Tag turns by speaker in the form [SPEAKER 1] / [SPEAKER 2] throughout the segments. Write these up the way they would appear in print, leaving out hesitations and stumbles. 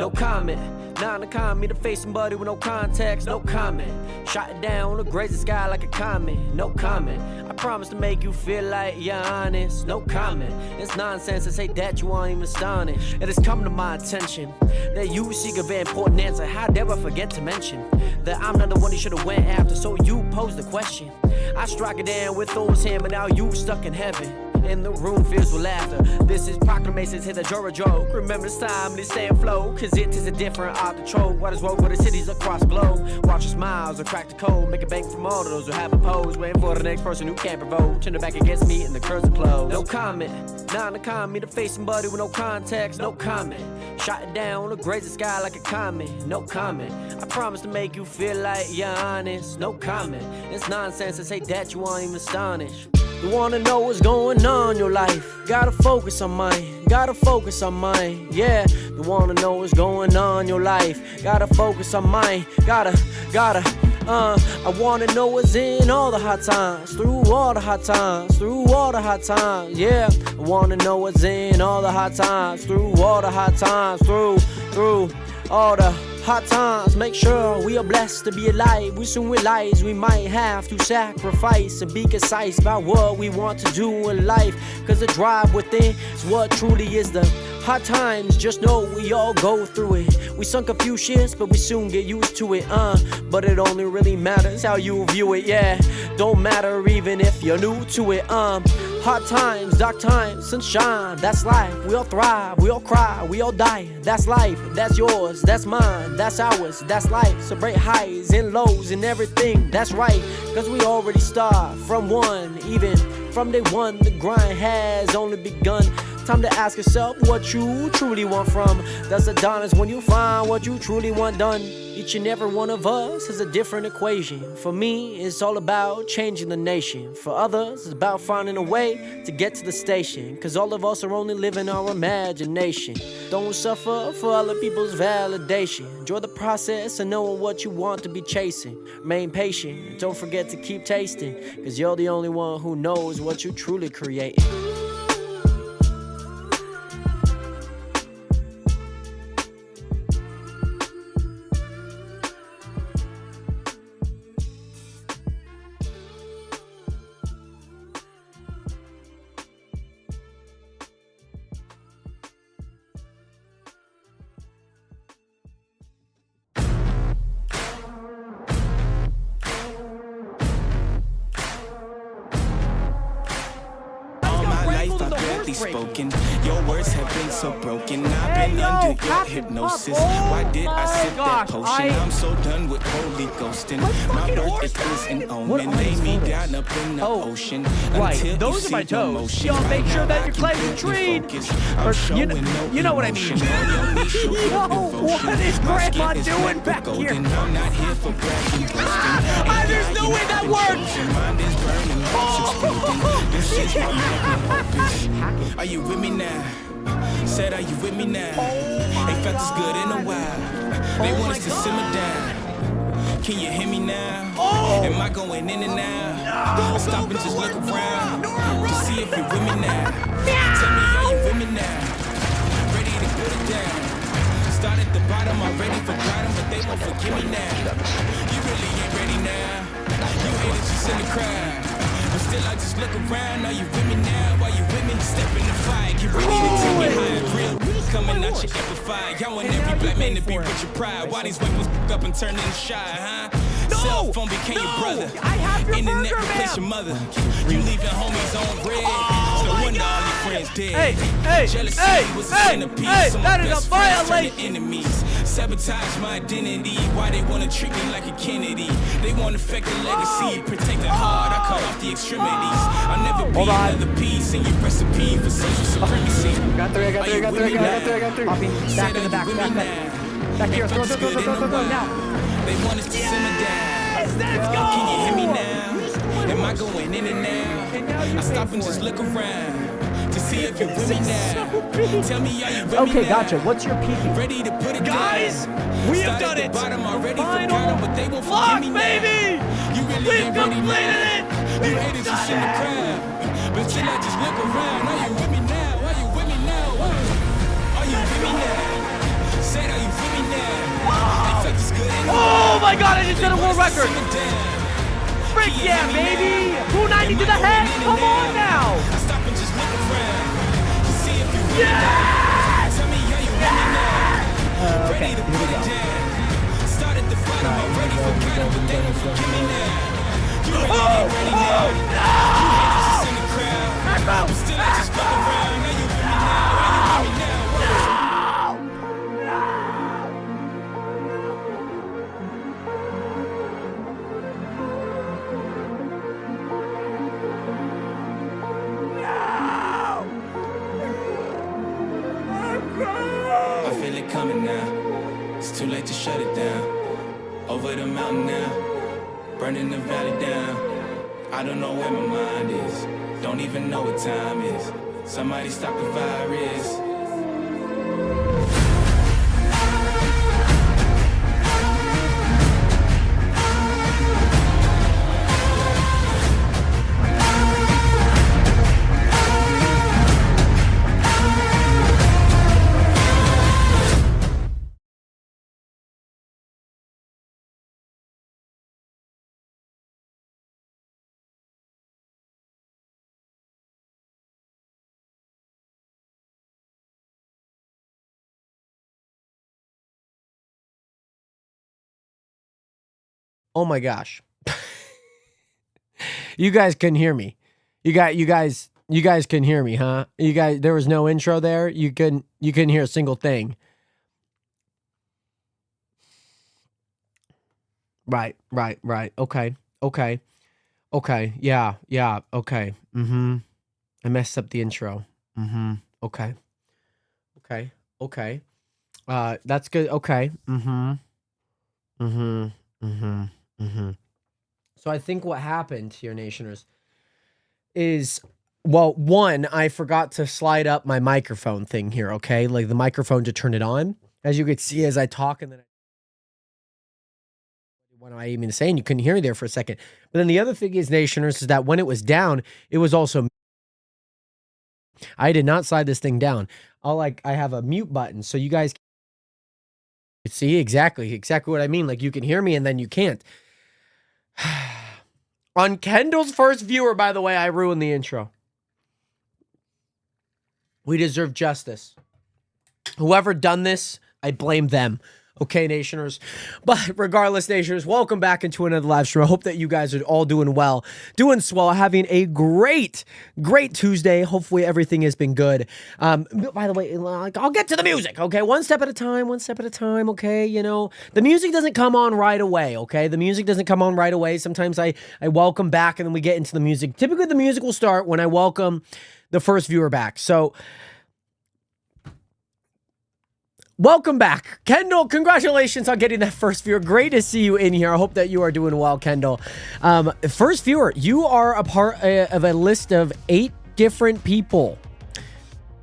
[SPEAKER 1] no comment. Nah, to calm me to face somebody with no context, no comment. Shot it down on the grazing sky like a comet, no comment. I promise to make you feel like you're honest, no comment. It's nonsense to say that you aren't even astonished. It has come to my attention that you seek a very important answer. How dare I forget to mention that I'm not the one you should have went after, so you posed the question. I struck it down with those hands, but now you stuck in heaven. And the room fills with laughter. This is proclamations, hit a joke. Remember this time, this same flow, cause it is a different art control. What is woke with the cities across the globe? Watch your smiles or crack the code. Make a bank from all of those who have a pose. Waiting for the next person who can't provoke. Turn it back against me and the curves are closed. No comment. Nah, to calm me to face somebody with no context, no comment. Shot it down on the grazing sky like a comet, no comment. I promise to make you feel like you're honest, no comment. It's nonsense to say that you aren't even astonished. You wanna know what's going on in your life? Gotta focus on mine, gotta focus on mine, yeah. You wanna know what's going on in your life? Gotta focus on mine, gotta. I wanna know what's in all the hot times, through all the hot times, through all the hot times, yeah. I wanna know what's in all the hot times, through all the hot times, through all the hot times. Make sure we are blessed to be alive. We soon realize we might have to sacrifice and be concise about what we want to do in life, cause the drive within is what truly is the hot times. Just know we all go through it. We sunk a few shits, but we soon get used to it, but it only really matters how you view it, yeah. Don't matter even if you're new to it, Hot times, dark times, sunshine, that's life. We all thrive, we all cry, we all die. That's life, that's yours, that's mine, that's ours, that's life. Celebrate highs and lows and everything, that's right. Cause we already start from one, even from day one. The grind has only begun. Time to ask yourself what you truly want from. That's the dawn is when you find what you truly want done. Each and every one of us has a different equation. For me, it's all about changing the nation. For others, it's about finding a way to get to the station. Cause all of us are only living our imagination. Don't suffer for other people's validation. Enjoy the process and knowing what you want to be chasing. Remain patient and don't forget to keep tasting. Cause you're the only one who knows what you truly creating.
[SPEAKER 2] Spoken. Your words have been so broken. I've been under your hypnosis. Why did I sip that potion? I'm so done with holy ghosting. My birth is an omen. Lay me down up in the ocean.
[SPEAKER 1] Right, those are my toes. Y'all make sure that you're claiming treat. You know what I mean. Yo, what is Grandma doing back here?
[SPEAKER 2] I'm not here for bragging.
[SPEAKER 1] There's no way that works.
[SPEAKER 2] Are you with me now? Said, are you with me now? Ain't felt this good in a while. They want us to simmer down. Can you hear me now? Am I going in and out? Stop and just look around to see if you're with me now. Tell me, are you with me now? Ready to put it down. Start at the bottom, already forgot them, but they won't forgive me now. You really ain't ready now. You haters just in the crowd. But still I just look around. Are you with me now? Are you with me? Step in the fire, get ready to take it high. Real coming out your amplified. Y'all want every black man to be rich and proud. Why these weapons up and turn into shy, huh? Cell phone became your brother. Internet replaced your mother. You leaving homies on red. No wonder all your friends dead. Jealousy was a centerpiece. Some of my best friends turned to enemies. Sabotage my identity. Why they wanna treat me like a Kennedy? They wanna affect the legacy. Protect the heart, I cut off the extremities. I'll never be another piece in your recipe for social supremacy.
[SPEAKER 1] Got three. Back in the back. Back here, throw now.
[SPEAKER 2] They want us to simmer down.
[SPEAKER 1] Let's go!
[SPEAKER 2] Can you hear me now? Am I going in and out? I stop and just look around to see if you're with me now. Tell me, are you with me now?
[SPEAKER 1] Okay, gotcha. What's your peak?
[SPEAKER 2] Ready to put it
[SPEAKER 1] Guys,
[SPEAKER 2] down.
[SPEAKER 1] we have done it.
[SPEAKER 2] Final but they won't forgive me now.
[SPEAKER 1] Baby!
[SPEAKER 2] You really
[SPEAKER 1] We've
[SPEAKER 2] ain't ready
[SPEAKER 1] completed
[SPEAKER 2] now.
[SPEAKER 1] it!
[SPEAKER 2] You haters just in the crowd. But still I just look around. Are you with me now? Are you with me now? Are you with me now? Said, are you
[SPEAKER 1] baby! 290 to the head! Come on now!
[SPEAKER 2] Stop and just look around. See if you
[SPEAKER 1] Yes!
[SPEAKER 2] tell me how you want me now.
[SPEAKER 3] Okay,
[SPEAKER 2] Ready to
[SPEAKER 3] here we
[SPEAKER 2] put
[SPEAKER 3] go.
[SPEAKER 2] it down. Start at the bottom, I'm ready for cattle, but they won't forgive me now. You ready now? You haters in the crowd. But still I just fuck around. Now you with me now. Now you with me now. I feel it coming now. It's too late to shut it down. Over the mountain now, burning the valley down. I don't know where my mind is. Don't even know what time is. Somebody stop the virus.
[SPEAKER 1] Oh my gosh. You guys can hear me. You guys can hear me, huh? You guys, there was no intro there. You couldn't hear a single thing. Right. Okay. Yeah. Okay. I messed up the intro. Okay. That's good. Okay. So I think what happened here, Nationers, is, well, one, I forgot to slide up my microphone thing here, okay? Like the microphone to turn it on. As you could see as I talk, and then what am I even saying? You couldn't hear me there for a second. But then the other thing is, Nationers, is that when it was down, it was also, I did not slide this thing down. I have a mute button, so you guys see exactly what I mean. Like you can hear me and then you can't. On Kendall's first viewer, by the way, I ruined the intro. We deserve justice. Whoever done this, I blame them. Okay, Nationers. But regardless, Nationers, welcome back into another live stream. I hope that you guys are all doing well. Doing swell, having a great Tuesday. Hopefully everything has been good. By the way, I'll get to the music, okay? One step at a time, okay? You know, the music doesn't come on right away, okay? The music doesn't come on right away. Sometimes I welcome back and then we get into the music. Typically, the music will start when I welcome the first viewer back. So, welcome back. Kendall, congratulations on getting that first viewer. Great to see you in here. I hope that you are doing well, Kendall. First viewer, you are a part of a list of 8 different people.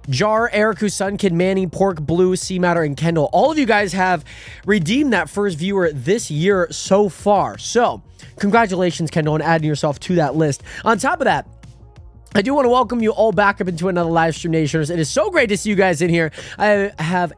[SPEAKER 1] Jar, Eric, Sun Kid, Manny, Pork, Blue, C Matter, and Kendall. All of you guys have redeemed that first viewer this year so far. So, congratulations, Kendall, on adding yourself to that list. On top of that, I do want to welcome you all back up into another live stream, Nationers. It is so great to see you guys in here. I have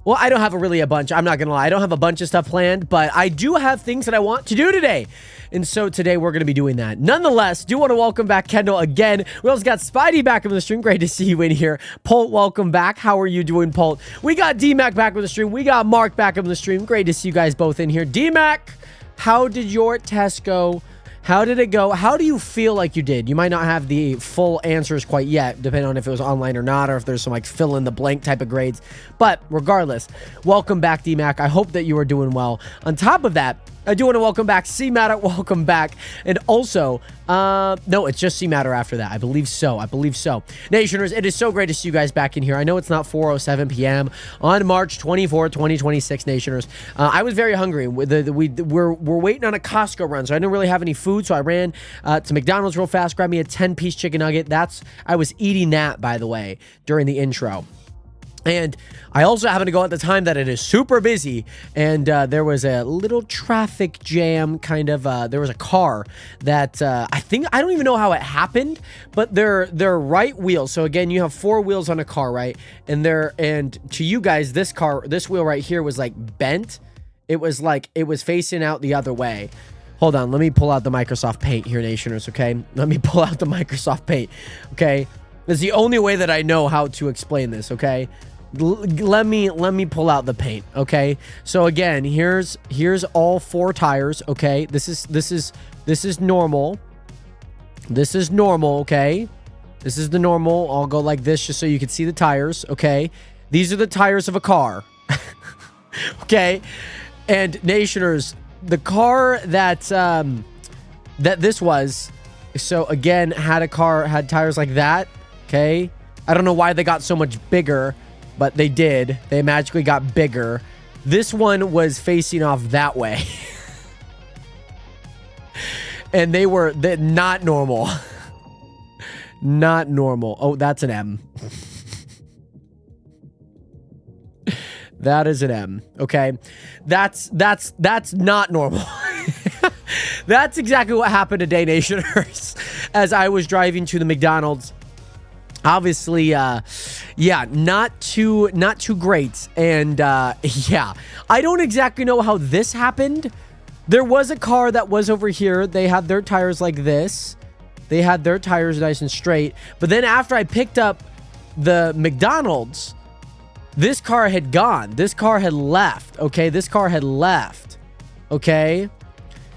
[SPEAKER 1] well, I don't have a bunch. I'm not going to lie. I don't have a bunch of stuff planned, but I do have things that I want to do today. And so today we're going to be doing that. Nonetheless, do want to welcome back Kendall again. We also got Spidey back in the stream. Great to see you in here. Polt, welcome back. How are you doing, Polt? We got D-Mac back in the stream. We got Mark back in the stream. Great to see you guys both in here. D-Mac, how did your test go? How did it go? How do you feel like you did? You might not have the full answers quite yet, depending on if it was online or not, or if there's some like fill in the blank type of grades. But regardless, welcome back, D-Mac. I hope that you are doing well. On top of that, I do want to welcome back C-Matter. Welcome back. And also, no, it's just C-Matter after that. I believe so. Nationers, it is so great to see you guys back in here. I know it's not 4:07 p.m. on March 24, 2026, Nationers. I was very hungry. We're waiting on a Costco run, so I didn't really have any food, so I ran to McDonald's real fast, grabbed me a 10-piece chicken nugget. I was eating that, by the way, during the intro. And I also happened to go at the time that it is super busy, and there was a little traffic jam, kind of. There was a car that I don't even know how it happened, but they're right wheels. So again, you have 4 wheels on a car, right? And to you guys, this wheel right here was like bent. It was facing out the other way. Hold on, let me pull out the Microsoft Paint here, Nationers, okay? Let me pull out the Microsoft Paint, okay? It's the only way that I know how to explain this, okay? Let me pull out the paint, okay? So again, here's all 4 tires, okay? This is normal. This is normal, okay? This is the normal. I'll go like this just so you can see the tires, okay? These are the tires of a car. Okay? And Nationers, the car that that this was, so again, had tires like that, okay? I don't know why they got so much bigger, but they did. They magically got bigger. This one was facing off that way. And they were not normal. Not normal. Oh, that's an M. That is an M. Okay. That's not normal. That's exactly what happened today, Nationers. As I was driving to the McDonald's. Obviously, yeah, not too great. And yeah, I don't exactly know how this happened. There was a car that was over here. They had their tires like this. They had their tires nice and straight. But then after I picked up the McDonald's, this car had gone. This car had left. Okay, this car had left. Okay.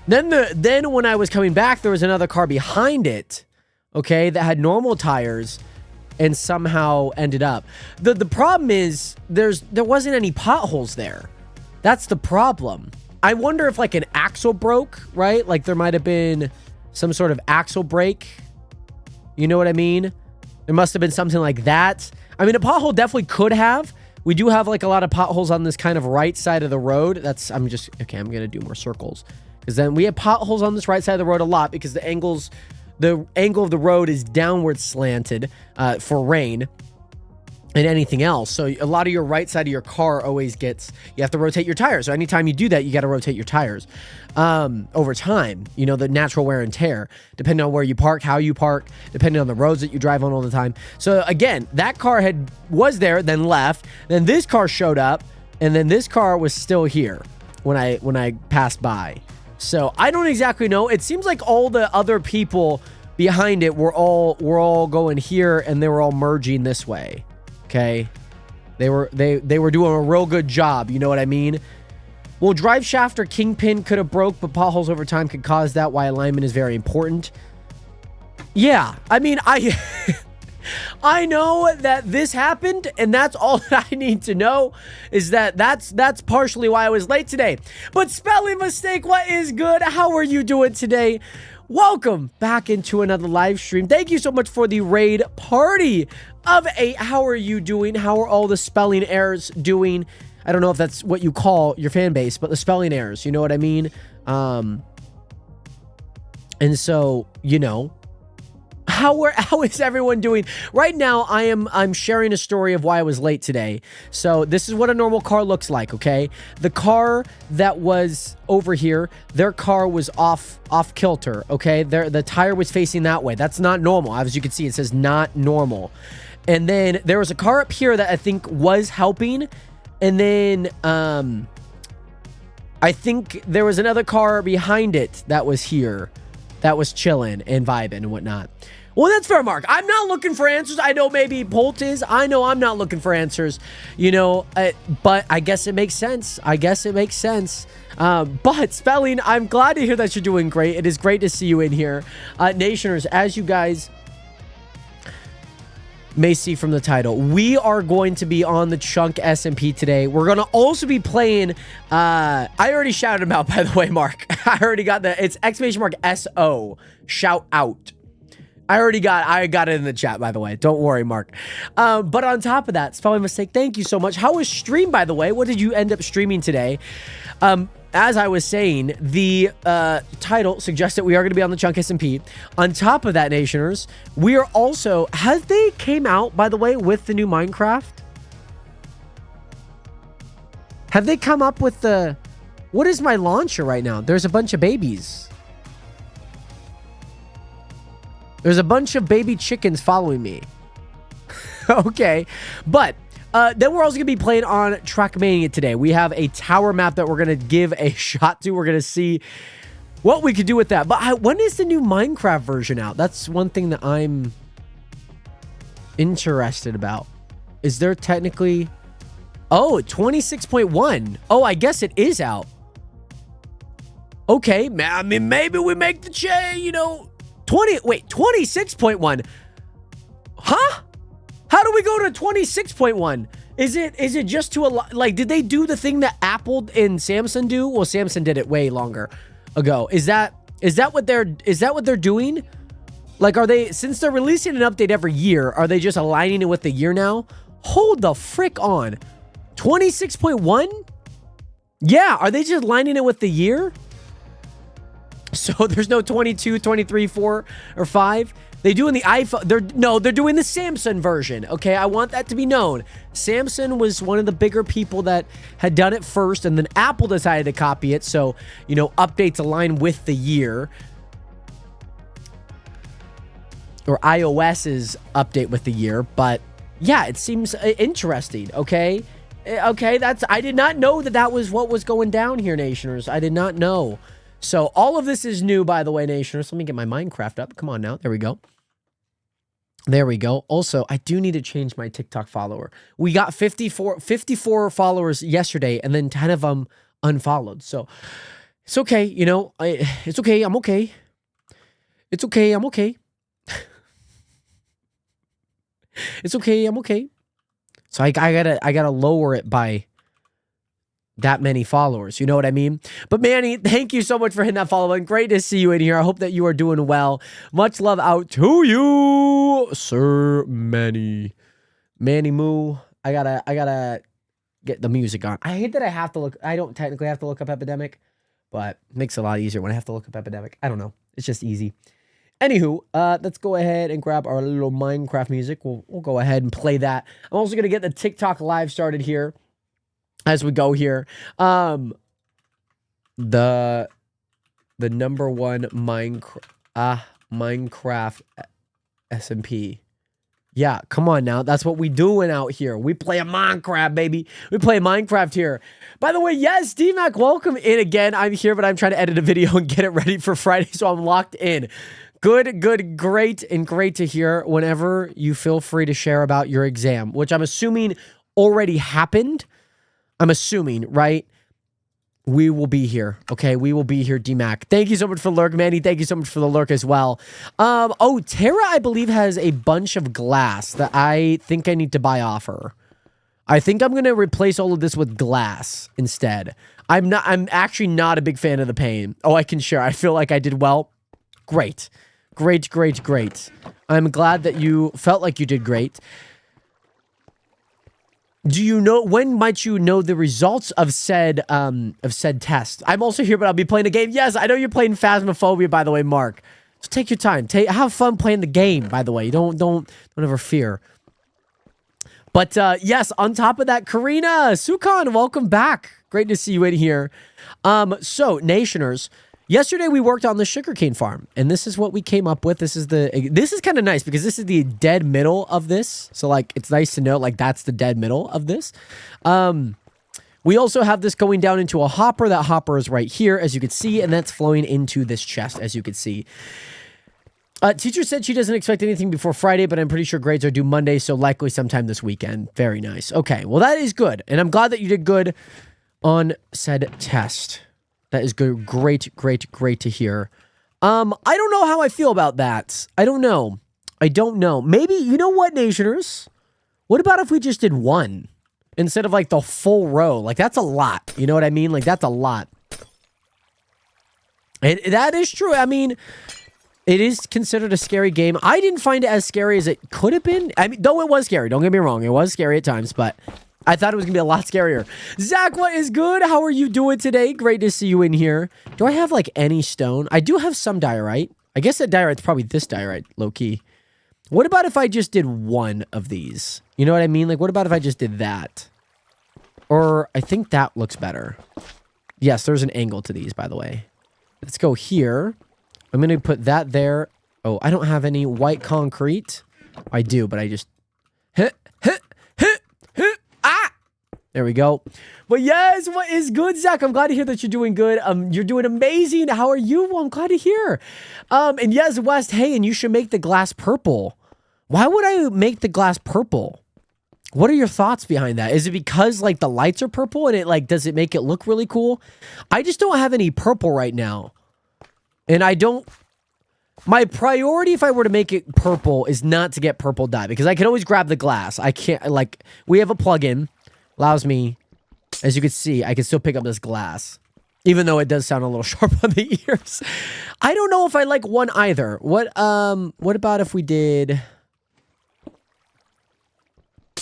[SPEAKER 1] Then when I was coming back, there was another car behind it. Okay, that had normal tires and somehow ended up. The problem is there wasn't any potholes there. That's the problem. I wonder if like an axle broke, right? Like there might have been some sort of axle break. You know what I mean? There must have been something like that. I mean, a pothole definitely could have. We do have like a lot of potholes on this kind of right side of the road. I'm going to do more circles. Because then we have potholes on this right side of the road a lot because the angle of the road is downward slanted for rain and anything else. So a lot of your right side of your car always you have to rotate your tires. So anytime you do that, you got to rotate your tires over time, you know, the natural wear and tear, depending on where you park, how you park, depending on the roads that you drive on all the time. So again, that car was there, then left, then this car showed up, and then this car was still here when I passed by. So I don't exactly know. It seems like all the other people behind it were all going here and they were all merging this way. Okay. They were doing a real good job. You know what I mean? Well, drive shaft or kingpin could have broke, but potholes over time could cause that. Why alignment is very important. Yeah. I mean, I know that this happened, and that's all that I need to know is that's partially why I was late today. But spelling mistake, what is good? How are you doing today? Welcome back into another live stream. Thank you so much for the raid party of 8. How are you doing? How are all the spelling errors doing? I don't know if that's what you call your fan base, but the spelling errors, you know what I mean? And so, you know, how is everyone doing? Right now, I'm sharing a story of why I was late today. So this is what a normal car looks like, okay? The car that was over here, their car was off kilter, okay? The tire was facing that way. That's not normal. As you can see, it says not normal. And then there was a car up here that I think was helping. And then I think there was another car behind it that was here that was chilling and vibing and whatnot. Well, that's fair, Mark. I'm not looking for answers. I know maybe Bolt is. I know I'm not looking for answers, you know, but I guess it makes sense. But spelling, I'm glad to hear that you're doing great. It is great to see you in here. Nationers, as you guys may see from the title, we are going to be on the Chunk SMP today. We're going to also be playing, I already shouted him out, by the way, Mark. I already got it's !SO, shout out. I got it in the chat, by the way. Don't worry, Mark. But on top of that, spelling mistake, thank you so much. How was stream, by the way? What did you end up streaming today? As I was saying, the title suggests that we are going to be on the Chunk SMP. On top of that, Nationers, we are also... Has they came out, by the way, with the new Minecraft? Have they come up with the... What is my launcher right now? There's a bunch of babies. There's a bunch of baby chickens following me. Okay. But... then we're also going to be playing on Trackmania today. We have a tower map that we're going to give a shot to. We're going to see
[SPEAKER 3] what we could do with that. But when is the new Minecraft version out? That's one thing that I'm interested about. Is there technically... Oh, 26.1. Oh, I guess it is out. Okay, I mean, maybe we make the change, you know... 26.1. Huh? How do we go to 26.1? Is it just to like, did they do the thing that Apple and Samsung do? Well, Samsung did it way longer ago. Is that what they're doing? Like, are they, since they're releasing an update every year, are they just aligning it with the year now? Hold the frick on. 26.1? Yeah, are they just lining it with the year? So there's no 22, 23, 4, or 5? They do in the iPhone. They're doing the Samsung version. Okay, I want that to be known. Samsung was one of the bigger people that had done it first, and then Apple decided to copy it. So, you know, updates align with the year. Or iOS's update with the year. But yeah, it seems interesting. Okay. Okay, I did not know that was what was going down here, Nationers. I did not know. So all of this is new, by the way, Nationers. Let me get my Minecraft up. Come on now. There we go. There we go. Also, I do need to change my TikTok follower. We got 54 followers yesterday, and then 10 of them unfollowed. So it's okay. You know, it's okay. I'm okay. It's okay. I'm okay. It's okay. I'm okay. So I gotta lower it by that many followers. You know what I mean? But Manny, thank you so much for hitting that follow button. Great to see you in here. I hope that you are doing well. Much love out to you, Sir Manny. Manny Moo. I gotta get the music on. I hate that I don't technically have to look up Epidemic, but it makes it a lot easier when I have to look up Epidemic. I don't know. It's just easy. Anywho, let's go ahead and grab our little Minecraft music. We'll go ahead and play that. I'm also gonna get the TikTok live started here as we go here. The number one Minecraft SMP. Yeah, come on now. That's what we doing out here. We play a Minecraft, baby. We play Minecraft here. By the way, yes, D-Mac, welcome in again. I'm here, but I'm trying to edit a video and get it ready for Friday, so I'm locked in. Good, great, and great to hear. Whenever you feel free to share about your exam, which I'm assuming already happened. I'm assuming, right? We will be here, okay? We will be here, D-Mac. Thank you so much for the lurk, Manny. Thank you so much for the lurk as well. Oh, Tara, I believe, has a bunch of glass that I think I need to buy off her. I think I'm going to replace all of this with glass instead. I'm actually not a big fan of the paint. Oh, I can share. I feel like I did well. Great. Great. I'm glad that you felt like you did great. Do you know, when might you know the results of said test? I'm also here, but I'll be playing the game. Yes, I know you're playing Phasmophobia, by the way, Mark. So take your time. Have fun playing the game, by the way. Don't ever fear. But yes, on top of that, Karina, Sukan, welcome back. Great to see you in here. So, Nationers, yesterday we worked on the sugarcane farm, and this is what we came up with. This is kind of nice because this is the dead middle of this. So like, it's nice to know like that's the dead middle of this. We also have this going down into a hopper. That hopper is right here, as you can see, and that's flowing into this chest, as you can see. Teacher said she doesn't expect anything before Friday, but I'm pretty sure grades are due Monday, so likely sometime this weekend. Very nice. Okay, well, that is good, and I'm glad that you did good on said test. That is good. Great to hear. I don't know how I feel about that. I don't know. Maybe, you know what, Nationers? What about if we just did one instead of like the full row? Like, that's a lot. You know what I mean? Like, that's a lot. And that is true. I mean, it is considered a scary game. I didn't find it as scary as it could have been. I mean, though it was scary. Don't get me wrong. It was scary at times, but I thought it was going to be a lot scarier. Zach, what is good? How are you doing today? Great to see you in here. Do I have, like, any stone? I do have some diorite. I guess that diorite's probably this diorite, low-key. What about if I just did one of these? You know what I mean? Like, what about if I just did that? Or I think that looks better. Yes, there's an angle to these, by the way. Let's go here. I'm going to put that there. Oh, I don't have any white concrete. I do, but I just... There we go. But yes, what is good, Zach? I'm glad to hear that you're doing good. You're doing amazing. How are you? Well, I'm glad to hear. And yes, West, hey, and you should make the glass purple. Why would I make the glass purple? What are your thoughts behind that? Is it because like the lights are purple and it like, does it make it look really cool? I just don't have any purple right now. And I don't, my priority if I were to make it purple is not to get purple dye because I can always grab the glass. I can't, like, we have a plugin. Allows me, as you can see, I can still pick up this glass. Even though it does sound a little sharp on the ears. I don't know if I like one either. What about if we did...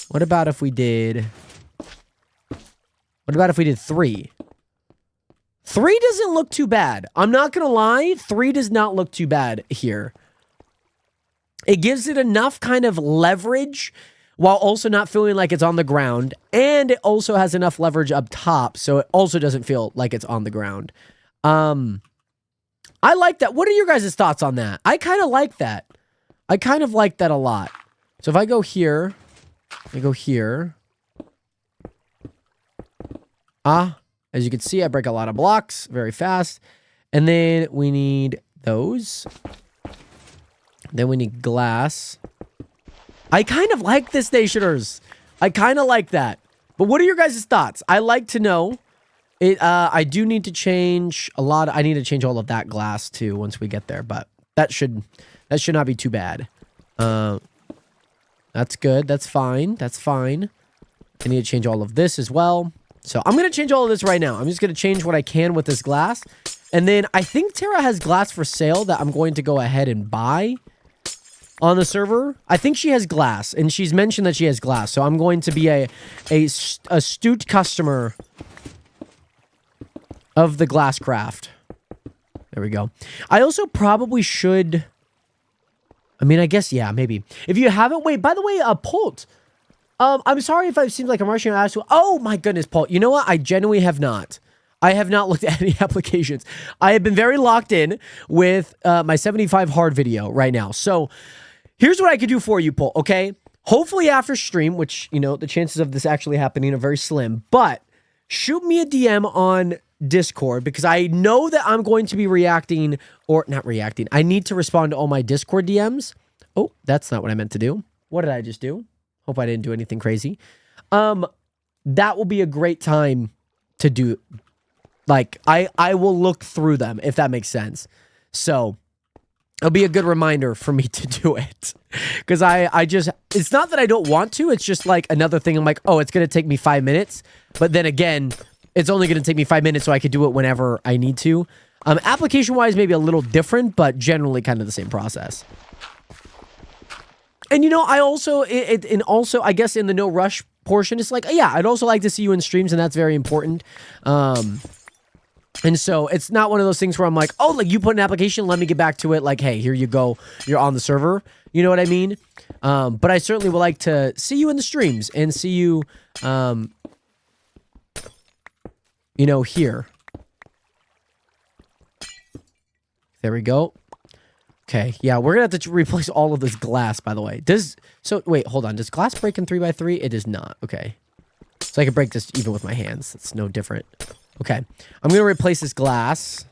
[SPEAKER 3] What about if we did 3? 3 doesn't look too bad. I'm not gonna lie, 3 does not look too bad here. It gives it enough kind of leverage while also not feeling like it's on the ground. And it also has enough leverage up top, so it also doesn't feel like it's on the ground. I like that. What are your guys' thoughts on that? I kind of like that. I kind of like that a lot. So if I go here, as you can see, I break a lot of blocks very fast. And then we need those. Then we need glass. I kind of like this, Nationers. I kind of like that. But what are your guys' thoughts? I like to know. I do need to change a lot. I need to change all of that glass too once we get there. But that should not be too bad. That's good. That's fine. That's fine. I need to change all of this as well. So I'm going to change all of this right now. I'm just going to change what I can with this glass. And then I think Tara has glass for sale that I'm going to go ahead and buy on the server. I think she has glass, and she's mentioned that she has glass. So I'm going to be a astute customer of the glass craft. There we go. I also probably should... I mean, I guess, yeah, maybe. If you haven't... Wait, by the way, Polt. I'm sorry if I've seemed like I'm rushing out. Oh, my goodness, Polt. You know what? I genuinely have not. I have not looked at any applications. I have been very locked in with my 75 hard video right now. So here's what I could do for you, Polt, okay? Hopefully after stream, which, you know, the chances of this actually happening are very slim. But shoot me a DM on Discord because I know that I'm going to be reacting, or not reacting. I need to respond to all my Discord DMs. Oh, that's not what I meant to do. What did I just do? Hope I didn't do anything crazy. That will be a great time to do. Like, I will look through them, if that makes sense. So, it'll be a good reminder for me to do it. Because I just, it's not that I don't want to, it's just like another thing. I'm like, oh, it's going to take me 5 minutes. But then again, it's only going to take me 5 minutes so I could do it whenever I need to. Application-wise, maybe a little different, but generally kind of the same process. And, you know, I also, and also, I guess in the no rush portion, it's like, yeah, I'd also like to see you in streams, and that's very important. And so it's not one of those things where I'm like, oh, like you put an application, let me get back to it. Like, hey, here you go. You're on the server. You know what I mean? But I certainly would like to see you in the streams and see you, you know, here. There we go. Okay, yeah, we're gonna have to replace all of this glass, by the way. So, wait, hold on. Does glass break in 3x3? It does not. Okay. So I can break this even with my hands. It's no different. Okay. I'm gonna replace this glass.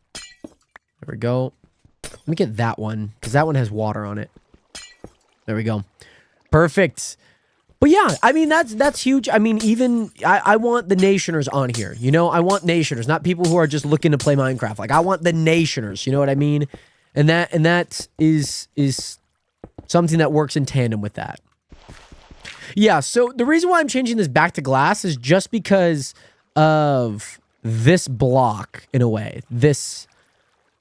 [SPEAKER 3] There we go. Let me get that one, because that one has water on it. There we go. Perfect. But yeah, I mean, that's huge. I mean, even, I want the Nationers on here. You know, I want Nationers, not people who are just looking to play Minecraft. Like, I want the Nationers, you know what I mean? And that is something that works in tandem with that. Yeah, so the reason why I'm changing this back to glass is just because of this block, in a way. This,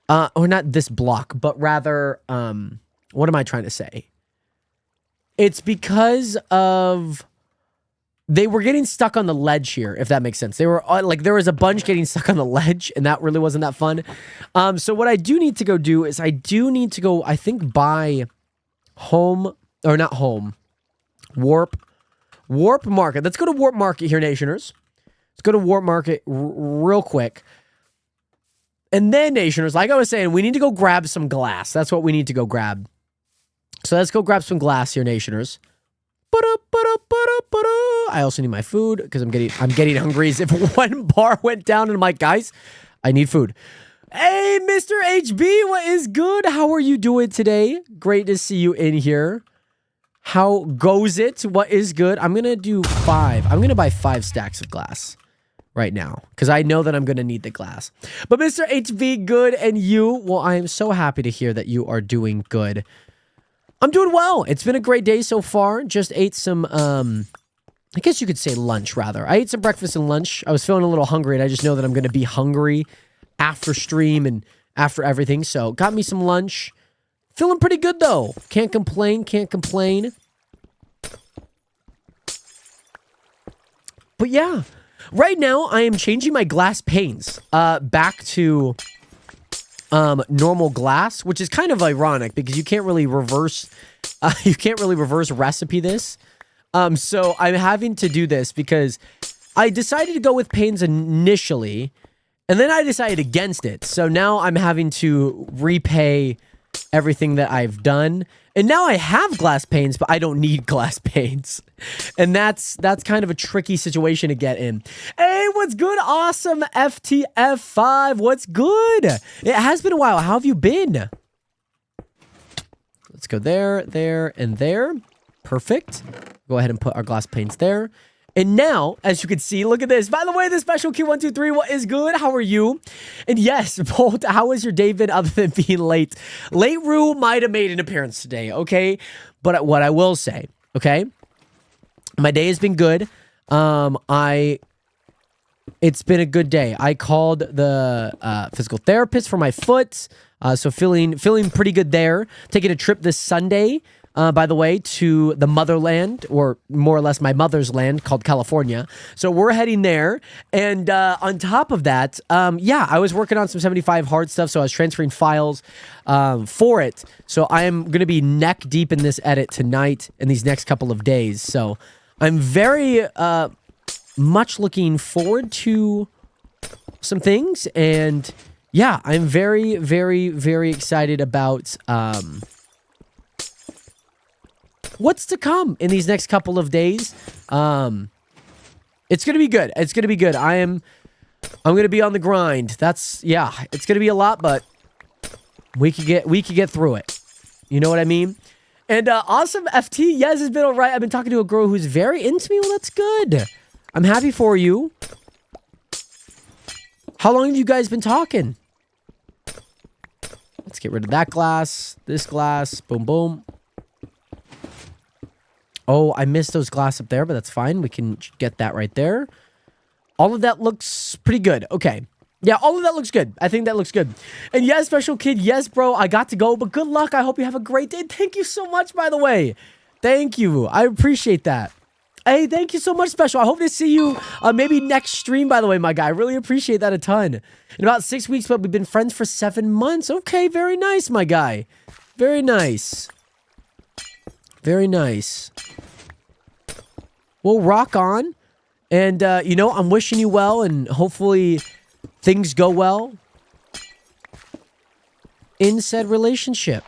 [SPEAKER 3] or not this block, but rather, what am I trying to say? It's because of they were getting stuck on the ledge here, if that makes sense. They were like, there was a bunch getting stuck on the ledge, and that really wasn't that fun. So what I do need to go do is I do need to go, I think, buy home, or not home, Warp Market. Let's go to Warp Market here, Nationers. Let's go to Warp Market real quick. And then, Nationers, like I was saying, we need to go grab some glass. That's what we need to go grab. So let's go grab some glass here, Nationers. I also need my food because I'm getting hungry. As if one bar went down and I'm like, guys, I need food. Hey, Mr. HB, what is good? How are you doing today? Great to see you in here. How goes it? What is good? I'm gonna do 5. I'm gonna buy 5 stacks of glass right now because I know that I'm gonna need the glass. But Mr. HB, good, and you? Well, I am so happy to hear that you are doing good. I'm doing well. It's been a great day so far. Just ate some, I guess you could say lunch, rather. I ate some breakfast and lunch. I was feeling a little hungry, and I just know that I'm going to be hungry after stream and after everything. So, got me some lunch. Feeling pretty good, though. Can't complain, can't complain. But yeah, right now, I am changing my glass panes back to normal glass, which is kind of ironic because you can't really reverse recipe this. So I'm having to do this because I decided to go with panes initially, and then I decided against it. So now I'm having to repay everything that I've done. And now I have glass panes, but I don't need glass panes. And that's kind of a tricky situation to get in. Hey, what's good? Awesome FTF5. What's good? It has been a while. How have you been? Let's go there, there, and there. Perfect. Go ahead and put our glass panes there. And now, as you can see, look at this. By the way, the special Q123, what is good? How are you? And yes, Bolt, how has your day been other than being late? Late Rue might have made an appearance today, okay? But what I will say, okay? My day has been good. It's been a good day. I called the physical therapist for my foot, so feeling pretty good there. Taking a trip this Sunday, by the way, to the motherland, or more or less my mother's land, called California. So we're heading there. And on top of that, yeah, I was working on some 75 hard stuff, so I was transferring files for it. So I am going to be neck deep in this edit tonight and these next couple of days. So I'm very much looking forward to some things. And yeah, I'm very, very, very excited about what's to come in these next couple of days. It's gonna be good. It's gonna be good. I'm gonna be on the grind. Yeah, it's gonna be a lot, but we could get through it. You know what I mean? And awesome FT, yes, it's been all right. I've been talking to a girl who's very into me. Well, that's good. I'm happy for you. How long have you guys been talking? Let's get rid of that glass, this glass, boom, boom. Oh, I missed those glass up there, but that's fine. We can get that right there. All of that looks pretty good. Okay. Yeah, all of that looks good. I think that looks good. And yes, Special Kid, yes, bro, I got to go, but good luck. I hope you have a great day. Thank you so much, by the way. Thank you. I appreciate that. Hey, thank you so much, Special. I hope to see you maybe next stream, by the way, my guy. I really appreciate that a ton. In about 6 weeks, but we've been friends for 7 months. Okay, very nice, my guy. Very nice. Very nice. Well, rock on. And, you know, I'm wishing you well, and hopefully things go well in said relationship.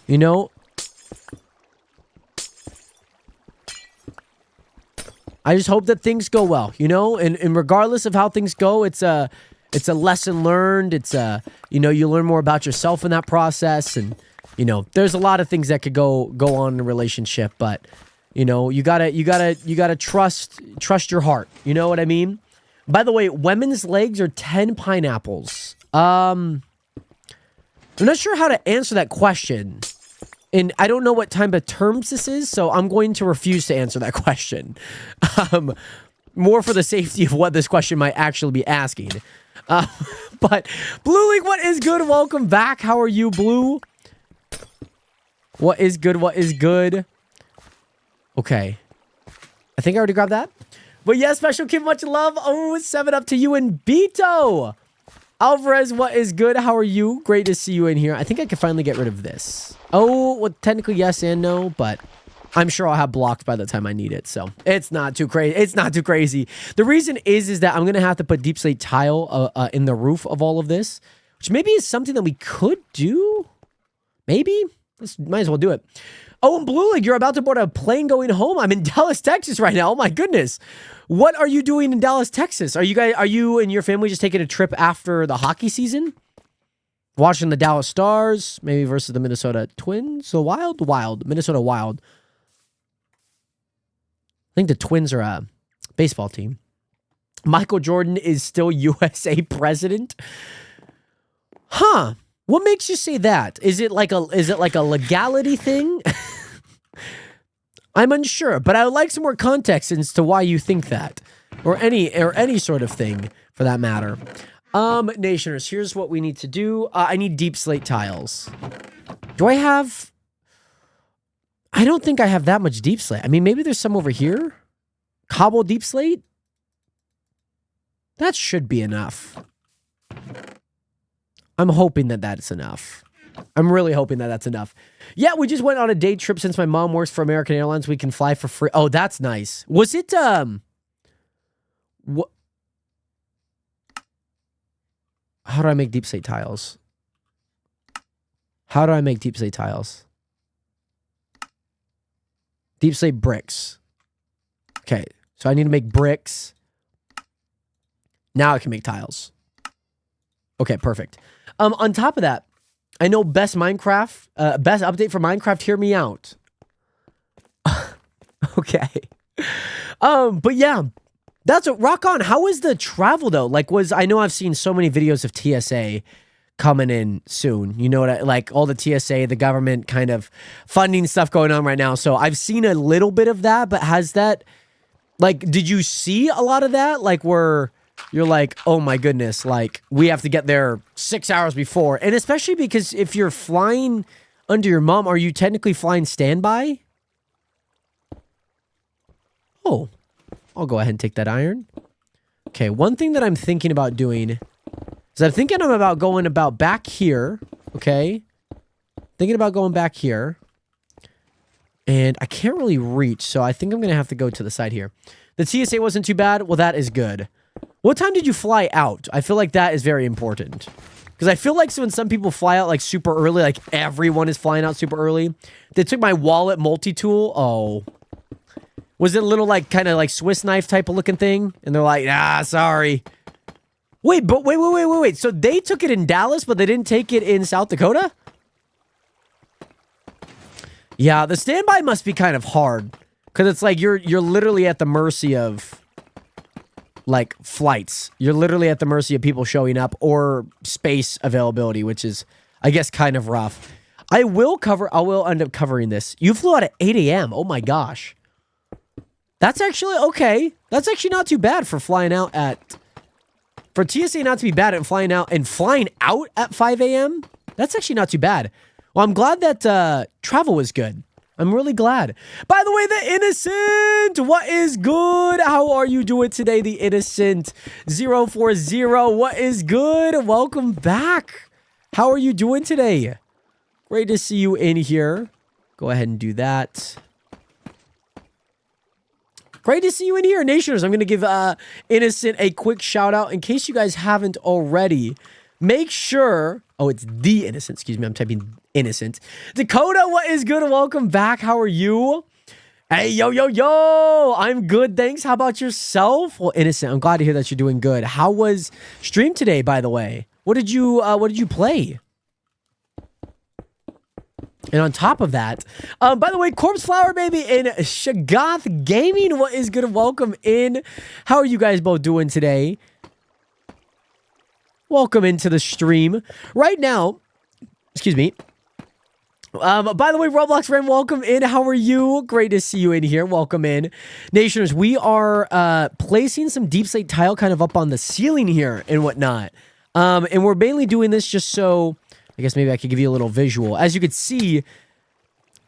[SPEAKER 3] You know, I just hope that things go well, you know, and regardless of how things go, it's a lesson learned. It's you know, you learn more about yourself in that process, and you know, there's a lot of things that could go on in a relationship, but you know, you gotta trust your heart. You know what I mean? By the way, women's legs are 10 pineapples. I'm not sure how to answer that question. And I don't know what type of terms this is, so I'm going to refuse to answer that question. More for the safety of what this question might actually be asking. But Blue League, what is good? Welcome back. How are you, Blue? What is good? What is good? Okay. I think I already grabbed that. But yeah, Special Kid, much love. Oh, 7 up to you and Beto. Alvarez, what is good? How are you? Great to see you in here. I think I can finally get rid of this. Oh, well, technically yes and no, but I'm sure I'll have blocked by the time I need it. So it's not too crazy. It's not too crazy. The reason is that I'm going to have to put deep slate tile in the roof of all of this, which maybe is something that we could do. Maybe. Let's might as well do it. Oh, and Blue League, you're about to board a plane going home. I'm in Dallas, Texas right now. Oh my goodness. What are you doing in Dallas, Texas? Are you and your family just taking a trip after the hockey season? Watching the Dallas Stars, maybe versus the Minnesota Twins? The Wild, Minnesota Wild. I think the Twins are a baseball team. Michael Jordan is still USA president? Huh. What makes you say that? Is it like a legality thing? I'm unsure, but I would like some more context as to why you think that. Or any sort of thing for that matter. Nationers, here's what we need to do. I need deep slate tiles. Do I have... I don't think I have that much deep slate. I mean, maybe there's some over here. Cobble deep slate? That should be enough. I'm hoping that that's enough. I'm really hoping that that's enough. Yeah, we just went on a day trip since my mom works for American Airlines. We can fly for free. Oh, that's nice. Was it, what? How do I make deep slate tiles? How do I make deep slate tiles? Deep slate bricks. Okay, so I need to make bricks. Now I can make tiles. Okay, perfect. On top of that, I know best update for Minecraft, hear me out. Okay. But yeah, that's a rock on. How is the travel though? Like I know I've seen so many videos of TSA coming in soon. You know what like all the TSA, the government kind of funding stuff going on right now. So I've seen a little bit of that, but has that did you see a lot of that? Like where you're like, oh my goodness, like we have to get there 6 hours before. And especially because if you're flying under your mom, are you technically flying standby? Oh, I'll go ahead and take that iron. Okay, one thing that I'm thinking about doing is I'm thinking about going back here. Okay. Thinking about going back here. And I can't really reach, so I think I'm going to have to go to the side here. The TSA wasn't too bad. Well, that is good. What time did you fly out? I feel like that is very important. Because I feel like when some people fly out like super early, like everyone is flying out super early. They took my wallet multi-tool. Oh. Was it a little like kind of like Swiss knife type of looking thing? And they're like, sorry. Wait. So they took it in Dallas, but they didn't take it in South Dakota? Yeah, the standby must be kind of hard. Because it's like you're literally at the mercy of like flights. You're literally at the mercy of people showing up or space availability, which is, I guess, kind of rough. I will end up covering this. You flew out at 8 a.m. Oh my gosh. That's actually okay. That's actually not too bad for flying out for TSA not to be bad at flying out at 5 a.m. That's actually not too bad. Well, I'm glad that travel was good. I'm really glad. By the way, the Innocent, what is good? How are you doing today, the Innocent 040? What is good? Welcome back. How are you doing today? Great to see you in here. Go ahead and do that. Great to see you in here, Nationers. I'm going to give Innocent a quick shout out in case you guys haven't already. Make sure... Oh, it's the Innocent. Excuse me. I'm typing Innocent. Dakota, what is good? Welcome back. How are you? Hey, yo. I'm good. Thanks. How about yourself? Well, Innocent, I'm glad to hear that you're doing good. How was stream today, by the way? What did you play? And on top of that, by the way, Corpse Flower Baby and Shagath Gaming, what is good? Welcome in. How are you guys both doing today? Welcome into the stream. Right now, excuse me. By the way, Roblox friend, welcome in. How are you? Great to see you in here. Welcome in. Nationers, we are placing some deep slate tile kind of up on the ceiling here and whatnot. And we're mainly doing this just so, I guess maybe I could give you a little visual. As you can see,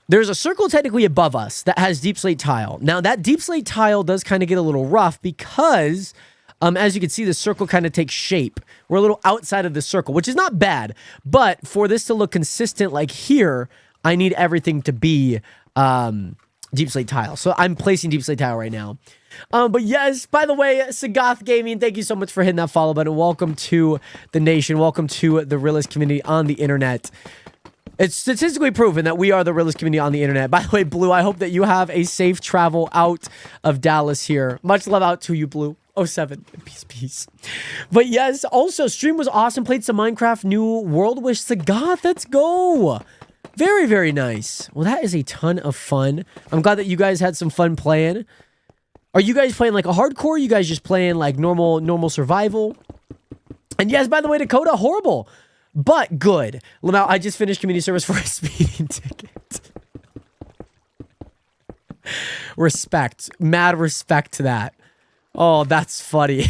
[SPEAKER 3] there's a circle technically above us that has deep slate tile. Now, that deep slate tile does kind of get a little rough because... as you can see, the circle kind of takes shape. We're a little outside of the circle, which is not bad. But for this to look consistent like here, I need everything to be deep slate tile. So I'm placing deep slate tile right now. But yes, by the way, Sagath Gaming, thank you so much for hitting that follow button. Welcome to the nation. Welcome to the realist community on the internet. It's statistically proven that we are the realest community on the internet. By the way, Blue, I hope that you have a safe travel out of Dallas here. Much love out to you, Blue. 07. Peace. But yes, also, stream was awesome. Played some Minecraft, new World Wish Sagat. Let's go. Very, very nice. Well, that is a ton of fun. I'm glad that you guys had some fun playing. Are you guys playing like a hardcore? Or you guys just playing like normal survival? And yes, by the way, Dakota, horrible. But good. Lamau, I just finished community service for a speeding ticket. Respect. Mad respect to that. Oh, that's funny.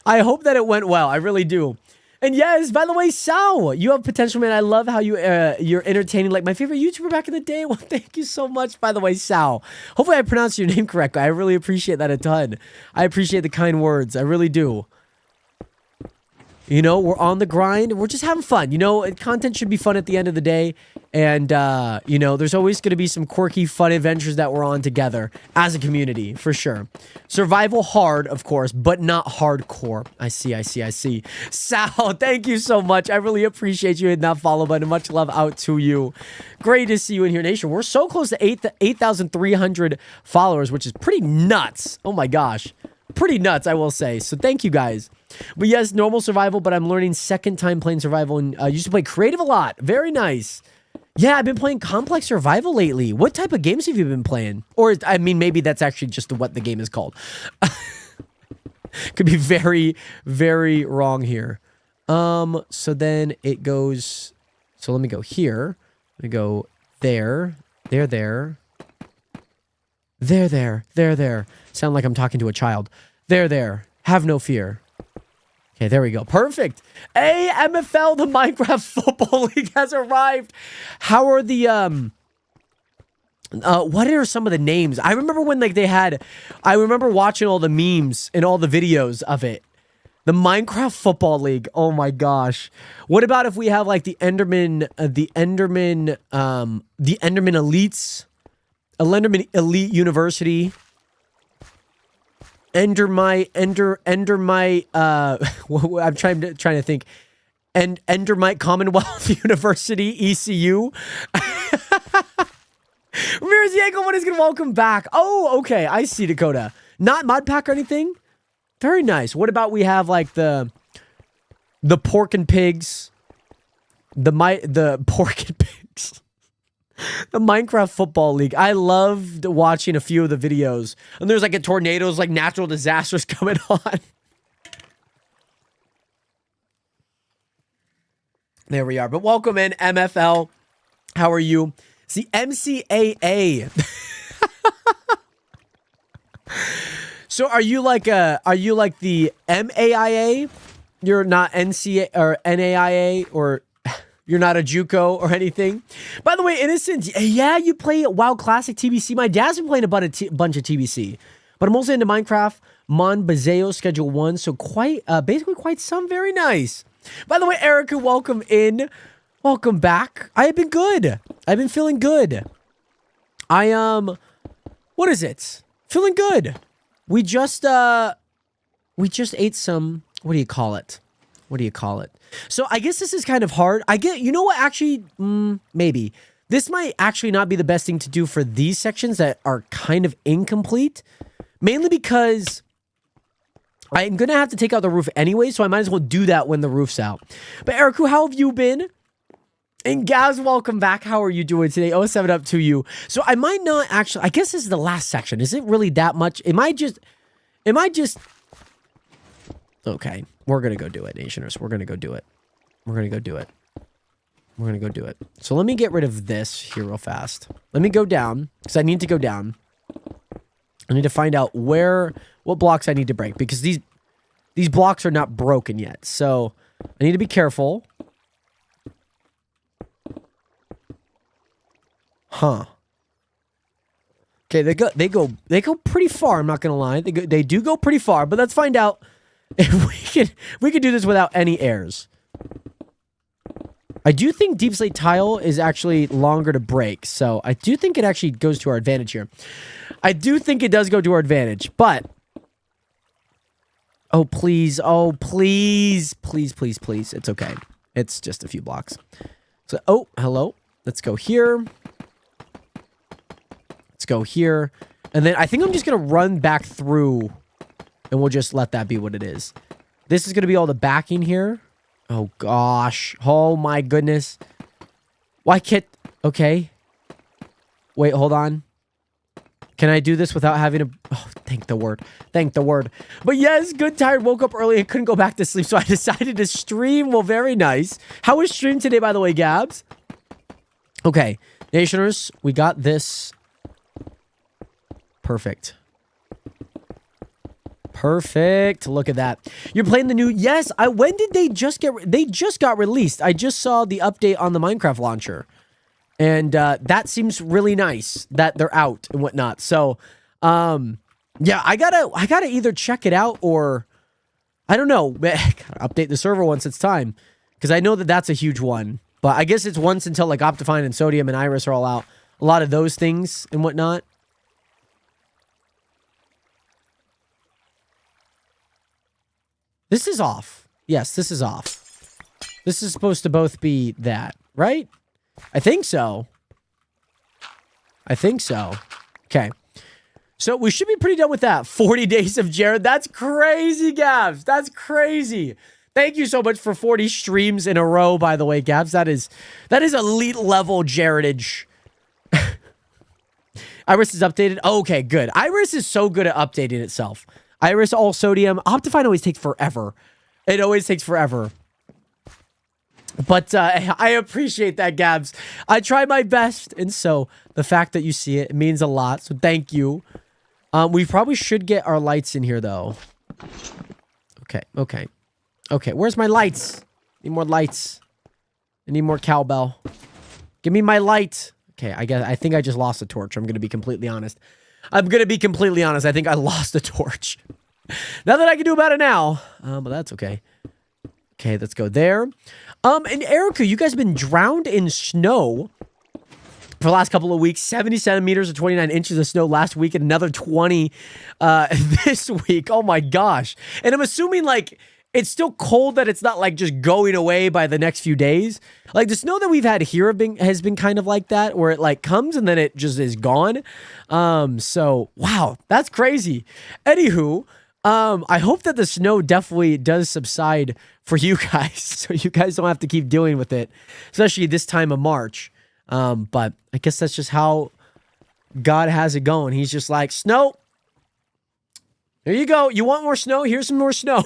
[SPEAKER 3] I hope that it went well. I really do. And yes, by the way, Sao, you have potential, man. I love how you're entertaining, like my favorite YouTuber back in the day. Well, thank you so much, by the way, Sao. Hopefully I pronounced your name correctly. I really appreciate that a ton. I appreciate the kind words. I really do. You know, we're on the grind. We're just having fun. You know, content should be fun at the end of the day. And, you know, there's always going to be some quirky, fun adventures that we're on together as a community, for sure. Survival hard, of course, but not hardcore. I see. Sal, thank you so much. I really appreciate you hitting that follow button. Much love out to you. Great to see you in here, Nation. We're so close to 8,300 followers, which is pretty nuts. Oh, my gosh. Pretty nuts, I will say. So thank you, guys. But yes, normal survival, but I'm learning second time playing survival, and used to play creative a lot. Very nice. Yeah, I've been playing complex survival lately. What type of games have you been playing? Or, I mean, maybe that's actually just what the game is called. Could be very, very wrong here. So then it goes... So let me go here. Let me go there. There. Sound like I'm talking to a child. There. Have no fear. Okay, there we go. Perfect. Hey, MFL, the Minecraft Football League has arrived. How are the, what are some of the names? I remember when, like, I remember watching all the memes and all the videos of it. The Minecraft Football League. Oh my gosh. What about if we have, like, the Enderman Elites, Enderman Elite University, I'm trying to think. Endermite Commonwealth University, ECU. Ramirez Yanko, what is good? Welcome back. Oh, okay. I see, Dakota. Not mod pack or anything? Very nice. What about we have like the pork and pigs? The pork and pigs. The Minecraft Football League. I loved watching a few of the videos. And there's like a tornadoes, like natural disasters coming on. There we are. But welcome in, MFL. How are you? It's the MCAA. So are you like the MAIA? You're not NCA or NAIA, or you're not a JUCO or anything? By the way, Innocent, yeah, you play WoW Classic TBC. My dad's been playing a bunch of TBC, but I'm also into Minecraft Mon Bazeo Schedule 1, so basically quite some. Very nice. By the way, Erica, welcome in. Welcome back. I have been good. I've been feeling good. What is it? Feeling good. We just ate some, what do you call it? So I guess this is kind of hard. You know what, actually, maybe. This might actually not be the best thing to do for these sections that are kind of incomplete. Mainly because I'm going to have to take out the roof anyway, so I might as well do that when the roof's out. But Ericu, how have you been? And Gaz, welcome back. How are you doing today? 07 up to you. So I might not actually, I guess this is the last section. Is it really that much? Am I just, okay. We're going to go do it, Nationers. We're going to go do it. So let me get rid of this here real fast. Let me go down, because I need to go down. I need to find out what blocks I need to break, because these blocks are not broken yet. So I need to be careful. Huh. Okay, they go pretty far, I'm not going to lie. They do go pretty far, but let's find out if we can do this without any errors. I do think deep slate tile is actually longer to break, so I do think it actually goes to our advantage here. I do think it does go to our advantage, but oh please, it's okay. It's just a few blocks. So, oh, hello. Let's go here. Let's go here. And then I think I'm just going to run back through and we'll just let that be what it is. This is going to be all the backing here. Oh, gosh. Oh, my goodness. Why can't... Okay. Wait, hold on. Can I do this without having to... Oh, thank the word. Thank the word. But yes, good tired. Woke up early and couldn't go back to sleep, so I decided to stream. Well, very nice. How was stream today, by the way, Gabs? Okay. Nationers, we got this. Perfect. Perfect. Look at that. You're playing the new... Yes, when did they just get... They just got released. I just saw the update on the Minecraft launcher. And that seems really nice that they're out and whatnot. So, yeah, I gotta either check it out or... I don't know. Update the server once it's time. Because I know that that's a huge one. But I guess it's once until like Optifine and Sodium and Iris are all out. A lot of those things and whatnot. This is off. Yes, this is off. This is supposed to both be that, right? I think so. I think so. Okay. So we should be pretty done with that. 40 days of Jared. That's crazy, Gabs. That's crazy. Thank you so much for 40 streams in a row, by the way, Gabs. That is elite level Jaredage. Iris is updated. Okay, good. Iris is so good at updating itself. Iris, all Sodium. Optifine always takes forever. It always takes forever. But I appreciate that, Gabs. I try my best. And so the fact that you see it means a lot. So thank you. We probably should get our lights in here, though. Okay, okay. Okay, where's my lights? Need more lights. I need more cowbell. Give me my light. Okay, I think I just lost a torch. I'm going to be completely honest. I think I lost a torch. Nothing I can do about it now. But that's okay. Okay, let's go there. And Erica, you guys have been drowned in snow for the last couple of weeks. 70 centimeters or 29 inches of snow last week and another 20 this week. Oh my gosh. And I'm assuming like it's still cold that it's not like just going away by the next few days. Like the snow that we've had here has been kind of like that, where it like comes and then it just is gone. So wow, that's crazy. Anywho, I hope that the snow definitely does subside for you guys, so you guys don't have to keep dealing with it, especially this time of March. But I guess that's just how God has it going. He's just like, snow. There you go. You want more snow? Here's some more snow.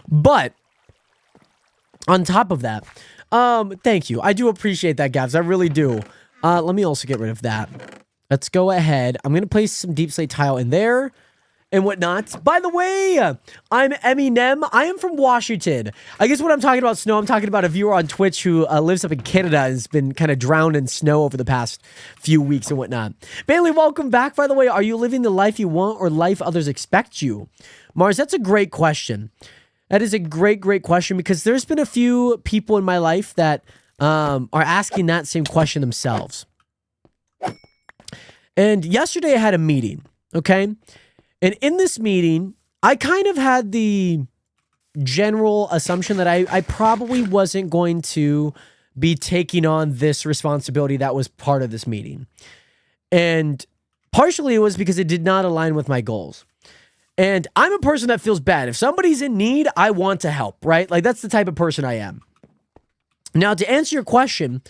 [SPEAKER 3] But on top of that, thank you. I do appreciate that, Gabs. I really do. Let me also get rid of that. Let's go ahead. I'm going to place some deep slate tile in there and whatnot. By the way, I'm Eminem. I am from Washington. I guess when I'm talking about snow, I'm talking about a viewer on Twitch who lives up in Canada and has been kind of drowned in snow over the past few weeks and whatnot. Bailey, welcome back. By the way, are you living the life you want or life others expect you? Mars, that's a great question. That is a great, great question because there's been a few people in my life that are asking that same question themselves. And yesterday I had a meeting, okay? And in this meeting, I kind of had the general assumption that I probably wasn't going to be taking on this responsibility that was part of this meeting. And partially it was because it did not align with my goals. And I'm a person that feels bad. If somebody's in need, I want to help, right? Like that's the type of person I am. Now, to answer your question,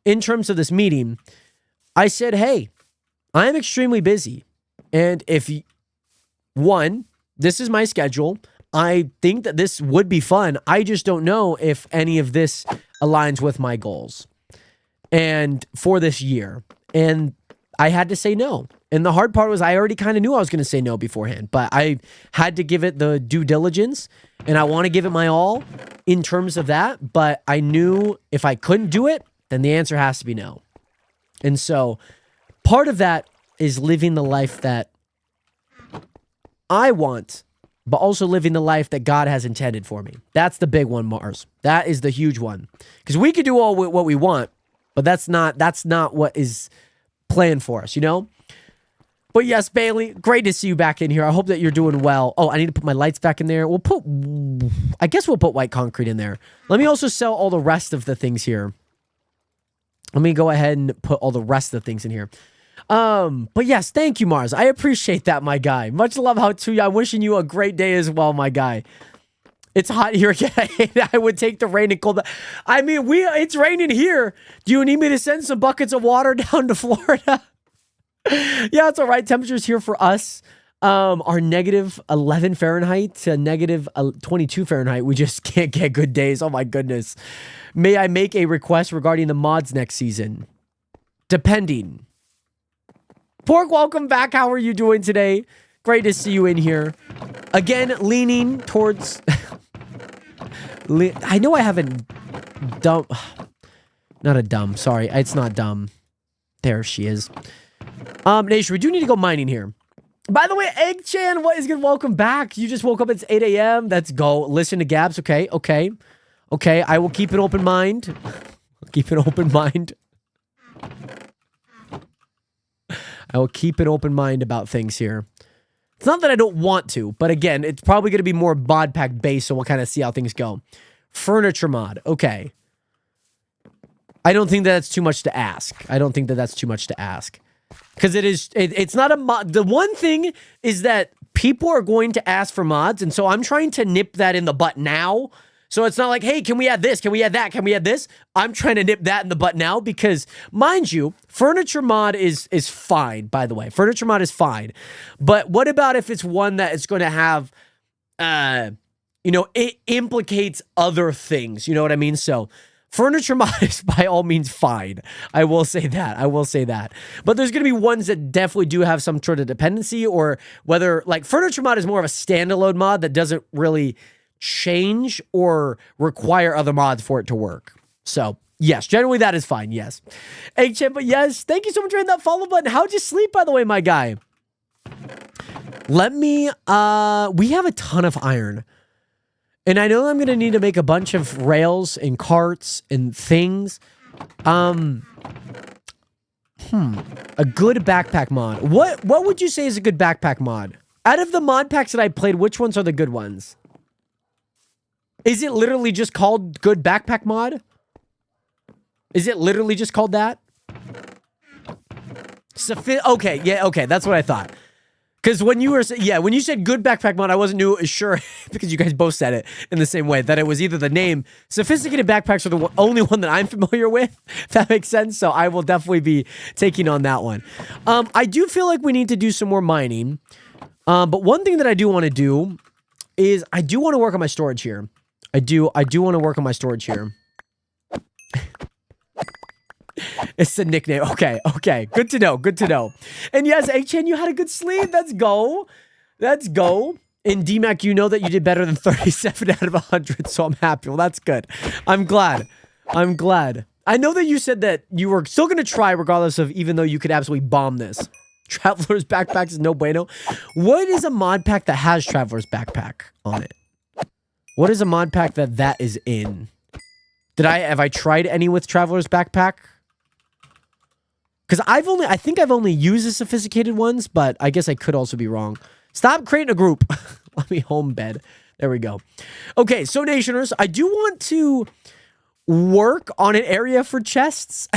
[SPEAKER 3] in terms of this meeting, I said, hey, I am extremely busy. And if, one, this is my schedule, I think that this would be fun. I just don't know if any of this aligns with my goals and for this year. And I had to say no. And the hard part was I already kind of knew I was going to say no beforehand, but I had to give it the due diligence and I want to give it my all in terms of that. But I knew if I couldn't do it, then the answer has to be no. And so part of that is living the life that I want, but also living the life that God has intended for me. That's the big one, Mars. That is the huge one. Because we could do all what we want, but that's not what is planned for us, you know? But yes, Bailey, great to see you back in here. I hope that you're doing well. Oh, I need to put my lights back in there. I guess we'll put white concrete in there. Let me also sell all the rest of the things here. Let me go ahead and put all the rest of the things in here. But yes, thank you, Mars. I appreciate that, my guy. Much love out to you. I'm wishing you a great day as well, my guy. It's hot here again. I would take the rain and cold. I mean, it's raining here. Do you need me to send some buckets of water down to Florida? Yeah, it's all right. Temperatures here for us are negative 11 Fahrenheit to negative 22 Fahrenheit. We just can't get good days. Oh, my goodness. May I make a request regarding the mods next season? Depending. Pork, welcome back. How are you doing today? Great to see you in here. Again, leaning towards... I know I haven't... Not a dumb. Sorry, it's not dumb. There she is. Nation, we do need to go mining here. By the way, Egg Chan, what is good? Welcome back. You just woke up. It's 8 a.m. Let's go. Listen to Gabs. Okay. I will keep an open mind. Keep an open mind. I will keep an open mind about things here. It's not that I don't want to, but again, it's probably going to be more mod pack based, so we'll kind of see how things go. Furniture mod. Okay. I don't think that's too much to ask. Because it's not a mod. The one thing is that people are going to ask for mods, and so I'm trying to nip that in the butt now. So it's not like, hey, can we add this? Can we add that? Can we add this? I'm trying to nip that in the butt now because, mind you, furniture mod is fine, by the way. Furniture mod is fine. But what about if it's one that is going to have, it implicates other things. You know what I mean? So furniture mod is by all means fine. I will say that. But there's going to be ones that definitely do have some sort of dependency, or whether, like, furniture mod is more of a standalone mod that doesn't really change or require other mods for it to work. So, yes, generally that is fine, yes. HM, but yes, thank you so much for hitting that follow button. How'd you sleep, by the way, my guy? Let me, we have a ton of iron. And I know I'm going to need to make a bunch of rails and carts and things. A good backpack mod. What would you say is a good backpack mod? Out of the mod packs that I played, which ones are the good ones? Is it literally just called good backpack mod? Is it literally just called that? Okay, yeah, okay, that's what I thought. Because when you said good backpack mod, I wasn't sure, because you guys both said it in the same way, that it was either the name. Sophisticated backpacks are the only one that I'm familiar with, if that makes sense. So I will definitely be taking on that one. I do feel like we need to do some more mining. But one thing that I do want to do is I do want to work on my storage here. I do want to work on my storage here. It's the nickname. Okay. Good to know. And yes, HN, you had a good sleep. Let's go. And DMAC, you know that you did better than 37 out of 100, so I'm happy. Well, that's good. I'm glad. I know that you said that you were still going to try regardless of, even though you could absolutely bomb this. Traveler's Backpacks is no bueno. What is a mod pack that has Traveler's Backpack on it? What is a mod pack that is in? Have I tried any with Traveler's Backpack? Because I think I've only used the sophisticated ones, but I guess I could also be wrong. Stop creating a group. Let me home bed. There we go. Okay, so Nationers, I do want to work on an area for chests.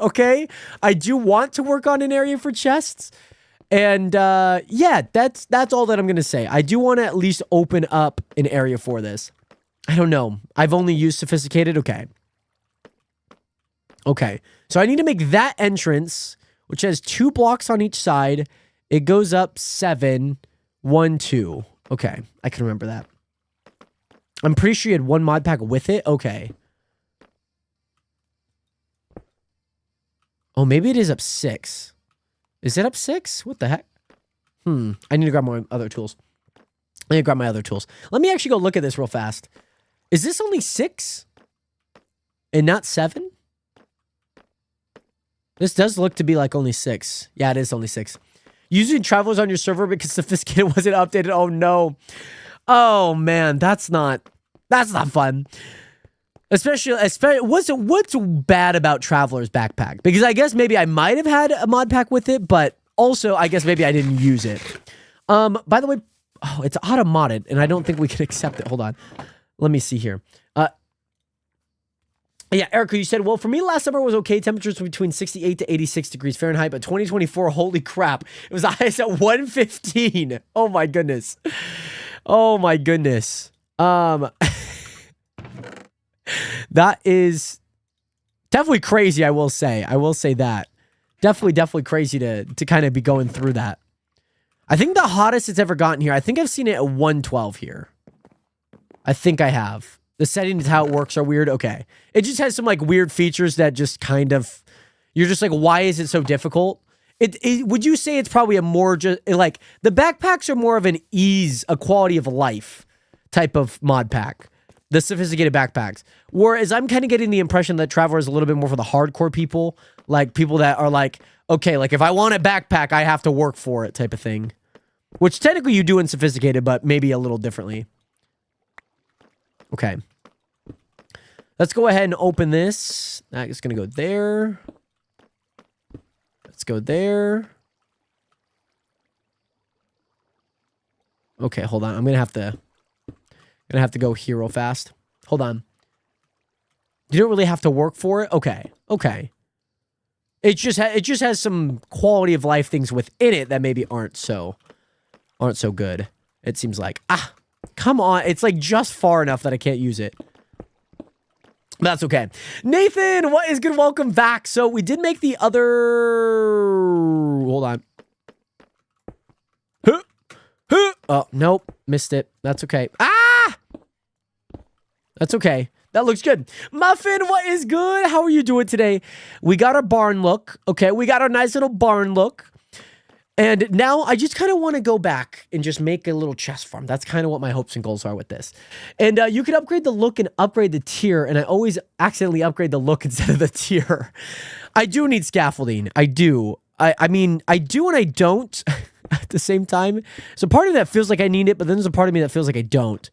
[SPEAKER 3] Okay? I do want to work on an area for chests. And yeah, that's all that I'm going to say. I do want to at least open up an area for this. I don't know. I've only used sophisticated. Okay. So I need to make that entrance, which has 2 blocks on each side. It goes up 7, 1, 2. Okay. I can remember that. I'm pretty sure you had 1 mod pack with it. Okay. Oh, maybe it is up 6. Is it up 6? What the heck? I need to grab my other tools. Let me actually go look at this real fast. Is this only 6? And not 7? This does look to be like only 6. Yeah, it is only 6. Using travelers on your server because sophisticated wasn't updated. Oh no. Oh man, that's not fun. Especially what's bad about Traveler's Backpack? Because I guess maybe I might have had a mod pack with it, but Also, I guess maybe I didn't use it. By the way, oh, it's auto-modded, and I don't think we can accept it. Hold on. Let me see here. Yeah, Erica, you said, well, for me, last summer was okay. Temperatures were between 68 to 86 degrees Fahrenheit, but 2024, holy crap. It was the highest at 115. Oh, my goodness. Oh, my goodness. That is definitely crazy, I will say. I will say that. Definitely crazy to kind of be going through that. I think the hottest it's ever gotten here, I think I've seen it at 112 here. I think I have. The settings, how it works are weird. Okay. It just has some like weird features that just kind of, you're just like, why is it so difficult? Would you say it's probably a more just like the backpacks are more of an ease, a quality of life type of mod pack, the sophisticated backpacks. Whereas I'm kind of getting the impression that Traveler is a little bit more for the hardcore people, like people that are like, okay, like if I want a backpack, I have to work for it type of thing, which technically you do in sophisticated, but maybe a little differently. Okay. Let's go ahead and open this. It's going to go there. Let's go there. Okay, hold on. I'm going to have to go here real fast. Hold on. You don't really have to work for it? Okay. Okay. It just has some quality of life things within it that maybe aren't so good. It seems like. Ah, come on. It's like just far enough that I can't use it. That's okay. Nathan, what is good? Welcome back. So we did make the other... Hold on. Oh, nope. Missed it. That's okay. Ah! That's okay. That looks good. Muffin, what is good? How are you doing today? We got our barn look. Okay, we got our nice little barn look. And now I just kind of want to go back and just make a little chest farm. That's kind of what my hopes and goals are with this. And you can upgrade the look and upgrade the tier. And I always accidentally upgrade the look instead of the tier. I do need scaffolding. I do. I mean, I do and I don't at the same time. So part of me that feels like I need it, but then there's a part of me that feels like I don't.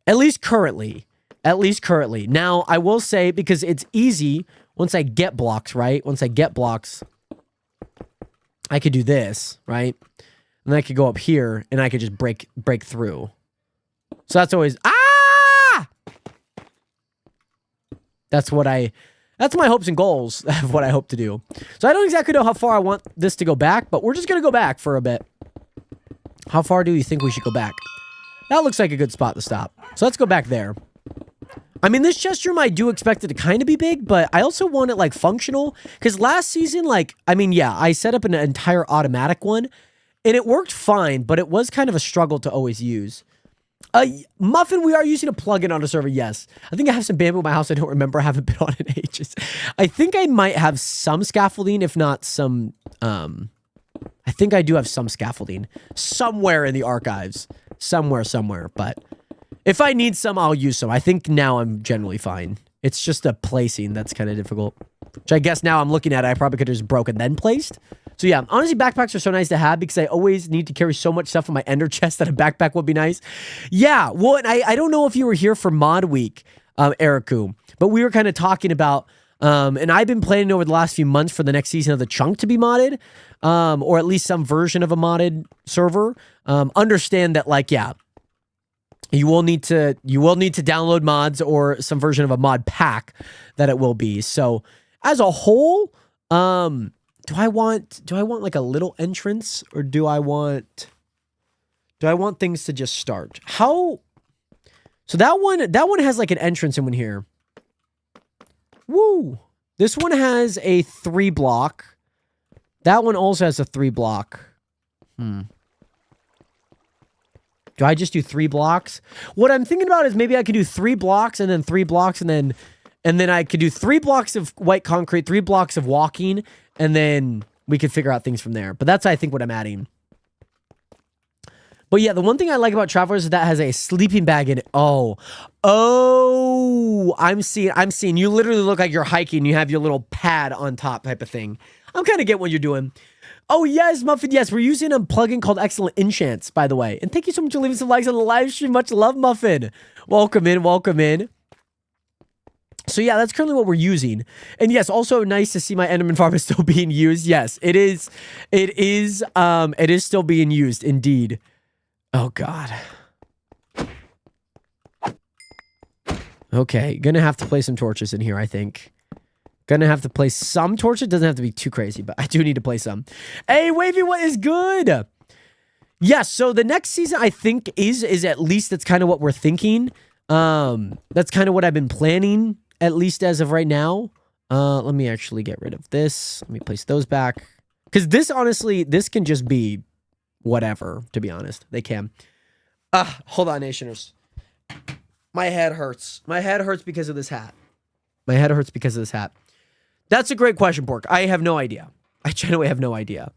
[SPEAKER 3] At least currently. At least currently. Now, I will say, because it's easy once I get blocks, right? Once I get blocks... I could do this, right? And then I could go up here and I could just break through. So that's always, ah! That's my hopes and goals of what I hope to do. So I don't exactly know how far I want this to go back, but we're just going to go back for a bit. How far do you think we should go back? That looks like a good spot to stop. So let's go back there. I mean, this chest room, I do expect it to kind of be big, but I also want it, like, functional. Because last season, like, I mean, yeah, I set up an entire automatic one, and it worked fine, but it was kind of a struggle to always use. Muffin, we are using a plugin on a server, yes. I think I have some bamboo in my house I don't remember. I haven't been on in ages. I think I might have some scaffolding, if not some, I think I do have some scaffolding. Somewhere in the archives. Somewhere, but... If I need some, I'll use some. I think now I'm generally fine. It's just a placing that's kind of difficult. Which I guess now I'm looking at it, I probably could have just broken then placed. So yeah, honestly, backpacks are so nice to have because I always need to carry so much stuff in my ender chest that a backpack would be nice. Yeah, well, and I don't know if you were here for Mod Week, Eriku, but we were kind of talking about, and I've been planning over the last few months for the next season of the Chunk to be modded, or at least some version of a modded server. Understand that, like, yeah, you will need to download mods or some version of a mod pack that it will be. So as a whole, do I want like a little entrance or do I want things to just start? So that one has like an entrance in one here. Woo. This one has a 3 block. That one also has a 3 block. Do I just do 3 blocks? What I'm thinking about is maybe I could do 3 blocks and then 3 blocks and then I could do 3 blocks of white concrete, 3 blocks of walking, and then we could figure out things from there. But that's, I think, what I'm adding. But yeah, the one thing I like about Travelers is that has a sleeping bag in it. Oh, I'm seeing. You literally look like you're hiking. You have your little pad on top type of thing. I'm kind of getting what you're doing. Oh, yes, Muffin, yes. We're using a plugin called Excellent Enchants, by the way. And thank you so much for leaving some likes on the live stream. Much love, Muffin. Welcome in. So yeah, that's currently what we're using. And yes, also nice to see my Enderman farm is still being used. Yes, it is. It is still being used, indeed. Oh God. Okay, gonna have to place some torches in here, I think. Gonna have to place some torches. Doesn't have to be too crazy, but I do need to place some. Hey, Wavy, what is good? Yes, so the next season, I think, is at least that's kind of what we're thinking. That's kind of what I've been planning, at least as of right now. Let me actually get rid of this. Let me place those back. Because this, honestly, this can just be whatever, to be honest. They can. Hold on, Nationers. My head hurts. My head hurts because of this hat. My head hurts because of this hat. That's a great question, Pork. I have no idea. I genuinely have no idea.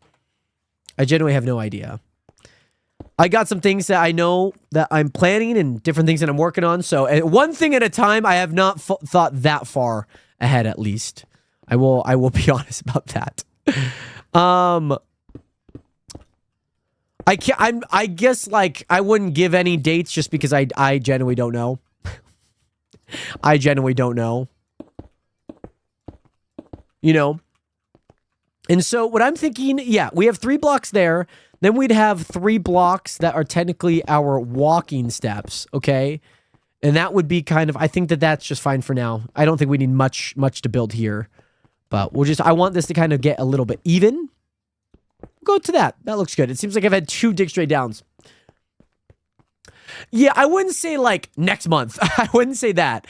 [SPEAKER 3] I got some things that I know that I'm planning and different things that I'm working on. So one thing at a time, I have not thought that far ahead, at least. I will be honest about that. I guess, like, I wouldn't give any dates just because I genuinely don't know. I genuinely don't know. You know? And so what I'm thinking, yeah, we have 3 blocks there. Then we'd have 3 blocks that are technically our walking steps, okay? And that would be kind of, I think that's just fine for now. I don't think we need much to build here. But I want this to kind of get a little bit even. Go to that. That looks good. It seems like I've had 2 dig straight downs. Yeah, I wouldn't say like next month. I wouldn't say that.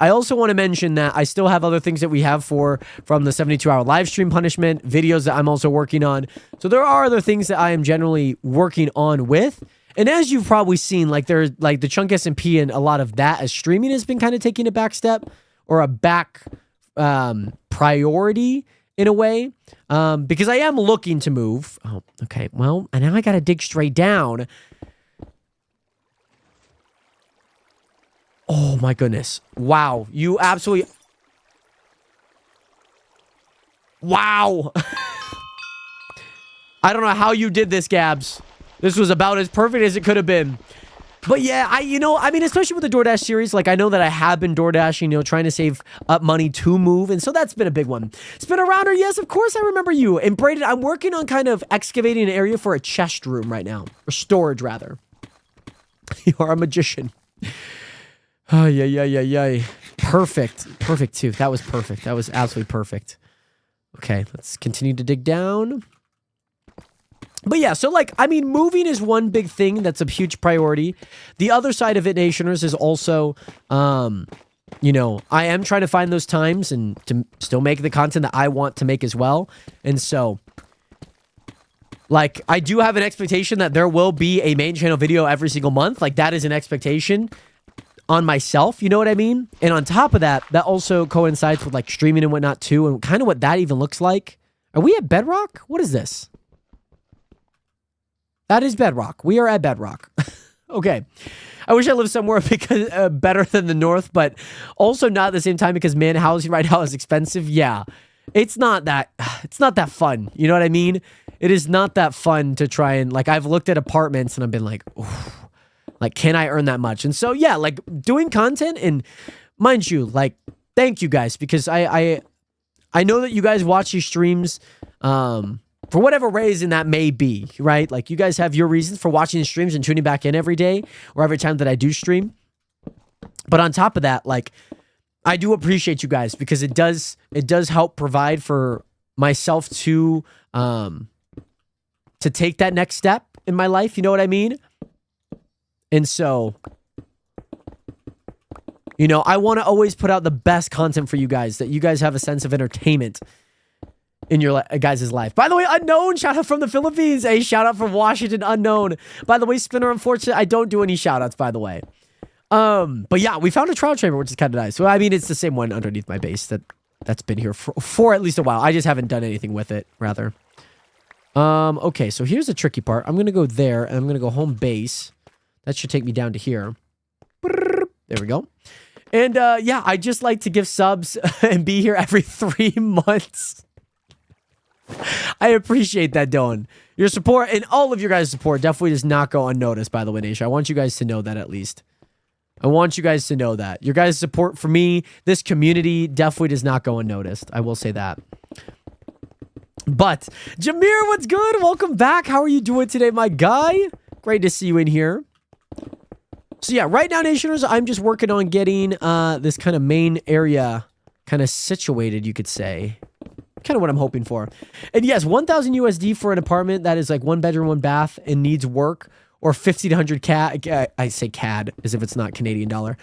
[SPEAKER 3] I also want to mention that I still have other things that we have from the 72-hour live stream punishment, videos that I'm also working on. So there are other things that I am generally working on with. And as you've probably seen, like there's like the Chunk SMP and a lot of that as streaming has been kind of taking a back step or a back priority in a way. Because I am looking to move. Oh, okay. Well, and now I got to dig straight down. Oh my goodness. Wow. You absolutely... Wow. I don't know how you did this, Gabs. This was about as perfect as it could have been. But yeah, I mean, especially with the DoorDash series, like I know that I have been DoorDashing, trying to save up money to move. And so that's been a big one. Spin Arounder, yes, of course I remember you. And Braden, I'm working on kind of excavating an area for a chest room right now. Or storage, rather. You are a magician. Oh, yeah. Perfect. Perfect, too. That was perfect. That was absolutely perfect. Okay, let's continue to dig down. But yeah, so like, I mean, moving is one big thing that's a huge priority. The other side of it, Nationers, is also, I am trying to find those times and to still make the content that I want to make as well. And so, like, I do have an expectation that there will be a main channel video every single month. Like, that is an expectation on myself, you know what I mean? And on top of that, that also coincides with like streaming and whatnot too, and kind of what that even looks like. Are we at Bedrock? What is this? That is Bedrock. We are at Bedrock. Okay. I wish I lived somewhere because better than the north, but also not at the same time because man, housing right now is expensive. Yeah. It's not that fun. You know what I mean? It is not that fun to try and like I've looked at apartments and I've been like, oof. Like, can I earn that much? And so, yeah, like, doing content, and mind you, like, thank you guys, because I know that you guys watch these streams for whatever reason that may be, right? Like, you guys have your reasons for watching the streams and tuning back in every day or every time that I do stream. But on top of that, like, I do appreciate you guys because it does help provide for myself to take that next step in my life, you know what I mean? And so, I want to always put out the best content for you guys, that you guys have a sense of entertainment in your guys' life. By the way, Unknown, shout out from the Philippines. A shout out from Washington, Unknown. By the way, Spinner, unfortunately, I don't do any shout outs, by the way. But yeah, we found a trial chamber, which is kind of nice. Well, I mean, it's the same one underneath my base that's been here for at least a while. I just haven't done anything with it, rather. Okay, so here's the tricky part. I'm going to go there, and I'm going to go home base. That should take me down to here. There we go. And yeah, I just like to give subs and be here every 3 months. I appreciate that, Dylan. Your support and all of your guys' support definitely does not go unnoticed, by the way, Nation. I want you guys to know that at least. I want you guys to know that. Your guys' support for me, this community, definitely does not go unnoticed. I will say that. But, Jameer, what's good? Welcome back. How are you doing today, my guy? Great to see you in here. So yeah, right now, Nationers, I'm just working on getting this kind of main area kind of situated, you could say. Kind of what I'm hoping for. And yes, 1,000 USD for an apartment that is like 1 bedroom, 1 bath and needs work. Or 50 to 100 CAD. I say CAD as if it's not Canadian dollar.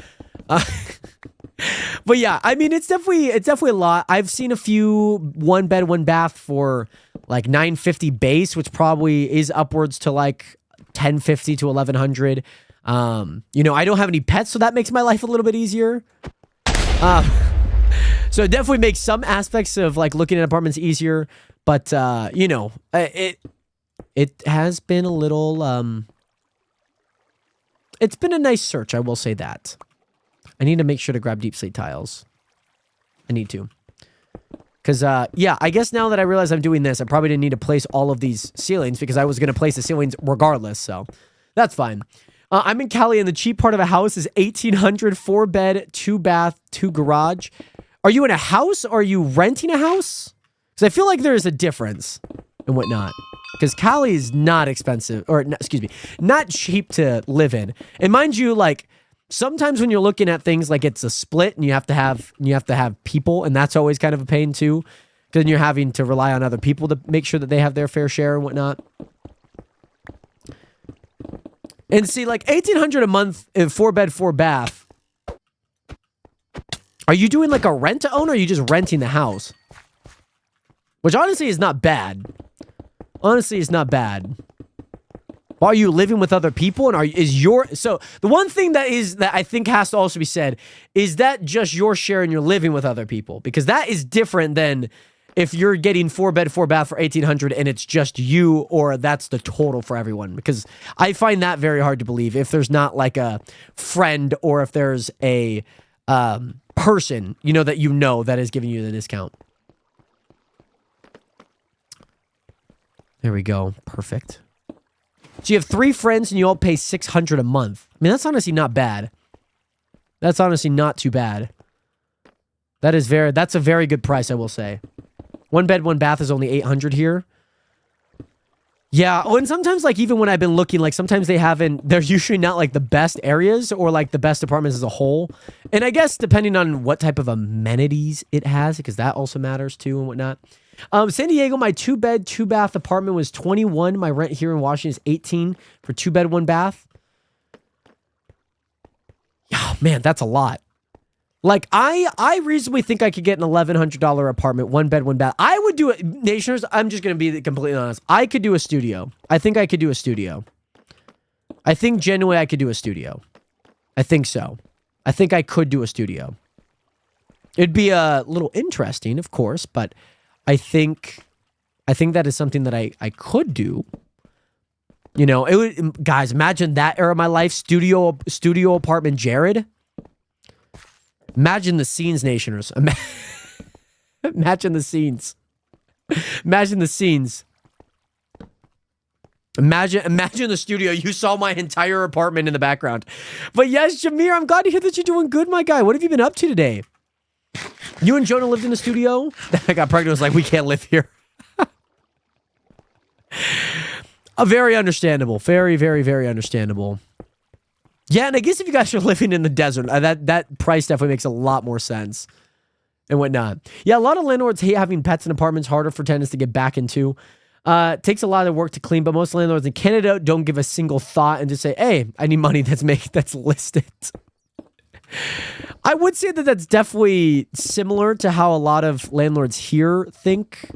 [SPEAKER 3] But yeah, I mean, it's definitely a lot. I've seen a few 1 bed, 1 bath for like 950 base, which probably is upwards to like 1050 to 1100. You know, I don't have any pets, so that makes my life a little bit easier. So it definitely makes some aspects of like looking at apartments easier, but you know, it has been a little it's been a nice search, I will say that. I need to make sure to grab deep slate tiles. I need to. Because, yeah, I guess now that I realize I'm doing this, I probably didn't need to place all of these ceilings because I was going to place the ceilings regardless, so that's fine. I'm in Cali, and the cheap part of a house is 1,800, 4 bed, 2 bath, 2 garage. Are you in a house, or are you renting a house? Because I feel like there is a difference and whatnot. Because Cali is not expensive, or excuse me, not cheap to live in. And mind you, like sometimes when you're looking at things like it's a split and you have to have people, and that's always kind of a pain too. Because then you're having to rely on other people to make sure that they have their fair share and whatnot. And see, like 1,800 a month in 4 bed, 4 bath. Are you doing like a rent to own, or are you just renting the house? Which honestly is not bad. Honestly, it's not bad. Are you living with other people? And so the one thing that I think has to also be said is that just your share and you're living with other people, because that is different than if you're getting 4 bed, 4 bath for 1,800 and it's just you, or that's the total for everyone. Because I find that very hard to believe if there's not like a friend, or if there's a person, that is giving you the discount. There we go. Perfect. So you have 3 friends and you all pay $600 a month. I mean, that's honestly not bad. That's honestly not too bad. That's a very good price, I will say. 1 bed, 1 bath is only $800 here. Yeah, oh, and sometimes, like, even when I've been looking, like, sometimes they're usually not, like, the best areas or, like, the best apartments as a whole. And I guess depending on what type of amenities it has, because that also matters, too, and whatnot. San Diego, my 2 bed, 2 bath apartment was $21. My rent here in Washington is $18 for 2 bed, 1 bath. Oh, man, that's a lot. Like, I reasonably think I could get an $1,100 apartment, 1 bed, 1 bath. I would do it, Nationers, I'm just going to be completely honest. I could do a studio. I think I could do a studio. I think genuinely I could do a studio. I think so. I think I could do a studio. It'd be a little interesting, of course, but I think that is something that I could do. You know, it would, guys, imagine that era of my life, studio apartment Jared. Imagine the scenes, Nationers. Imagine the scenes. Imagine the scenes. Imagine the studio. You saw my entire apartment in the background. But yes, Jameer, I'm glad to hear that you're doing good, my guy. What have you been up to today? You and Jonah lived in the studio? I got pregnant. Was like, we can't live here. Very understandable. Very, very, very understandable. Yeah, and I guess if you guys are living in the desert, that price definitely makes a lot more sense and whatnot. Yeah, a lot of landlords hate having pets in apartments, harder for tenants to get back into. Takes a lot of work to clean, but most landlords in Canada don't give a single thought and just say, hey, I need money that's listed. I would say that that's definitely similar to how a lot of landlords here think.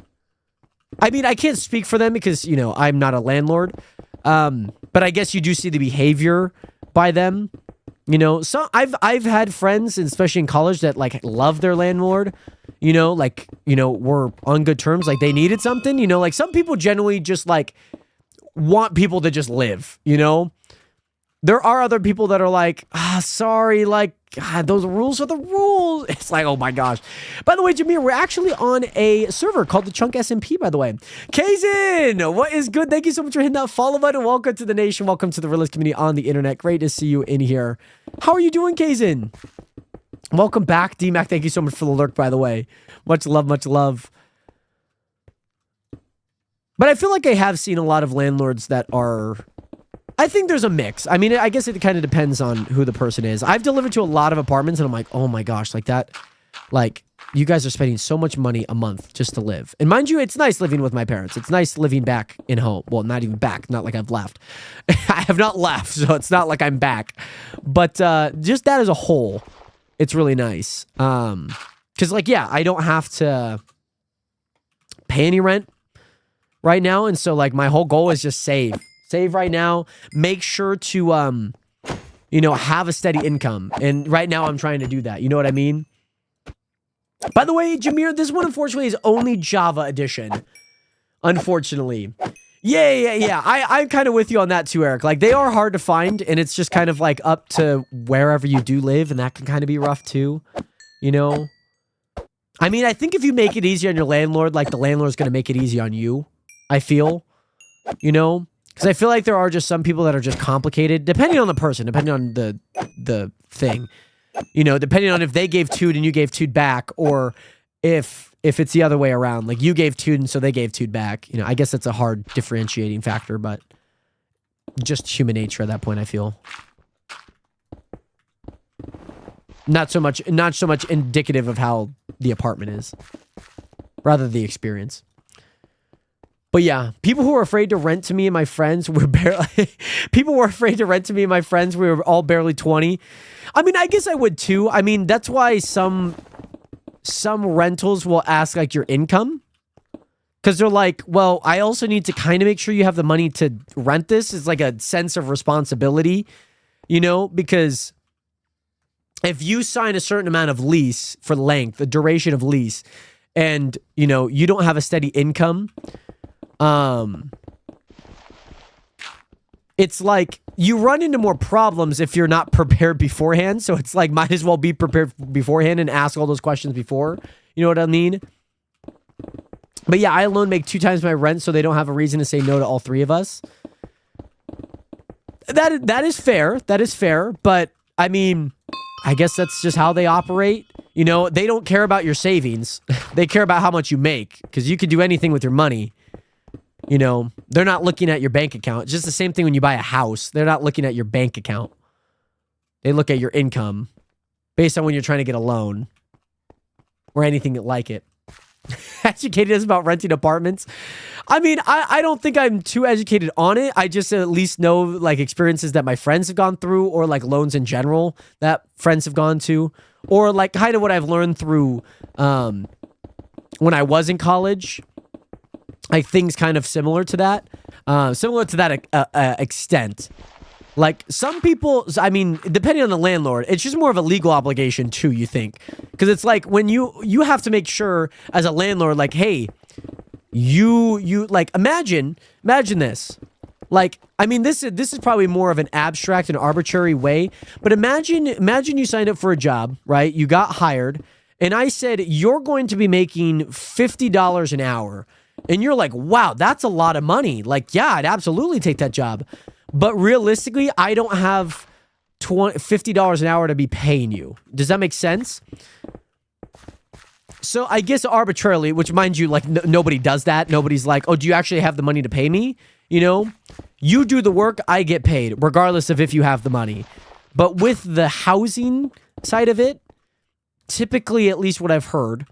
[SPEAKER 3] I mean, I can't speak for them because, I'm not a landlord. But I guess you do see the behavior by them. So I've had friends, especially in college, that like love their landlord, were on good terms, like they needed something, like some people generally just like want people to just live, there are other people that are like, sorry, like, God, those rules are the rules. It's like, oh my gosh. By the way, Jameer, we're actually on a server called the Chunk SMP, by the way. Kazin, what is good? Thank you so much for hitting that follow button. Welcome to the nation. Welcome to the realist community on the internet. Great to see you in here. How are you doing, Kazin? Welcome back, D-Mac. Thank you so much for the lurk, by the way. Much love, much love. But I feel like I have seen a lot of landlords that are... I think there's a mix. I mean, I guess it kind of depends on who the person is. I've delivered to a lot of apartments, and I'm like, oh my gosh, like that... Like, you guys are spending so much money a month just to live. And mind you, it's nice living with my parents. It's nice living back in home. Well, not even back. Not like I've left. I have not left, so it's not like I'm back. But just that as a whole, it's really nice. Because, like, yeah, I don't have to pay any rent right now. And so, like, my whole goal is just save. Save right now. Make sure to, you know, have a steady income. And right now I'm trying to do that. You know what I mean? By the way, Jameer, this one, unfortunately, is only Java edition. Unfortunately. Yeah. I'm kind of with you on that too, Eric. Like, they are hard to find, and it's just kind of, like, up to wherever you do live, and that can kind of be rough too. You know? I mean, I think if you make it easy on your landlord, like, the landlord's going to make it easy on you. I feel. You know? Because I feel like there are just some people that are just complicated, depending on the person, depending on the thing. You know, depending on if they gave toot and you gave toot back, or if it's the other way around, like you gave toot and so they gave toot back. You know, I guess that's a hard differentiating factor, but just human nature at that point, I feel. Not so much indicative of how the apartment is, rather the experience. But yeah, people who are afraid to rent to me and my friends were barely... people were afraid to rent to me and my friends. We were all barely 20. I mean, I guess I would too. I mean, that's why some rentals will ask, like, your income. Because they're like, well, I also need to kind of make sure you have the money to rent this. It's like a sense of responsibility, you know? Because if you sign a certain amount of lease for length, the duration of lease, and, you know, you don't have a steady income... it's like you run into more problems if you're not prepared beforehand. So it's like, might as well be prepared beforehand and ask all those questions before. You know what I mean? But yeah, I alone make 2 times my rent, so they don't have a reason to say no to all 3 of us. That is fair. That is fair. But I mean, I guess that's just how they operate. You know, they don't care about your savings. They care about how much you make, because you can do anything with your money. You know, they're not looking at your bank account. It's just the same thing when you buy a house. They're not looking at your bank account. They look at your income based on when you're trying to get a loan or anything like it. Educated us about renting apartments. I mean, I don't think I'm too educated on it. I just at least know, like, experiences that my friends have gone through, or like loans in general that friends have gone to, or like kind of what I've learned through when I was in college. Like, things kind of similar to that extent. Like, some people, I mean, depending on the landlord, it's just more of a legal obligation too, you think. Because it's like, when you have to make sure as a landlord, like, hey, you like, imagine this. Like, I mean, this is probably more of an abstract and arbitrary way, but imagine you signed up for a job, right? You got hired, and I said, you're going to be making $50 an hour. And you're like, wow, that's a lot of money. Like, yeah, I'd absolutely take that job. But realistically, I don't have $50 an hour to be paying you. Does that make sense? So I guess arbitrarily, which, mind you, like, nobody does that. Nobody's like, oh, do you actually have the money to pay me? You know, you do the work, I get paid, regardless of if you have the money. But with the housing side of it, typically, at least what I've heard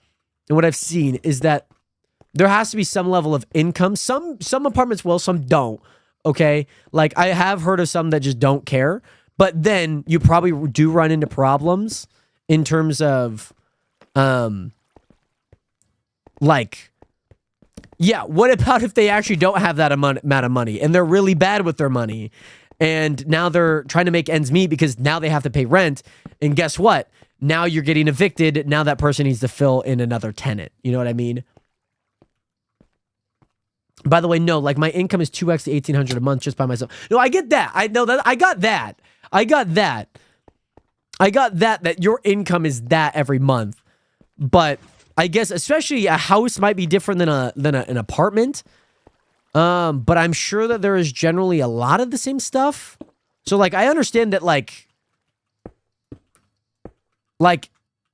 [SPEAKER 3] and what I've seen, is that there has to be some level of income. Some apartments will, some don't. Okay? Like, I have heard of some that just don't care. But then you probably do run into problems in terms of, like, yeah, what about if they actually don't have that amount of money and they're really bad with their money, and now they're trying to make ends meet because now they have to pay rent, and guess what? Now you're getting evicted. Now that person needs to fill in another tenant. You know what I mean? By the way, no, like my income is 2x to 1,800 a month just by myself. No, I get that. I know that. I got that. That your income is that every month. But I guess especially a house might be different than an apartment. But I'm sure that there is generally a lot of the same stuff. So like I understand that like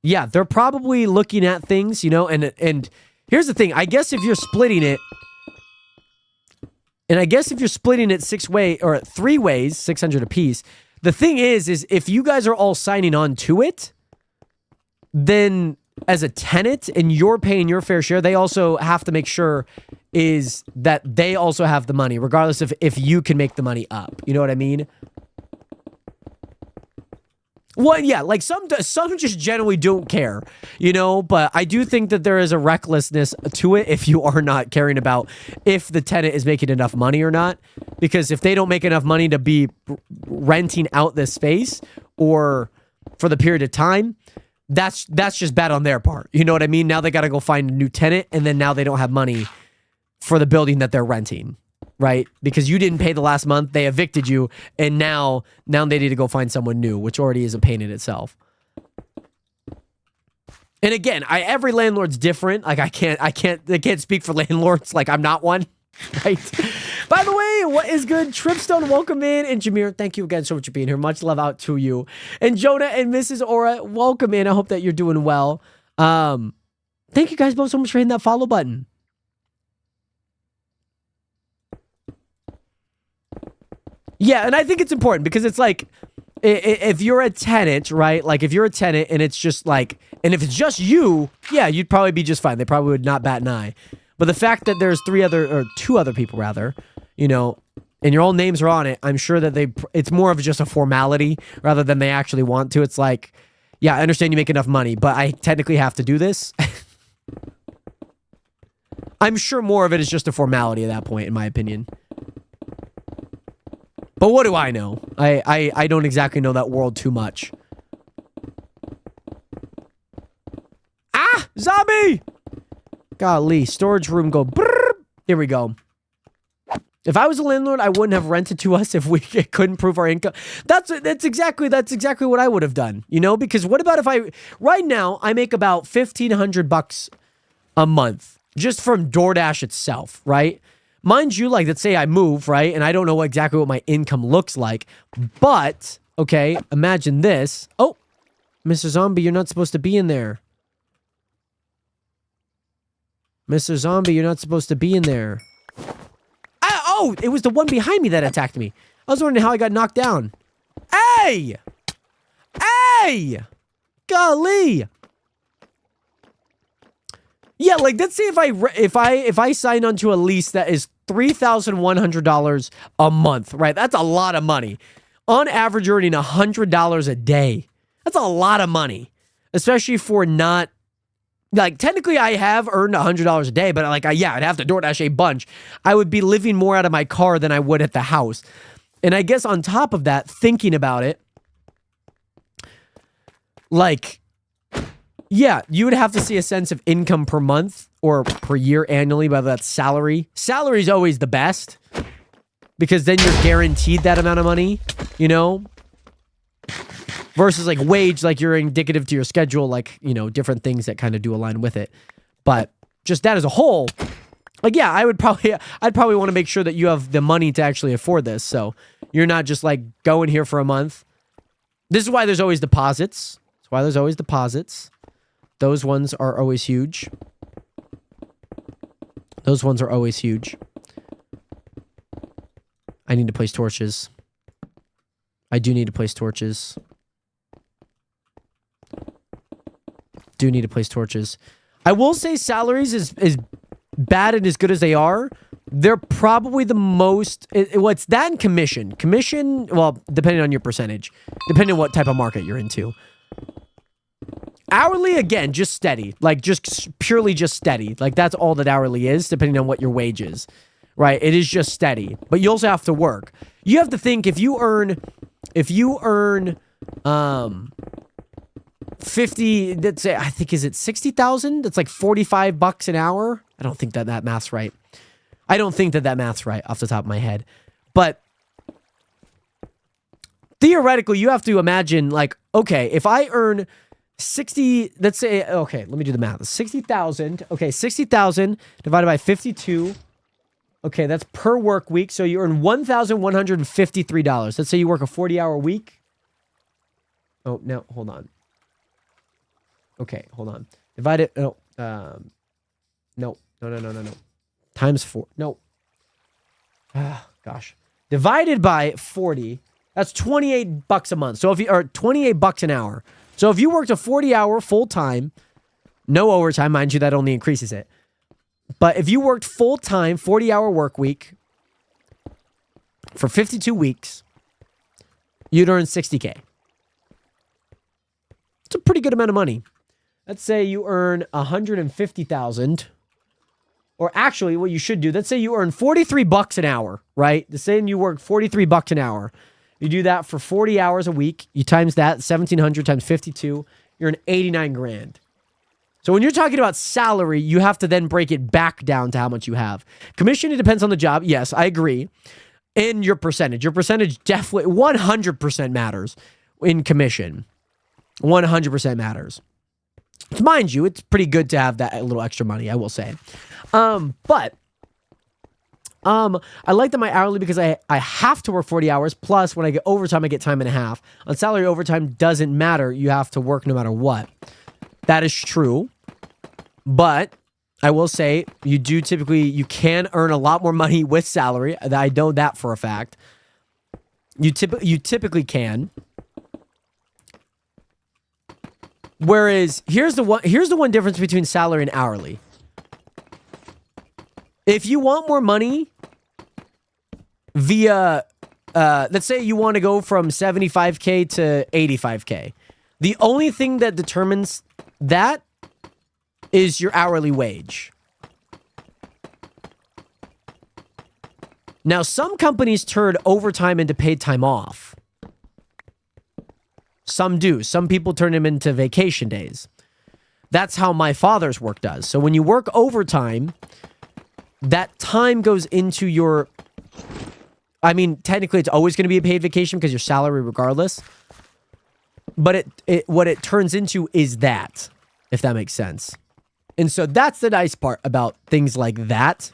[SPEAKER 3] yeah, they're probably looking at things, you know, and here's the thing. I guess if you're splitting it, and I guess if you're splitting it 3 ways, 600 apiece, the thing is if you guys are all signing on to it, then as a tenant and you're paying your fair share, they also have to make sure is that they also have the money, regardless of if you can make the money up. You know what I mean? Well, yeah, like some just generally don't care, you know, but I do think that there is a recklessness to it if you are not caring about if the tenant is making enough money or not, because if they don't make enough money to be renting out this space or for the period of time, that's just bad on their part. You know what I mean? Now they got to go find a new tenant, and then now they don't have money for the building that they're renting. Right? Because you didn't pay the last month, they evicted you, and now they need to go find someone new, which already is a pain in itself. And again, every landlord's different. Like I can't speak for landlords. Like I'm not one. Right? By the way, what is good? Tripstone, welcome in. And Jameer, thank you again so much for being here. Much love out to you. And Jonah and Mrs. Aura, welcome in. I hope that you're doing well. Thank you guys both so much for hitting that follow button. Yeah, and I think it's important because it's like, if you're a tenant, right? Like, if you're a tenant and it's just like, and if it's just you, yeah, you'd probably be just fine. They probably would not bat an eye. But the fact that there's 2 other people, rather, you know, and your own names are on it, I'm sure that it's more of just a formality rather than they actually want to. It's like, yeah, I understand you make enough money, but I technically have to do this. I'm sure more of it is just a formality at that point, in my opinion. But what do I know? I don't exactly know that world too much. Ah! Zombie! Golly, storage room go brrr. Here we go. If I was a landlord, I wouldn't have rented to us if we couldn't prove our income. That's exactly what I would have done, you know? Because what about if right now I make about $1,500 a month just from DoorDash itself, right? Mind you, like, let's say I move, right? And I don't know exactly what my income looks like. But, okay, imagine this. Oh, Mr. Zombie, you're not supposed to be in there. Mr. Zombie, you're not supposed to be in there. Oh, it was the one behind me that attacked me. I was wondering how I got knocked down. Hey! Hey! Golly! Yeah, like let's say if I sign onto a lease that is $3,100 a month, right? That's a lot of money. On average, you're earning $100 a day. That's a lot of money, especially for not like technically I have earned $100 a day, but like I'd have to DoorDash a bunch. I would be living more out of my car than I would at the house. And I guess on top of that, thinking about it, like, yeah, you would have to see a sense of income per month or per year annually, whether that's salary. Salary is always the best because then you're guaranteed that amount of money, you know? Versus like wage, like you're indicative to your schedule, like, you know, different things that kind of do align with it. But just that as a whole, like, yeah, I'd probably want to make sure that you have the money to actually afford this. So you're not just like going here for a month. This is why there's always deposits. That's why there's always deposits. Those ones are always huge. Those ones are always huge. I need to place torches. I do need to place torches. Do need to place torches. I will say salaries is bad and as good as they are. They're probably the most... What's that and commission? Commission, well, depending on your percentage. Depending on what type of market you're into. Hourly, again, just steady. Like, just purely just steady. Like, that's all that hourly is, depending on what your wage is. Right? It is just steady. But you also have to work. You have to think, if you earn 50, let's say, I think, is it 60,000? That's like $45 an hour. I don't think that math's right. I don't think that math's right off the top of my head. But theoretically, you have to imagine, like, okay, if I earn 60, let's say, okay, let me do the math. 60,000. Okay, 60,000 divided by 52. Okay, that's per work week. So you earn $1,153. Let's say you work a 40-hour week. Oh, no, hold on. Okay, hold on. Divide it. No. No. Times 4. No. Gosh. Divided by 40. That's $28 a month. So if you are $28 an hour. So if you worked a 40-hour full time, no overtime, mind you, that only increases it. But if you worked full time, 40-hour work week for 52 weeks, you'd earn $60K. It's a pretty good amount of money. Let's say you earn $150,000. Or actually, what you should do, let's say you earn $43 an hour, right? The same you work $43 an hour. You do that for 40 hours a week. You times that, 1,700 times 52. You're an 89 grand. So when you're talking about salary, you have to then break it back down to how much you have. Commission, it depends on the job. Yes, I agree. And your percentage. Your percentage definitely 100% matters in commission. 100% matters. Mind you, it's pretty good to have that little extra money, I will say. But I like that my hourly because I have to work 40 hours. Plus, when I get overtime, I get time and a half. On salary, overtime doesn't matter. You have to work no matter what. That is true. But I will say you can earn a lot more money with salary. I know that for a fact. You typically can. Whereas here's the one difference between salary and hourly. If you want more money via let's say you want to go from 75K to 85K. The only thing that determines that is your hourly wage. Now, some companies turn overtime into paid time off. Some do. Some people turn them into vacation days. That's how my father's work does. So when you work overtime, that time goes into your... I mean, technically, it's always going to be a paid vacation because your salary regardless. But what it turns into is that, if that makes sense. And so that's the nice part about things like that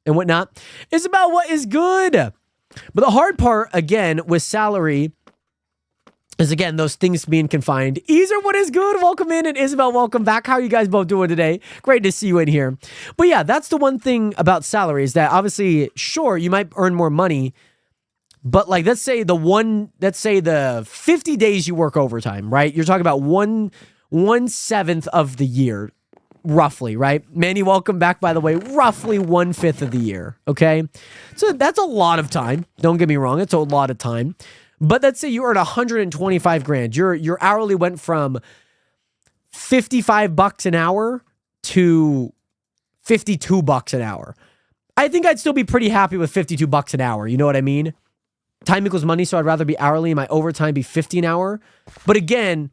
[SPEAKER 3] and whatnot. It's about what is good. But the hard part, again, with salary is, again, those things being confined. Easer, what is good? Welcome in. And Isabel, welcome back. How are you guys both doing today? Great to see you in here. But yeah, that's the one thing about salary is that obviously, sure, you might earn more money. But like, let's say the 50 days you work overtime, right? You're talking about 1/7 of the year, roughly, right? Manny, welcome back, by the way. Roughly 1/5 of the year, okay? So that's a lot of time. Don't get me wrong. It's a lot of time. But let's say you earn 125 grand. Your hourly went from $55 an hour to $52 an hour. I think I'd still be pretty happy with $52 an hour. You know what I mean? Time equals money, so I'd rather be hourly and my overtime be 50 an hour. But again,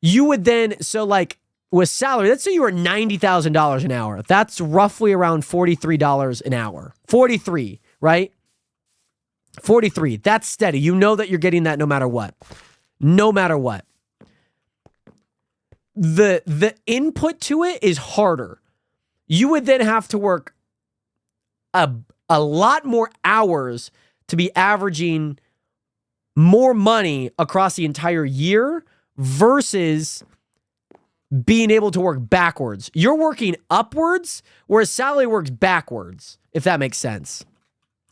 [SPEAKER 3] you would then, so like with salary, let's say you were $90,000 an hour. That's roughly around $43 an hour. 43, right? 43. That's steady. You know that you're getting that no matter what. No matter what. The input to it is harder. You would then have to work a lot more hours to be averaging more money across the entire year versus being able to work backwards. You're working upwards, whereas salary works backwards, if that makes sense.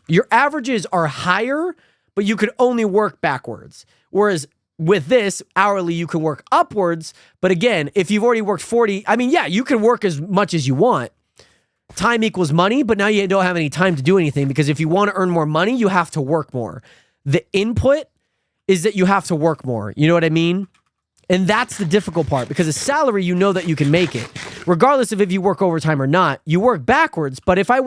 [SPEAKER 3] Your averages are higher, but you could only work backwards. Whereas with this, hourly, you can work upwards. But again, if you've already worked 40, I mean, yeah, you can work as much as you want. Time equals money, but now you don't have any time to do anything because if you want to earn more money, you have to work more. The input is that you have to work more. You know what I mean? And that's the difficult part because a salary, you know that you can make it. Regardless of if you work overtime or not, you work backwards. But if I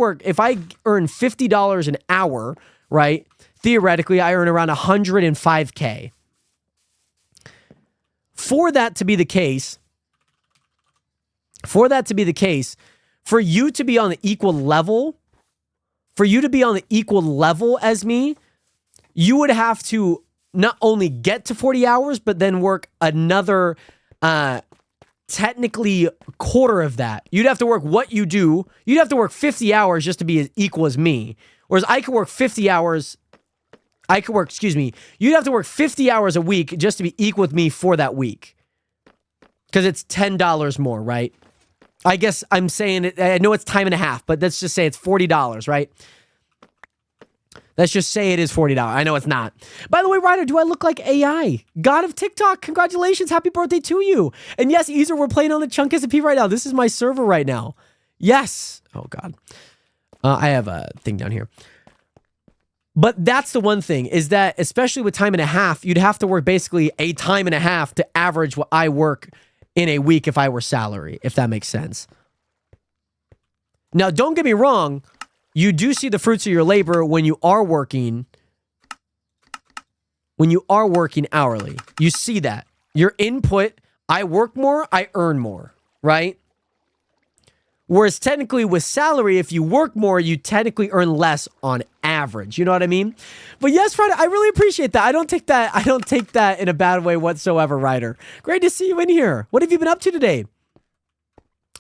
[SPEAKER 3] earn $50 an hour, right? Theoretically, I earn around $105K. For that to be the case, for you to be on the equal level for you to be on the equal level as me, you would have to not only get to 40 hours, but then work another, technically quarter of that. You'd have to work what you do. You'd have to work 50 hours just to be as equal as me. Whereas I could work 50 hours. You'd have to work 50 hours a week just to be equal with me for that week. Because it's $10 more, right? I guess I'm saying it. I know it's time and a half, but let's just say it's $40, right? Let's just say it is $40. I know it's not. By the way, Ryder, do I look like AI? God of TikTok, congratulations. Happy birthday to you. And yes, Easer, we're playing on the Chunk SMP right now. This is my server right now. Yes. Oh, God. I have a thing down here. But that's the one thing, is that especially with time and a half, you'd have to work basically a time and a half to average what I work in a week if I were salary, if that makes sense. Now, don't get me wrong. You do see the fruits of your labor when you are working hourly. You see that. Your input, I work more, I earn more, right? Whereas technically with salary, if you work more, you technically earn less on average. You know what I mean? But yes, Ryder, I really appreciate that. I don't take that in a bad way whatsoever, Ryder. Great to see you in here. What have you been up to today?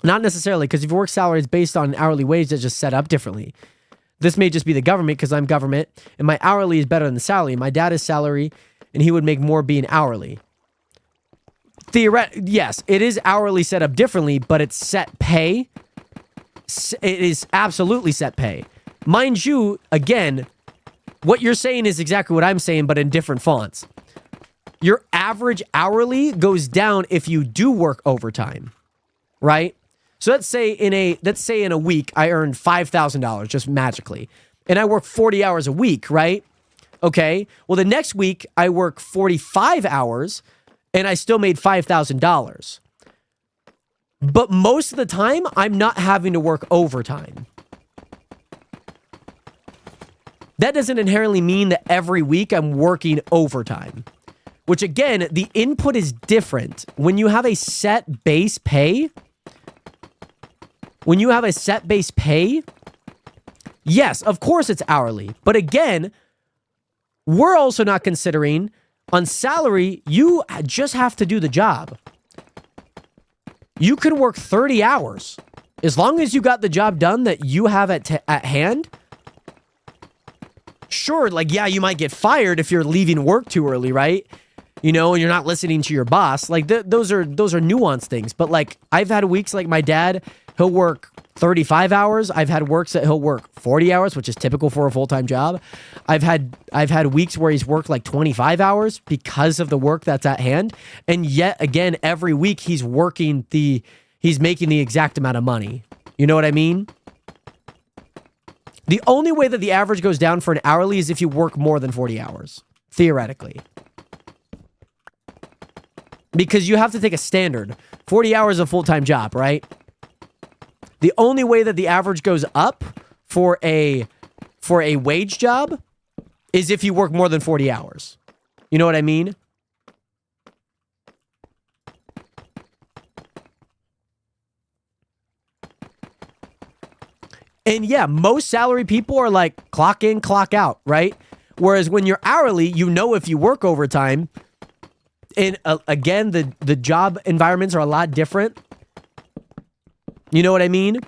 [SPEAKER 3] Not necessarily, because if you work salary, it's based on an hourly wage that's just set up differently. This may just be the government, because I'm government, and my hourly is better than the salary. My dad is salary, and he would make more being hourly. Yes, it is hourly set up differently, but it's set pay. It is absolutely set pay. Mind you, again, what you're saying is exactly what I'm saying, but in different fonts. Your average hourly goes down if you do work overtime, right? So let's say in a week I earned $5,000 just magically, and I work 40 hours a week, right? Okay. Well, the next week I work 45 hours, and I still made $5,000. But most of the time, I'm not having to work overtime. That doesn't inherently mean that every week I'm working overtime. Which again, the input is different. When you have a set base pay, yes, of course it's hourly. But again, we're also not considering on salary, you just have to do the job. You can work 30 hours. As long as you got the job done that you have at hand. Sure, like, yeah, you might get fired if you're leaving work too early, right? You know, and you're not listening to your boss. Like, those are nuanced things. But, like, I've had weeks like my dad, he'll work 35 hours. I've had works that he'll work 40 hours, which is typical for a full-time job. I've had weeks where he's worked like 25 hours because of the work that's at hand. And yet again, every week he's making the exact amount of money. You know what I mean? The only way that the average goes down for an hourly is if you work more than 40 hours, theoretically. Because you have to take a standard. 40 hours is a full-time job, right? The only way that the average goes up for a wage job is if you work more than 40 hours. You know what I mean? And yeah, most salary people are like clock in, clock out, right? Whereas when you're hourly, you know if you work overtime. And again, the job environments are a lot different. You know what I mean?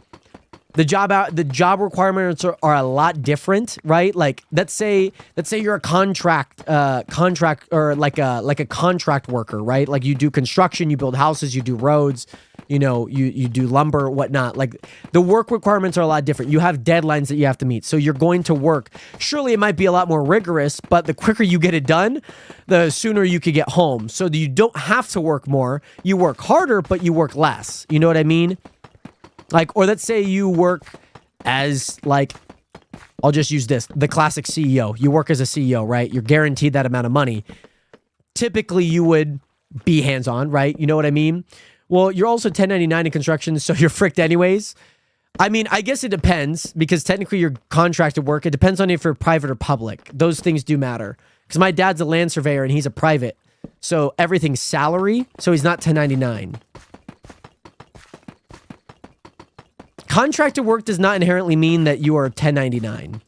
[SPEAKER 3] The job requirements are a lot different, right? Like let's say you're a contract or like a contract worker, right? Like you do construction, you build houses, you do roads, you know, you do lumber, whatnot. Like the work requirements are a lot different. You have deadlines that you have to meet. So you're going to work. Surely it might be a lot more rigorous, but the quicker you get it done, the sooner you could get home. So you don't have to work more. You work harder, but you work less. You know what I mean? Like, or let's say you work as like, I'll just use this, the classic CEO. You work as a CEO, right? You're guaranteed that amount of money. Typically you would be hands-on, right? You know what I mean? Well, you're also 1099 in construction, so you're fricked anyways. I mean, I guess it depends because technically you're contracted work. It depends on if you're private or public. Those things do matter. Because my dad's a land surveyor and he's a private. So everything's salary, so he's not 1099. Contracted work does not inherently mean that you are 1099.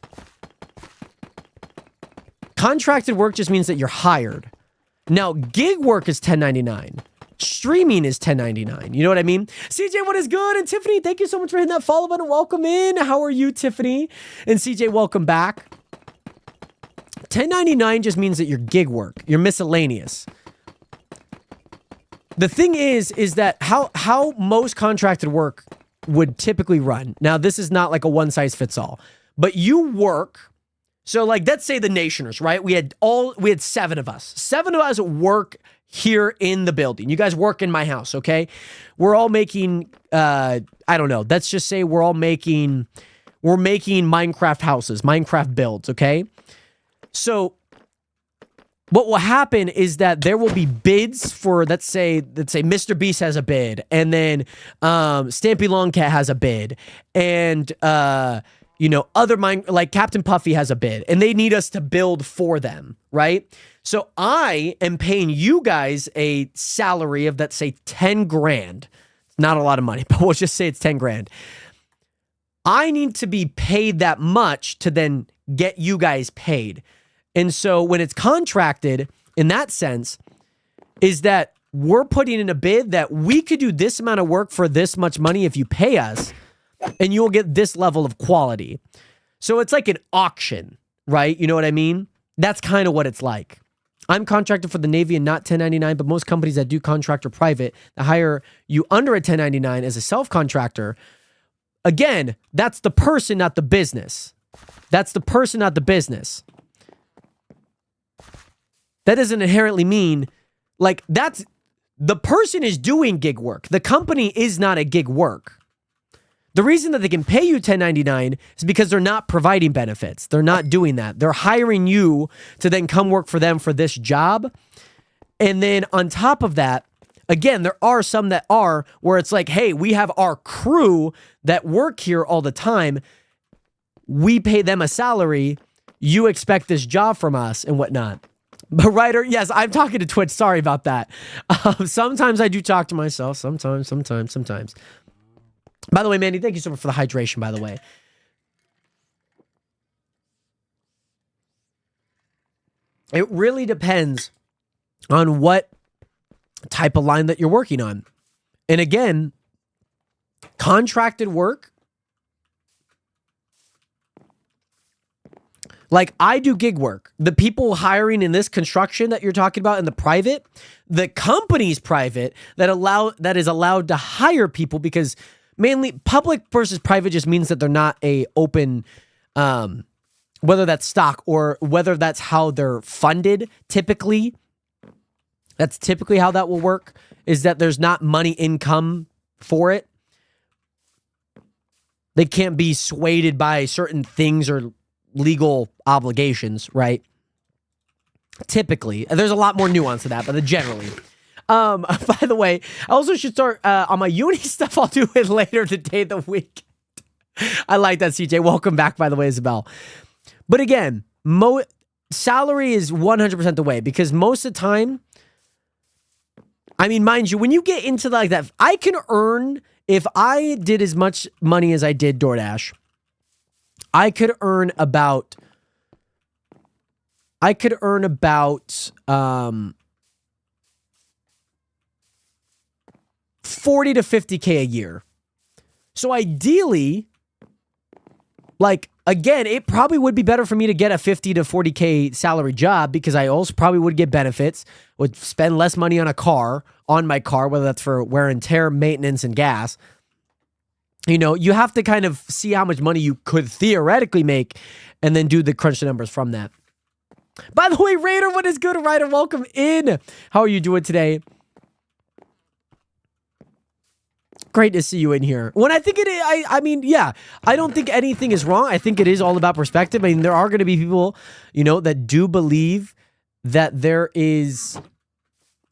[SPEAKER 3] Contracted work just means that you're hired. Now, gig work is 1099. Streaming is 1099. You know what I mean? CJ, what is good? And Tiffany, thank you so much for hitting that follow button. Welcome in. How are you, Tiffany? And CJ, welcome back. 1099 just means that you're gig work. You're miscellaneous. The thing is that how most contracted work would typically run. Now, this is not like a one size fits all, but you work. So like, let's say the Nationers, right? We had 7 of us. 7 of us work here in the building. You guys work in my house, okay? We're all making, I don't know. Let's just say we're making Minecraft houses, Minecraft builds, okay? So what will happen is that there will be bids for, let's say Mr. Beast has a bid, and then Stampy Longcat has a bid, and other like Captain Puffy has a bid, and they need us to build for them, right? So I am paying you guys a salary of, let's say, 10 grand. Not a lot of money, but we'll just say it's 10 grand. I need to be paid that much to then get you guys paid. And so when it's contracted, in that sense, is that we're putting in a bid that we could do this amount of work for this much money if you pay us, and you'll get this level of quality. So it's like an auction, right? You know what I mean? That's kind of what it's like. I'm contracted for the Navy and not 1099, but most companies that do contract or private that hire you under a 1099 as a self-contractor, again, that's the person, not the business. That's the person, not the business. That doesn't inherently mean, like, that's, the person is doing gig work. The company is not a gig work. The reason that they can pay you 1099 is because they're not providing benefits. They're not doing that. They're hiring you to then come work for them for this job. And then on top of that, again, there are some that are where it's like, hey, we have our crew that work here all the time. We pay them a salary. You expect this job from us and whatnot. But Ryder, yes, I'm talking to Twitch. Sorry about that. Sometimes I do talk to myself. Sometimes. By the way, Mandy, thank you so much for the hydration, by the way. It really depends on what type of line that you're working on. And again, contracted work, like I do gig work. The people hiring in this construction that you're talking about in the private, the company's private that is allowed to hire people, because mainly public versus private just means that they're not a open, whether that's stock or whether that's how they're funded. Typically, that's typically how that will work, is that there's not money income for it. They can't be swayed by certain things or legal obligations, right? Typically. There's a lot more nuance to that, but generally. By the way, I also should start on my uni stuff. I'll do it later today, the week. I like that, CJ. Welcome back, by the way, Isabel. But again, salary is 100% the way, because most of the time, I mean, mind you, when you get into like that, I can earn, if I did as much money as I did DoorDash, I could earn about 40 to 50K a year. So ideally, like, again, it probably would be better for me to get a 50 to 40K salary job, because I also probably would get benefits, would spend less money on my car, whether that's for wear and tear, maintenance, and gas. You know, you have to kind of see how much money you could theoretically make and then do the crunch the numbers from that. By the way, Raider, what is good? Ryder, welcome in. How are you doing today? Great to see you in here. When I think it is, I mean, yeah, I don't think anything is wrong. I think it is all about perspective. I mean, there are going to be people, you know, that do believe that there is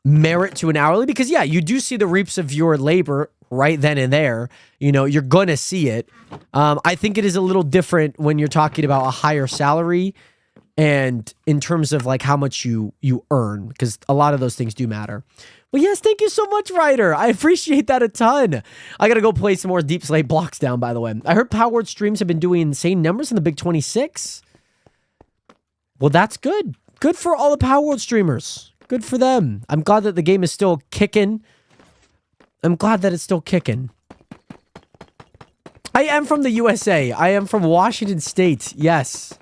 [SPEAKER 3] merit to an hourly, because yeah, you do see the reaps of your labor right then and there. You know, you're going to see it. I think it is a little different when you're talking about a higher salary and in terms of like how much you earn, because a lot of those things do matter. But yes, thank you so much, Ryder. I appreciate that a ton. I gotta go play some more Deep Slate blocks down, by the way. I heard Powered streams have been doing insane numbers in the Big 26. Well, that's good. Good for all the Powered streamers. Good for them. I'm glad that the game is still kicking. I'm glad that it's still kicking. I am from the USA. I am from Washington State. Yes.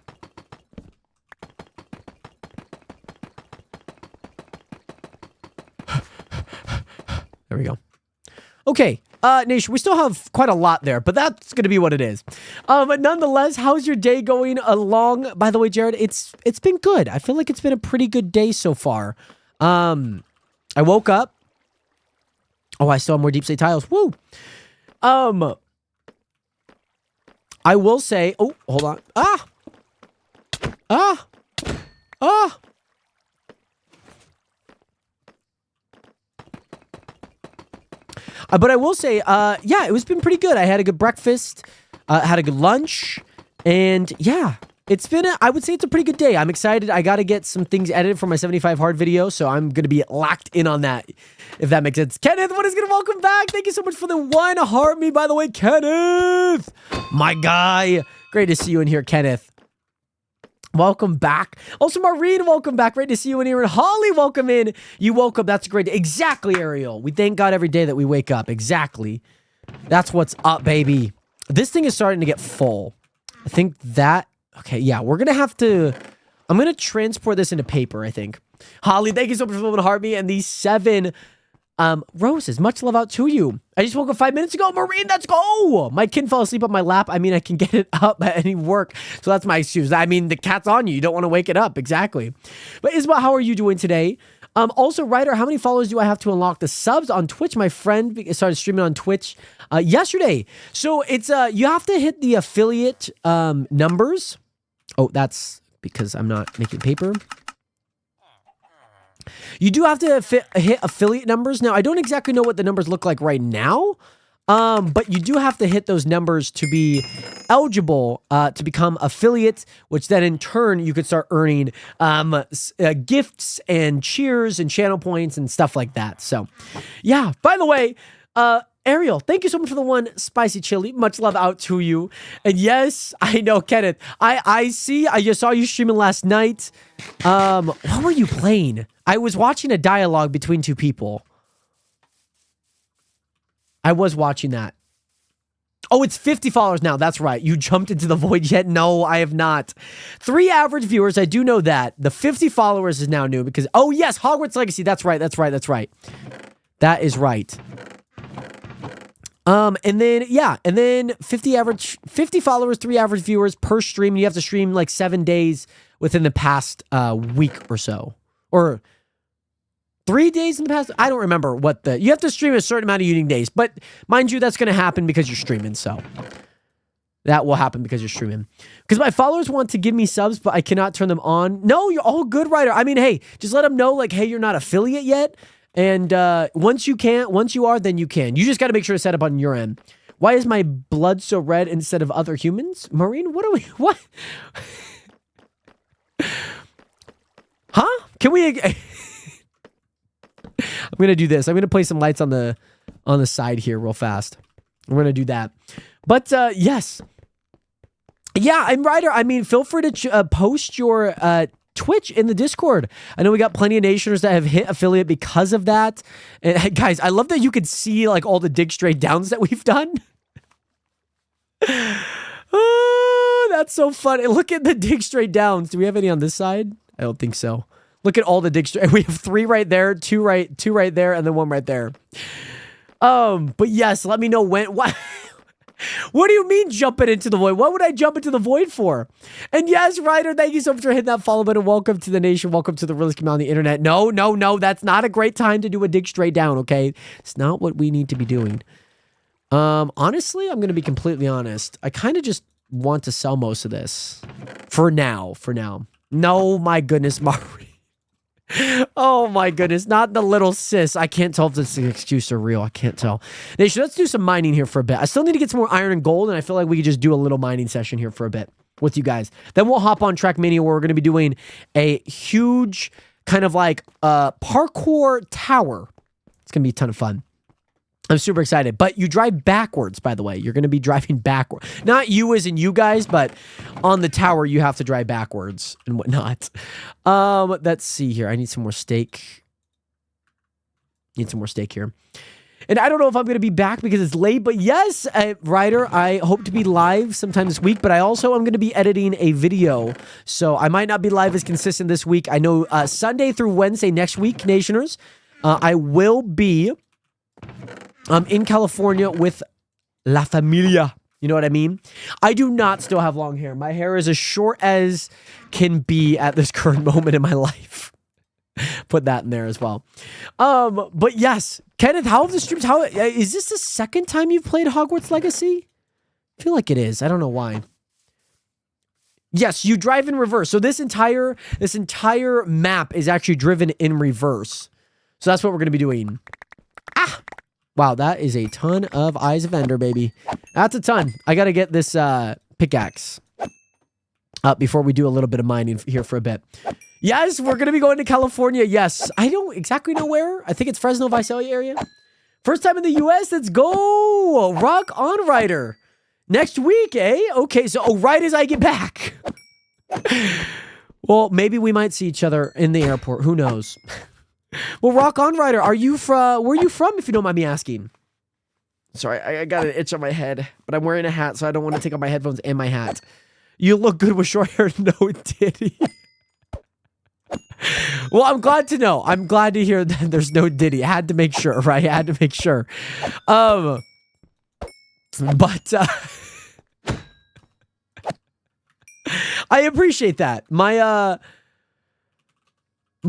[SPEAKER 3] There we go. Okay, Nation, we still have quite a lot there, but that's going to be what it is. But nonetheless, how's your day going along? By the way, Jared, it's been good. I feel like it's been a pretty good day so far. I woke up. Oh, I still have more Deep Slate tiles. Woo! I will say... Oh, hold on. But I will say, yeah, it was been pretty good. I had a good breakfast, had a good lunch, and yeah, it's been, I would say it's a pretty good day. I'm excited. I got to get some things edited for my 75 hard video, so I'm going to be locked in on that, if that makes sense. Kenneth, what is good? Welcome back. Thank you so much for the 1 heart me, by the way, Kenneth. My guy. Great to see you in here, Kenneth. Welcome back. Also, Maureen, welcome back. Great to see you in here. And Holly, welcome in. You woke up. That's great. Exactly, Ariel. We thank God every day that we wake up. Exactly. That's what's up, baby. This thing is starting to get full. I think that... Okay, yeah, we're going to have to... I'm going to transport this into paper, I think. Holly, thank you so much for filming Heart Me and these 7 roses. Much love out to you. I just woke up 5 minutes ago. Maureen, let's go. My kid fell asleep on my lap. I mean, I can get it up at any work. So that's my excuse. I mean, the cat's on you. You don't want to wake it up. Exactly. But Isabel, how are you doing today? Also, Ryder, how many followers do I have to unlock the subs on Twitch? My friend started streaming on Twitch yesterday. So it's you have to hit the affiliate numbers. Oh, that's because I'm not making paper. You do have to hit affiliate numbers. Now, I don't exactly know what the numbers look like right now, but you do have to hit those numbers to be eligible to become affiliate, which then in turn you could start earning gifts and cheers and channel points and stuff like that. So, yeah. By the way, Ariel, thank you so much for the 1 spicy chili. Much love out to you. And yes, I know, Kenneth. I see. I just saw you streaming last night. What were you playing? I was watching a dialogue between 2 people. I was watching that. Oh, it's 50 followers now. That's right. You jumped into the void yet? No, I have not. 3 average viewers. I do know that. The 50 followers is now new because... Oh, yes. Hogwarts Legacy. That's right. That's right. That's right. That is right. And then, yeah, and then 50 followers, 3 average viewers per stream. You have to stream like 7 days within the past week or so. Or 3 days in the past. I don't remember what you have to stream a certain amount of unique days. But mind you, that's going to happen because you're streaming. So that will happen because you're streaming. Because my followers want to give me subs, but I cannot turn them on. No, you're all good, Ryder. I mean, hey, just let them know like, hey, you're not affiliate yet. And once you are, then you can. You just got to make sure to set up on your end. Why is my blood so red instead of other humans? Maureen, what? Huh? Can we... I'm going to do this. I'm going to play some lights on the side here real fast. We're going to do that. But yes. Yeah, I'm Ryder. I mean, feel free to post your... Twitch in the Discord. I know we got plenty of nationers that have hit affiliate because of that. And guys, I love that you can see like all the dig straight downs that we've done. Oh, that's so fun. And look at the dig straight downs. Do we have any on this side? I don't think so. Look at all the dig straight. We have 3 right there, 2 right there, and then 1 right there. But yes, let me know when. What do you mean jumping into the void? What would I jump into the void for? And yes, Ryder, thank you so much for hitting that follow button. Welcome to the nation. Welcome to the realest community on the internet. No. That's not a great time to do a dig straight down, okay? It's not what we need to be doing. Honestly, I'm going to be completely honest. I kind of just want to sell most of this. For now. No, my goodness, Marie. Oh my goodness, not the little sis. I can't tell if this is an excuse or real. I can't tell. Nation, let's do some mining here for a bit. I still need to get some more iron and gold, and I feel like we could just do a little mining session here for a bit. with you guys. Then we'll hop on Trackmania where we're going to be doing a huge kind of like parkour tower. It's going to be a ton of fun. I'm super excited. But you drive backwards, by the way. You're going to be driving backward. Not you as in you guys, but on the tower, you have to drive backwards and whatnot. Let's see here. I need some more steak. Need some more steak here. And I don't know if I'm going to be back because it's late, but yes, Ryder, I hope to be live sometime this week, but I also am going to be editing a video, so I might not be live as consistent this week. I know Sunday through Wednesday next week, Nationers, I will be in California with La Familia. You know what I mean? I do not still have long hair. My hair is as short as can be at this current moment in my life. Put that in there as well. But yes, Kenneth, how have the streams? How is this the second time you've played Hogwarts Legacy? I feel like it is. I don't know why. Yes, you drive in reverse. So this entire map is actually driven in reverse. So that's what we're gonna be doing. Ah, wow, that is a ton of Eyes of Ender, baby. That's a ton. I gotta get this pickaxe up before we do a little bit of mining here for a bit. Yes, we're going to be going to California. Yes. I don't exactly know where. I think it's Fresno, Visalia area. First time in the U.S. Let's go. Rock on, Ryder. Next week, eh? Okay, so right as I get back. Well, maybe we might see each other in the airport. Who knows? Well, rock on, Ryder. Are you from, where are you from, if you don't mind me asking? Sorry, I got an itch on my head, but I'm wearing a hat, so I don't want to take off my headphones and my hat. You look good with short hair. No Diddy. Well, I'm glad to know. I'm glad to hear that there's no Diddy. I had to make sure, right? I had to make sure. But I appreciate that. My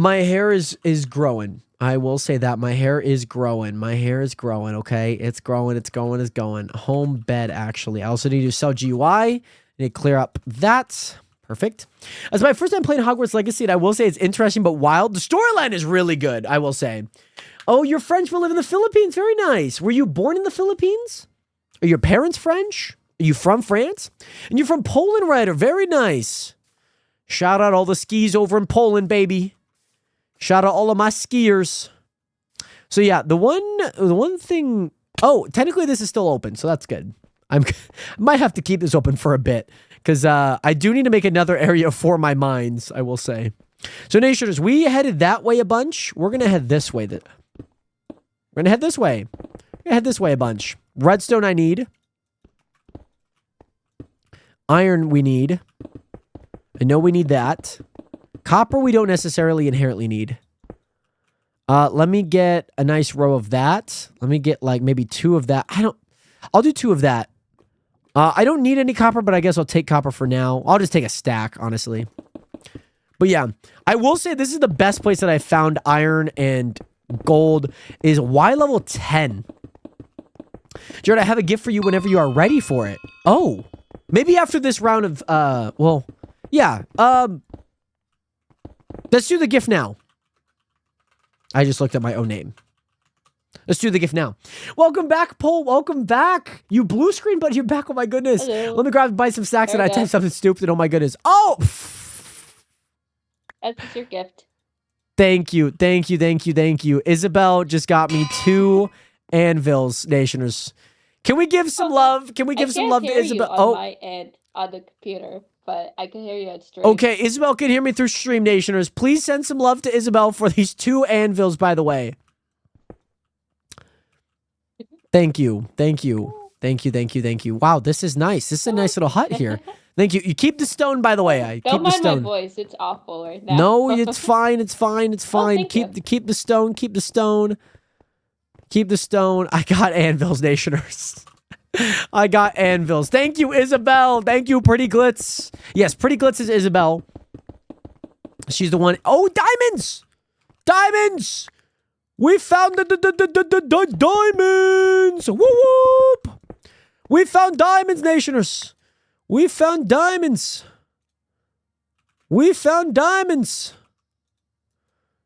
[SPEAKER 3] hair is growing. I will say that my hair is growing. My hair is growing, okay? It's growing, it's going, it's going. Home bed, actually. I also need to sell GUI. I need to clear up that. Perfect. As my first time playing Hogwarts Legacy, and I will say it's interesting but wild. The storyline is really good, I will say. Oh, you're French but live in the Philippines. Very nice. Were you born in the Philippines? Are your parents French? Are you from France? And you're from Poland, Ryder. Very nice. Shout out all the skis over in Poland, baby. Shout out all of my skiers. So yeah, the one thing... Oh, technically this is still open, so that's good. I might have to keep this open for a bit. Because I do need to make another area for my mines, I will say. So, Nationers, we headed that way a bunch. We're going to head this way. We're going to head this way. We're going to head this way a bunch. Redstone I need. Iron we need. I know we need that. Copper we don't necessarily inherently need. Let me get a nice row of that. Let me get like maybe 2 of that. I'll do 2 of that. I don't need any copper, but I guess I'll take copper for now. I'll just take a stack, honestly. But yeah, I will say this is the best place that I found iron and gold is Y level 10. Jared, I have a gift for you whenever you are ready for it. Oh, maybe after this round of, well, yeah. Let's do the gift now. I just looked at my own name. Let's do the gift now. Welcome back, Paul. Welcome back. You blue screen, but you're back. Oh my goodness.
[SPEAKER 4] Hello.
[SPEAKER 3] Let me grab buy some snacks and I type something stupid. Oh my goodness. Oh!
[SPEAKER 4] That's your gift.
[SPEAKER 3] Thank you. Thank you. Thank you. Thank you. Isabel just got me 2 anvils, Nationers. Can we give some love? Can we give some love to Isabel?
[SPEAKER 4] On my end on the computer, but I can hear you on stream.
[SPEAKER 3] Okay, Isabel can hear me through stream, Nationers. Please send some love to Isabel for these 2 anvils, by the way. Thank you. Thank you. Thank you. Thank you. Thank you. Wow, this is nice. This is a nice little hut here. Thank you. You keep the stone, by the way. I
[SPEAKER 4] Don't
[SPEAKER 3] keep the
[SPEAKER 4] mind
[SPEAKER 3] stone.
[SPEAKER 4] my voice. It's awful right now.
[SPEAKER 3] No, it's fine. It's fine. It's fine.
[SPEAKER 4] thank
[SPEAKER 3] Keep
[SPEAKER 4] you.
[SPEAKER 3] keep the stone. Keep the stone. Keep the stone. I got anvils, Nationers. I got anvils. Thank you, Isabel. Thank you, Pretty Glitz. Yes, Pretty Glitz is Isabel. She's the one. Oh, diamonds! Diamonds! We found the diamonds! Whoop whoop! We found diamonds, Nationers. We found diamonds. We found diamonds.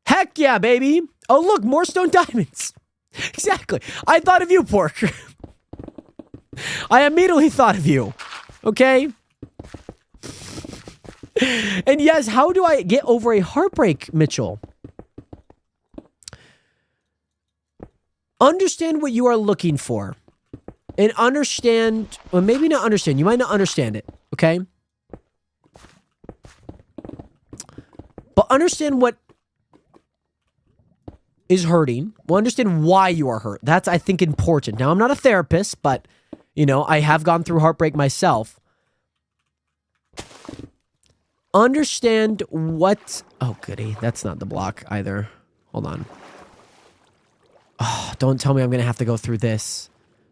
[SPEAKER 3] Heck yeah, baby. Oh, look, more stone diamonds. Exactly. I thought of you, Pork. I immediately thought of you. Okay? And yes, how do I get over a heartbreak, Mitchell? Understand what you are looking for. And understand, well, maybe not understand. You might not understand it, okay? But understand what is hurting. Well, understand why you are hurt. That's, I think, important. Now, I'm not a therapist, but, you know, I have gone through heartbreak myself. Understand what... Oh, goody. That's not the block either. Hold on. Oh, don't tell me I'm going to have to go through this.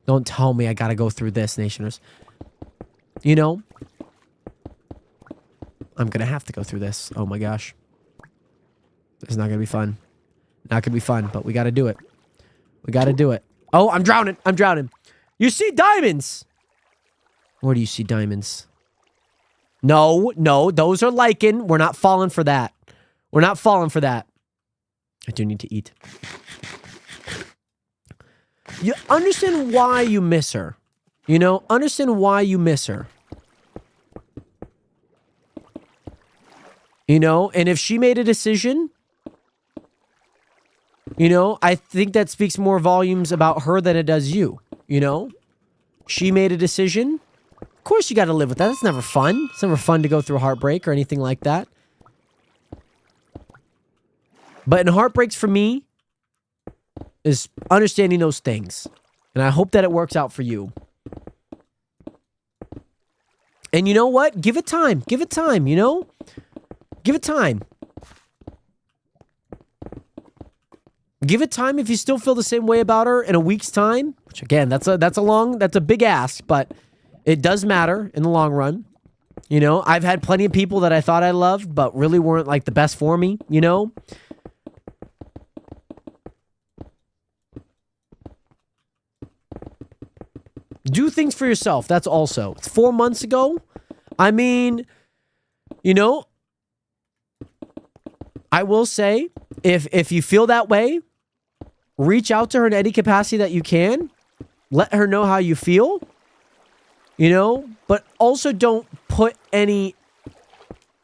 [SPEAKER 3] Don't tell me I got to go through this, Nationers. You know? I'm going to have to go through this. Oh, my gosh. It's not going to be fun. Not going to be fun, but we got to do it. We got to do it. Oh, I'm drowning. I'm drowning. You see diamonds. Where do you see diamonds? No, no, those are lichen. We're not falling for that. We're not falling for that. I do need to eat. You understand why you miss her. You know, understand why you miss her. You know, and if she made a decision, you know, I think that speaks more volumes about her than it does you. You know, she made a decision. Of course you got to live with that. It's never fun. It's never fun to go through heartbreak or anything like that. But in heartbreaks for me is understanding those things. And I hope that it works out for you. And you know what? Give it time. Give it time, you know? Give it time. Give it time if you still feel the same way about her in a week's time. Which again, that's a big ask, but it does matter in the long run. You know, I've had plenty of people that I thought I loved, but really weren't like the best for me, you know? Do things for yourself. That's also. It's 4 months ago. I mean, you know, I will say, if you feel that way, reach out to her in any capacity that you can. Let her know how you feel. You know, but also don't put any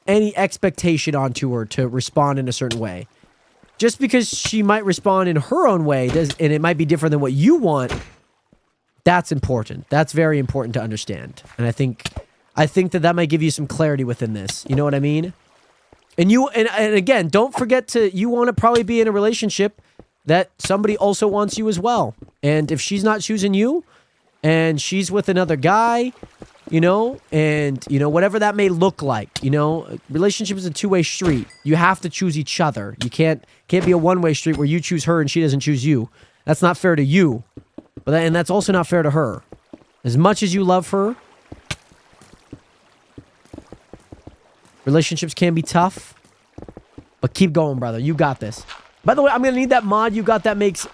[SPEAKER 3] expectation onto her to respond in a certain way. Just because she might respond in her own way, and it might be different than what you want, that's important. That's very important to understand. And I think that might give you some clarity within this. You know what I mean? And again, don't forget you want to probably be in a relationship that somebody also wants you as well. And if she's not choosing you, and she's with another guy, you know, and, you know, whatever that may look like, you know, relationship is a two-way street. You have to choose each other. You can't be a one-way street where you choose her and she doesn't choose you. That's not fair to you. And that's also not fair to her. As much as you love her, relationships can be tough, but keep going, brother. You got this. By the way, I'm going to need that mod you got that makes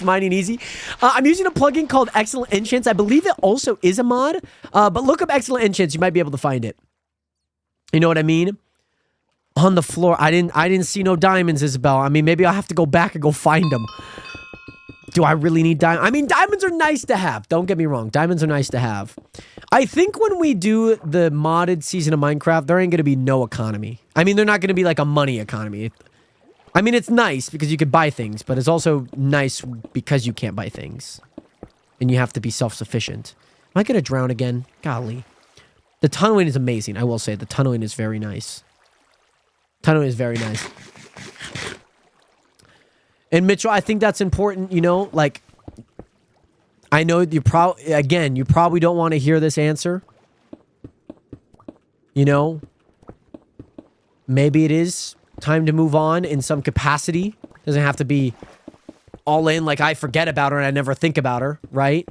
[SPEAKER 3] mining easy. I'm using a plugin called Excellent Enchants. I believe it also is a mod. But look up Excellent Enchants. You might be able to find it. You know what I mean? On the floor. I didn't see no diamonds, Isabel. I mean, maybe I'll have to go back and go find them. Do I really need diamonds? I mean, diamonds are nice to have. Don't get me wrong. Diamonds are nice to have. I think when we do the modded season of Minecraft, there ain't going to be no economy. I mean, they're not going to be like a money economy. I mean, it's nice because you could buy things, but it's also nice because you can't buy things. And you have to be self-sufficient. Am I going to drown again? Golly. The tunneling is amazing, I will say. The tunneling is very nice. Tunneling is very nice. And Mitchell, I think that's important, you know, like, I know you probably don't want to hear this answer. You know, maybe it is time to move on in some capacity. Doesn't have to be all in, like I forget about her and I never think about her, right?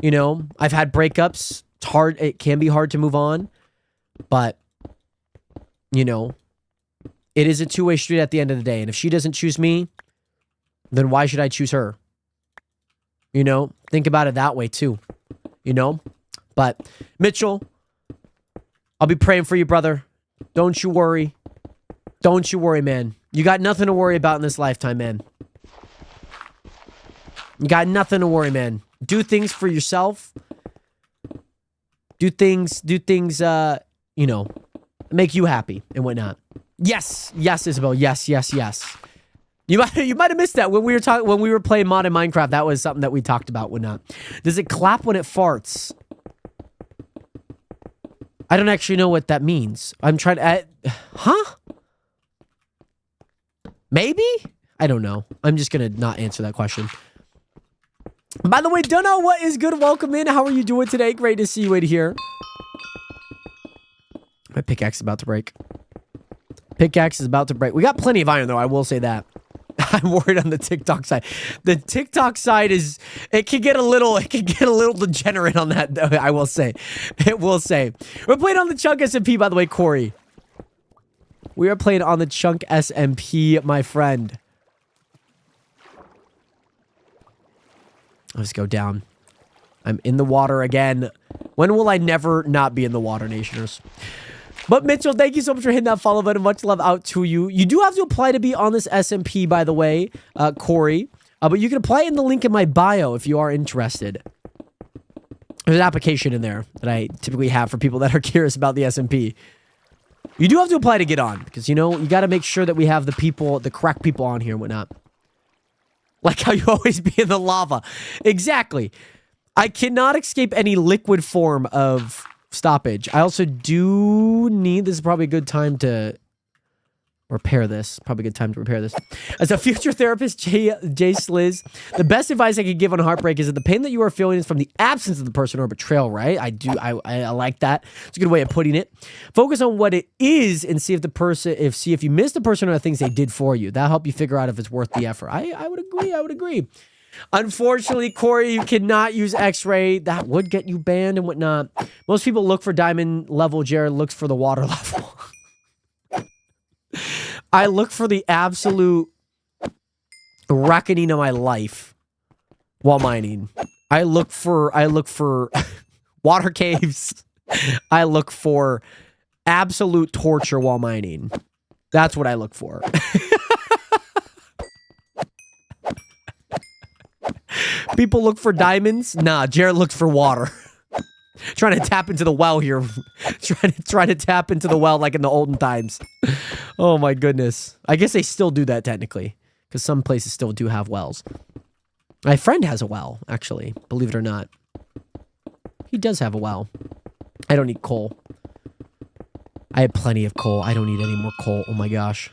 [SPEAKER 3] You know, I've had breakups. It's hard. It can be hard to move on. But, you know, it is a two-way street at the end of the day. And if she doesn't choose me, then why should I choose her? You know, think about it that way too. You know? But, Mitchell, I'll be praying for you, brother. Don't you worry. Don't you worry, man. You got nothing to worry about in this lifetime, man. You got nothing to worry, man. Do things for yourself. Do things, you know, make you happy and whatnot. Yes, yes, Isabel. Yes, yes, yes. You might have missed that when we were playing mod in Minecraft. That was something that we talked about, whatnot. Does it clap when it farts? I don't actually know what that means. I'm trying to... huh? Maybe? I don't know. I'm just going to not answer that question. By the way, don't know what is good. Welcome in. How are you doing today? Great to see you in here. My pickaxe is about to break. Pickaxe is about to break. We got plenty of iron, though. I will say that. I'm worried on the TikTok side. The TikTok side is... It can get a little degenerate on that, though, I will say. It will say. We're playing on the Chunk SMP, by the way, Corey. We are playing on the Chunk SMP, my friend. Let's go down. I'm in the water again. When will I never not be in the water, Nationers? But Mitchell, thank you so much for hitting that follow button. Much love out to you. You do have to apply to be on this SMP, by the way, Corey. But you can apply in the link in my bio if you are interested. There's an application in there that I typically have for people that are curious about the SMP. You do have to apply to get on because, you know, you got to make sure that we have the correct people on here and whatnot. Like how you always be in the lava. Exactly. I cannot escape any liquid form of stoppage. I also do need... This is probably a good time to repair this. Probably a good time to repair this. As a future therapist, Jay Sliz, the best advice I could give on heartbreak is that the pain that you are feeling is from the absence of the person or betrayal, right? I like that. It's a good way of putting it. Focus on what it is and see if you miss the person or the things they did for you. That'll help you figure out if it's worth the effort. I would agree. I would agree. Unfortunately, Corey, you cannot use X-ray. That would get you banned and whatnot. Most people look for diamond level. Jared looks for the water level. I look for the absolute reckoning of my life while mining. I look for water caves. I look for absolute torture while mining. That's what I look for. People look for diamonds. Nah, Jared looks for water. Trying to tap into the well here. trying to tap into the well like in the olden times. Oh my goodness. I guess they still do that technically. Because some places still do have wells. My friend has a well, actually. Believe it or not. He does have a well. I don't need coal. I have plenty of coal. I don't need any more coal. Oh my gosh.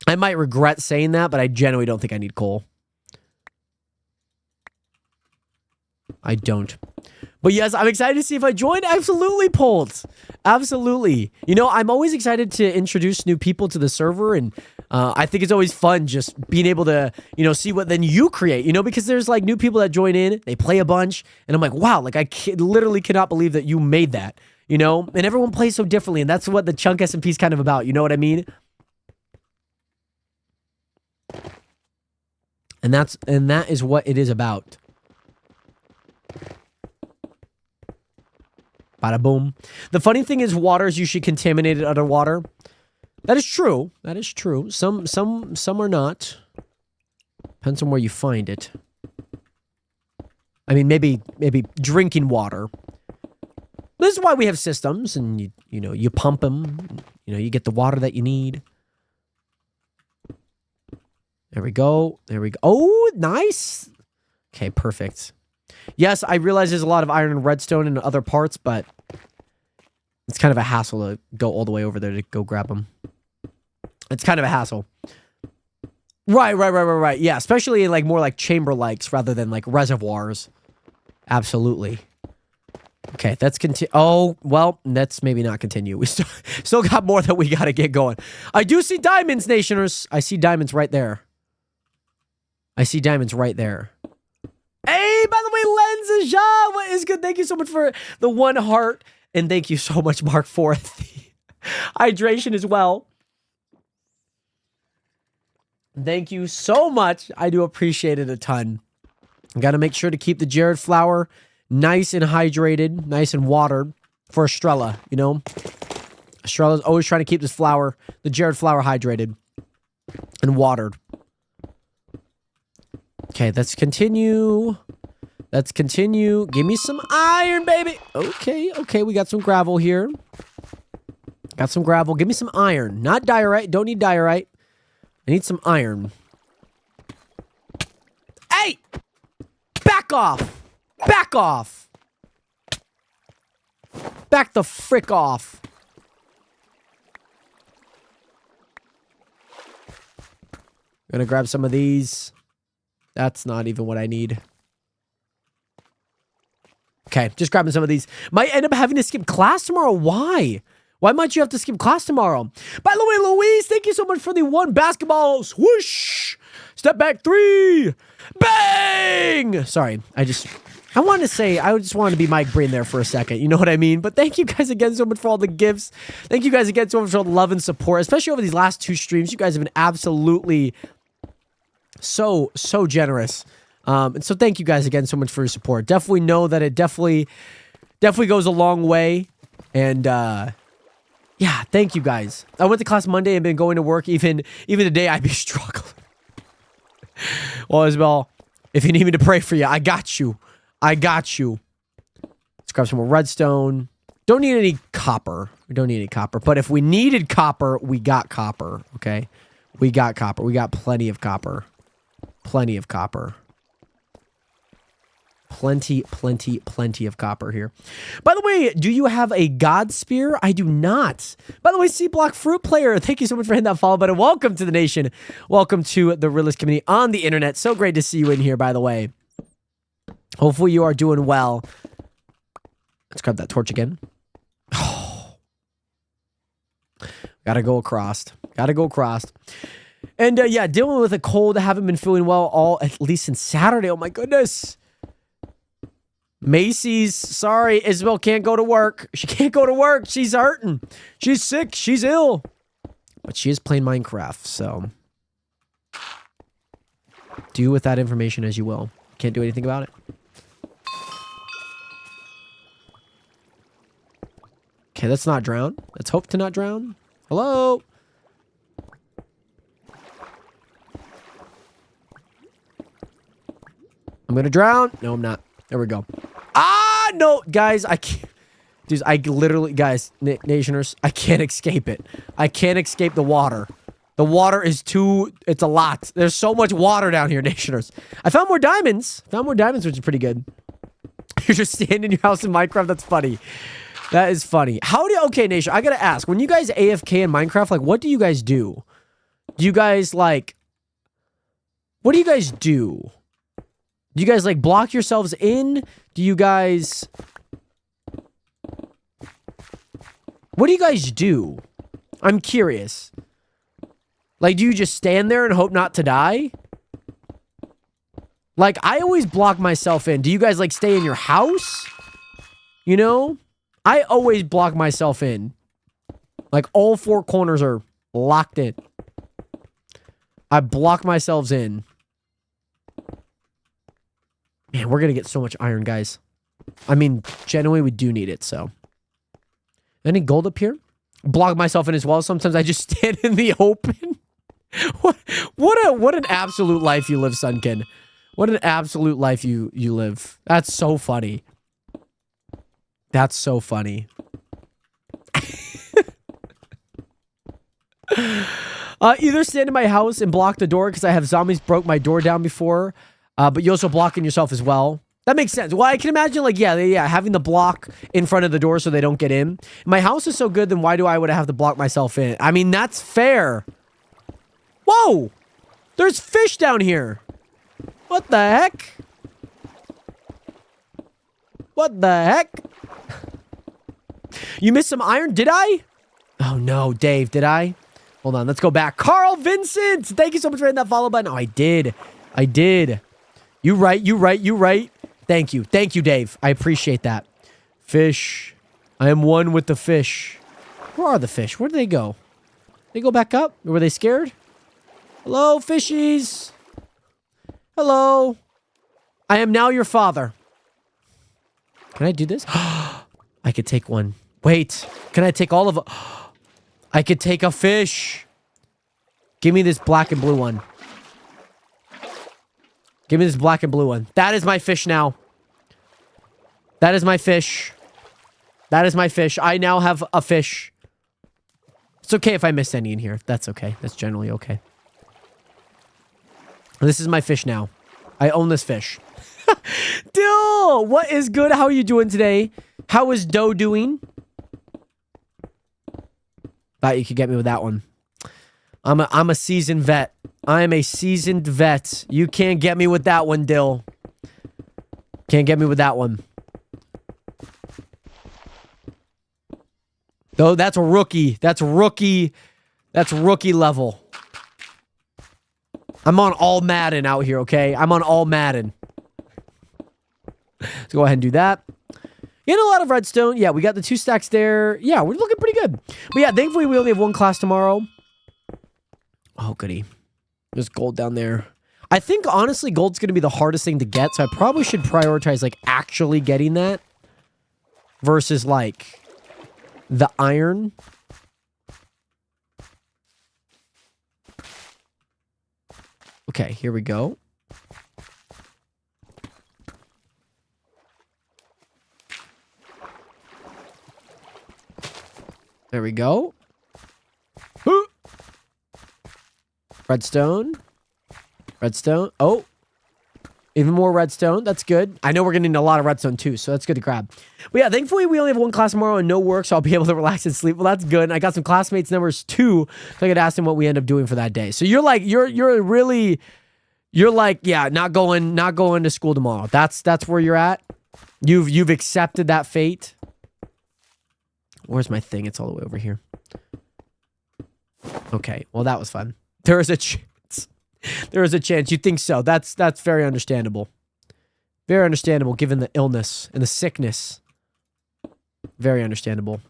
[SPEAKER 3] I might regret saying that, but I genuinely don't think I need coal. I don't. But yes, I'm excited to see if I join. Absolutely, Polt. Absolutely. You know, I'm always excited to introduce new people to the server, and I think it's always fun just being able to, you know, see what then you create, you know, because there's like new people that join in, they play a bunch, and I'm like, wow, like I literally cannot believe that you made that, you know, and everyone plays so differently, and that's what the Chunk SMP is kind of about, you know what I mean? And that is what it is about. Bada boom. The funny thing is water is usually contaminated underwater. That is true. That is true. Some are not. Depends on where you find it. I mean, maybe drinking water. This is why we have systems, and you know, you pump them. You know, you get the water that you need. There we go. There we go. Oh, nice. Okay, perfect. Yes, I realize there's a lot of iron and redstone in other parts, but it's kind of a hassle to go all the way over there to go grab them. It's kind of a hassle. Right. Yeah, especially in like more like chamber likes rather than like reservoirs. Absolutely. Okay, let's continue. Oh, well, let's maybe not continue. We still got more that we got to get going. I do see diamonds, Nationers. I see diamonds right there. I see diamonds right there. Hey, by the way, Lenz Aja, what is good? Thank you so much for the 1 heart. And thank you so much, Mark, for the hydration as well. Thank you so much. I do appreciate it a ton. Got to make sure to keep the Jared flower nice and hydrated, nice and watered for Estrella, you know? Estrella's always trying to keep this flower, the Jared flower, hydrated and watered. Okay, let's continue. Let's continue. Give me some iron, baby. Okay, we got some gravel here. Got some gravel. Give me some iron. Not diorite. Don't need diorite. I need some iron. Hey! Back off! Back off! Back the frick off. Gonna grab some of these. That's not even what I need. Okay, just grabbing some of these. Might end up having to skip class tomorrow. Why? Why might you have to skip class tomorrow? By the way, Louise, thank you so much for the 1 basketball swoosh. Step back 3. Bang! Sorry, I just wanted to be Mike Breen there for a second. You know what I mean? But thank you guys again so much for all the gifts. Thank you guys again so much for all the love and support, especially over these last 2 streams. You guys have been absolutely so generous. And so thank you guys again so much for your support. Definitely know that it definitely goes a long way. And yeah, thank you guys. I went to class Monday and been going to work. Even today, I'd be struggling. Well, Isabel, if you need me to pray for you, I got you. I got you. Let's grab some more redstone. Don't need any copper. We don't need any copper. But if we needed copper, we got copper. Okay? We got copper. We got plenty of copper. Plenty of copper. Plenty of copper here. By the way, do you have a God Spear? I do not. By the way, C-Block Fruit Player, thank you so much for hitting that follow button. Welcome to the nation. Welcome to the realist community on the internet. So great to see you in here, by the way. Hopefully you are doing well. Let's grab that torch again. Oh. Gotta go across. Gotta go across. And yeah, dealing with a cold. I haven't been feeling well at least since Saturday. Oh my goodness. Macy's, sorry, Isabel can't go to work. She can't go to work. She's hurting. She's sick. She's ill. But she is playing Minecraft, so do with that information as you will. Can't do anything about it. Okay, let's not drown. Let's hope to not drown. Hello? I'm gonna drown. No, I'm not. There we go. Ah, no, guys, I can't. Dude, I literally, guys, Nationers, I can't escape it. I can't escape the water. The water is it's a lot. There's so much water down here, Nationers. I found more diamonds. Which is pretty good. You're just standing in your house in Minecraft. That's funny. That is funny. Okay, Nation, I gotta ask. When you guys AFK in Minecraft, like, what do you guys do? Do you guys, like, what do you guys do? Do you guys, like, block yourselves in? Do you guys... What do you guys do? I'm curious. Like, do you just stand there and hope not to die? Like, I always block myself in. Do you guys, like, stay in your house? You know? I always block myself in. Like, all 4 corners are locked in. I block myself in. Man, we're gonna get so much iron, guys. I mean, generally, we do need it, so. Any gold up here? Block myself in as well. Sometimes I just stand in the open. What an absolute life you live, Sunken. What an absolute life you live. That's so funny. That's so funny. Either stand in my house and block the door because I have zombies broke my door down before. But you're also blocking yourself as well. That makes sense. Well, I can imagine, like, yeah, having the block in front of the door so they don't get in. My house is so good, then why do I would have to block myself in? I mean, that's fair. Whoa! There's fish down here. What the heck? What the heck? You missed some iron? Did I? Oh, no, Dave, did I? Hold on, let's go back. Carl Vincent! Thank you so much for hitting that follow button. Oh, I did. You right. Thank you, Dave. I appreciate that. Fish. I am one with the fish. Where are the fish? Where did they go? They go back up? Were they scared? Hello, fishies. Hello. I am now your father. Can I do this? I could take one. Wait. Can I take all of them? I could take a fish. Give me this black and blue one. Give me this black and blue one. That is my fish now. That is my fish. That is my fish. I now have a fish. It's okay if I missed any in here. That's okay. That's generally okay. This is my fish now. I own this fish. Dill, what is good? How are you doing today? How is Doe doing? Thought you could get me with that one. I'm a seasoned vet. I am a seasoned vet. You can't get me with that one, Dill. Can't get me with that one. Though that's a rookie. That's rookie. That's rookie level. I'm on all Madden out here, okay? I'm on all Madden. Let's go ahead and do that. In a lot of redstone. Yeah, we got the 2 stacks there. Yeah, we're looking pretty good. But yeah, thankfully we only have 1 class tomorrow. Oh, goody. There's gold down there. I think, honestly, gold's going to be the hardest thing to get, so I probably should prioritize, like, actually getting that versus, like, the iron. Okay, here we go. There we go. Redstone. Redstone. Oh. Even more redstone. That's good. I know we're going to need a lot of redstone too, so that's good to grab. But yeah, thankfully we only have 1 class tomorrow and no work, so I'll be able to relax and sleep. Well, that's good. And I got some classmates numbers too, so I could ask them what we end up doing for that day. So you're like, you're like, yeah, not going to school tomorrow. That's where you're at. You've accepted that fate. Where's my thing? It's all the way over here. Okay. Well, that was fun. There is a chance. There is a chance. You think so. That's very understandable. Very understandable given the illness and the sickness. Very understandable.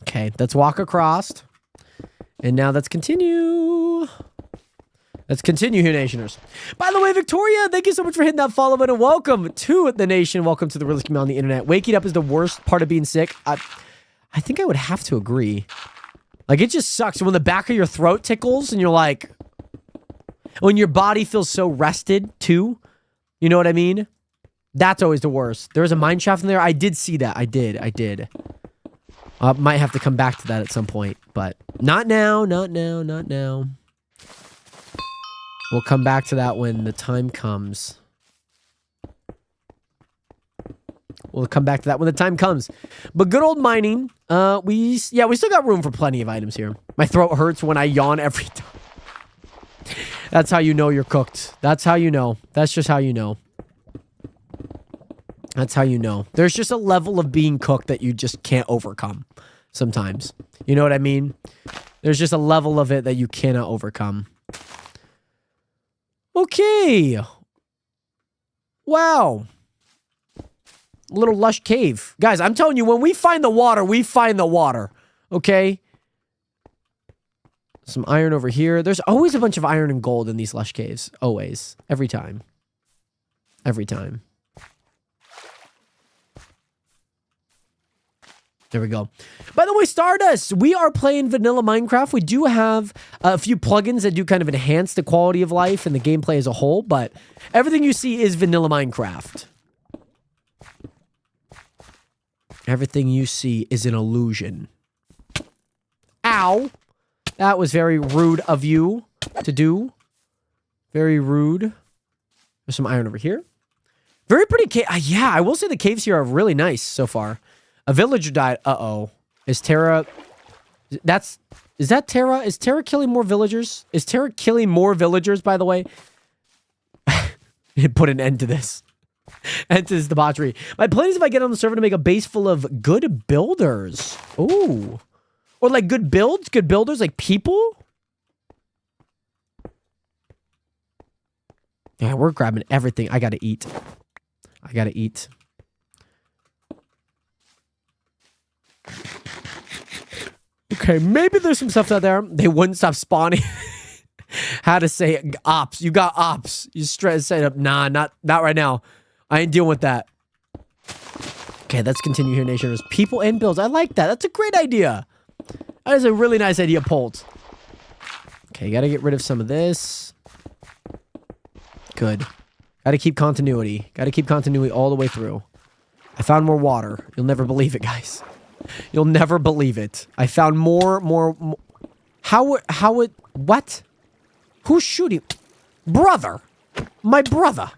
[SPEAKER 3] Okay. Let's walk across. And now let's continue. Let's continue here, Nationers. By the way, Victoria, thank you so much for hitting that follow button. Welcome to the nation. Welcome to the realest community on the internet. Waking up is the worst part of being sick. I think I would have to agree. Like, it just sucks when the back of your throat tickles and you're like... When your body feels so rested, too. You know what I mean? That's always the worst. There was a mine shaft in there. I did see that. I did. Might have to come back to that at some point. But not now. Not now. We'll come back to that when the time comes. We'll come back to that when the time comes. But good old mining. We still got room for plenty of items here. My throat hurts when I yawn every time. That's how you know you're cooked. That's how you know. That's just how you know. That's how you know. There's just a level of being cooked that you just can't overcome sometimes. You know what I mean? There's just a level of it that you cannot overcome. Okay. Wow. Little lush cave. Guys, I'm telling you, when we find the water, we find the water. Okay? Some iron over here. There's always a bunch of iron and gold in these lush caves. Always. Every time. Every time. There we go. By the way, Stardust, we are playing vanilla Minecraft. We do have a few plugins that do kind of enhance the quality of life and the gameplay as a whole, but everything you see is vanilla Minecraft. Everything you see is an illusion. Ow! That was very rude of you to do. Very rude. There's some iron over here. Very pretty cave. Yeah, I will say the caves here are really nice so far. A villager died. Uh-oh. Is Terra... Is that Terra? Is Terra killing more villagers? Is Terra killing more villagers, by the way? Put an end to this. End to this debauchery. My plan is if I get on the server to make a base full of good builders. Ooh. Or like good builds? Good builders? Like people? Yeah, we're grabbing everything. I gotta eat. I gotta eat. Okay, maybe there's some stuff out there. They wouldn't stop spawning. How to say ops. You got ops. You straight set up. Nah, not right now. I ain't dealing with that. Okay, let's continue here, Nation. There's people and builds. I like that. That's a great idea. That is a really nice idea, Polt. Okay, gotta get rid of some of this. Good. Gotta keep continuity. Gotta keep continuity all the way through. I found more water. You'll never believe it, guys. You'll never believe it. I found more. What? Who's shooting? Brother. My brother.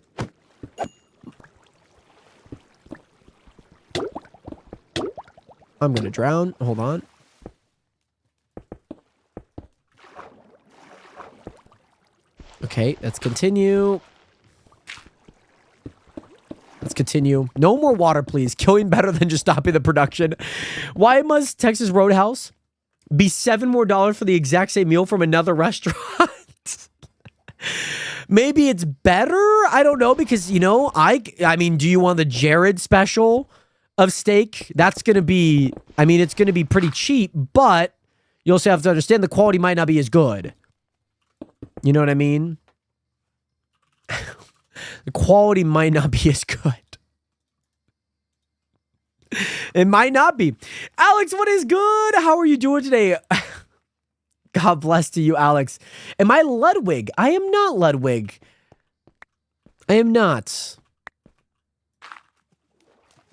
[SPEAKER 3] I'm gonna drown. Hold on. Okay, let's continue. Let's continue. No more water, please. Killing better than just stopping the production. Why must Texas Roadhouse be $7 more for the exact same meal from another restaurant? Maybe it's better? I don't know, because, you know, I mean, do you want the Jared special of steak? That's going to be, I mean, it's going to be pretty cheap, but you also have to understand the quality might not be as good. You know what I mean? The quality might not be as good. It might not be. Alex, what is good? How are you doing today? God bless to you, Alex. Am I Ludwig? I am not Ludwig. I am not.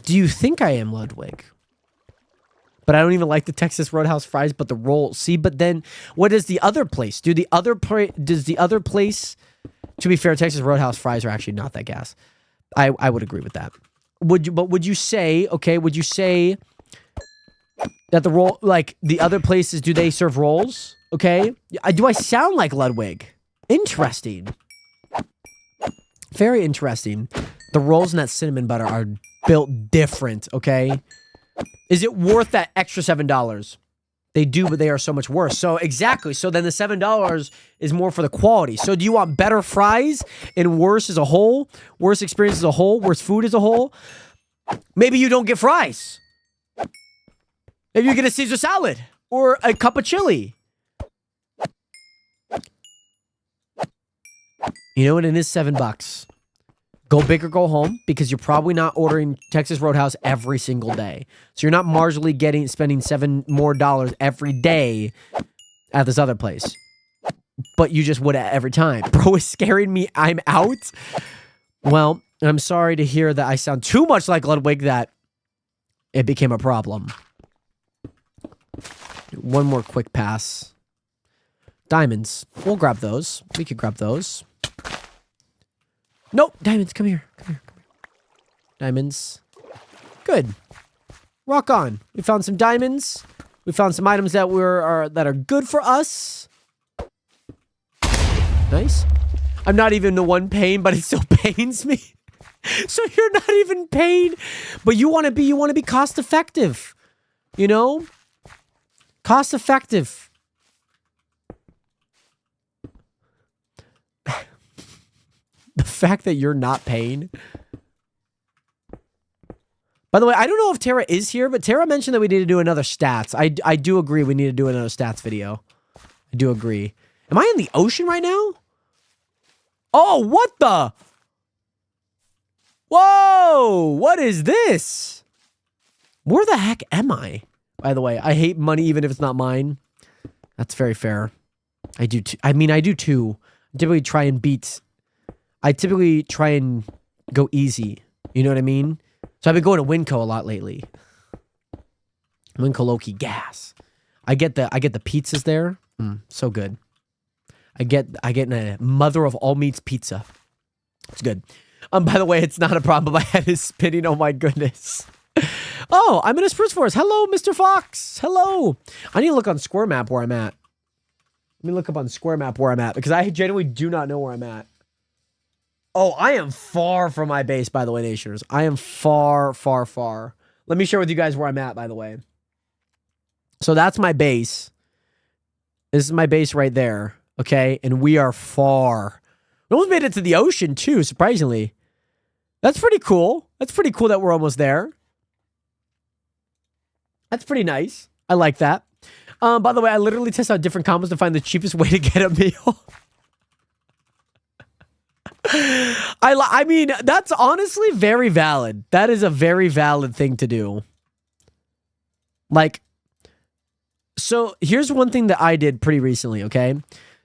[SPEAKER 3] Do you think I am Ludwig? But I don't even like the Texas Roadhouse fries, but the roll. See, but then what is the other place? Does the other place, to be fair, Texas Roadhouse fries are actually not that gas. I would agree with that. Would you say, okay, would you say that the roll, like the other places, do they serve rolls? Okay. Do I sound like Ludwig? Interesting. Very interesting. The rolls and that cinnamon butter are built different, okay? Is it worth that extra $7? They do, but they are so much worse. So exactly. So then the $7 is more for the quality. So do you want better fries and worse as a whole? Worse experience as a whole? Worse food as a whole? Maybe you don't get fries. Maybe you get a Caesar salad or a cup of chili. You know what? It is $7. Go big or go home, because you're probably not ordering Texas Roadhouse every single day. So you're not marginally spending $7 more every day at this other place. But you just would every time. Bro is scaring me. I'm out. Well, I'm sorry to hear that I sound too much like Ludwig that it became a problem. One more quick pass. Diamonds. We'll grab those. We could grab those. Nope. Diamonds, come here. Come here. Come here. Diamonds. Good. Rock on. We found some diamonds. We found some items that that are good for us. Nice. I'm not even the one paying, but it still pains me. So you're not even paid, but you want to be cost effective. You know? Cost effective. The fact that you're not paying. By the way, I don't know if Tara is here, but Tara mentioned that we need to do another stats. I do agree we need to do another stats video. I do agree. Am I in the ocean right now? Oh, what the? Whoa, what is this? Where the heck am I? By the way, I hate money even if it's not mine. That's very fair. I do too. I mean, I do too. I typically try and go easy. You know what I mean? So I've been going to Winco a lot lately. Winco Loki gas. I get the pizzas there. So good. I get a mother of all meats pizza. It's good. By the way, it's not a problem. My head is spinning. Oh my goodness. Oh, I'm in a spruce forest. Hello, Mr. Fox. Hello. I need to look on Square Map where I'm at. Let me look up on Square Map where I'm at, because I genuinely do not know where I'm at. Oh, I am far from my base, by the way, Nationers. I am far, far, far. Let me share with you guys where I'm at, by the way. So that's my base. This is my base right there. Okay? And we are far. We almost made it to the ocean, too, surprisingly. That's pretty cool. That's pretty cool that we're almost there. That's pretty nice. I like that. By the way, I literally test out different combos to find the cheapest way to get a meal. I mean, that's honestly very valid. That is a very valid thing to do. Like, so here's one thing that I did pretty recently, okay?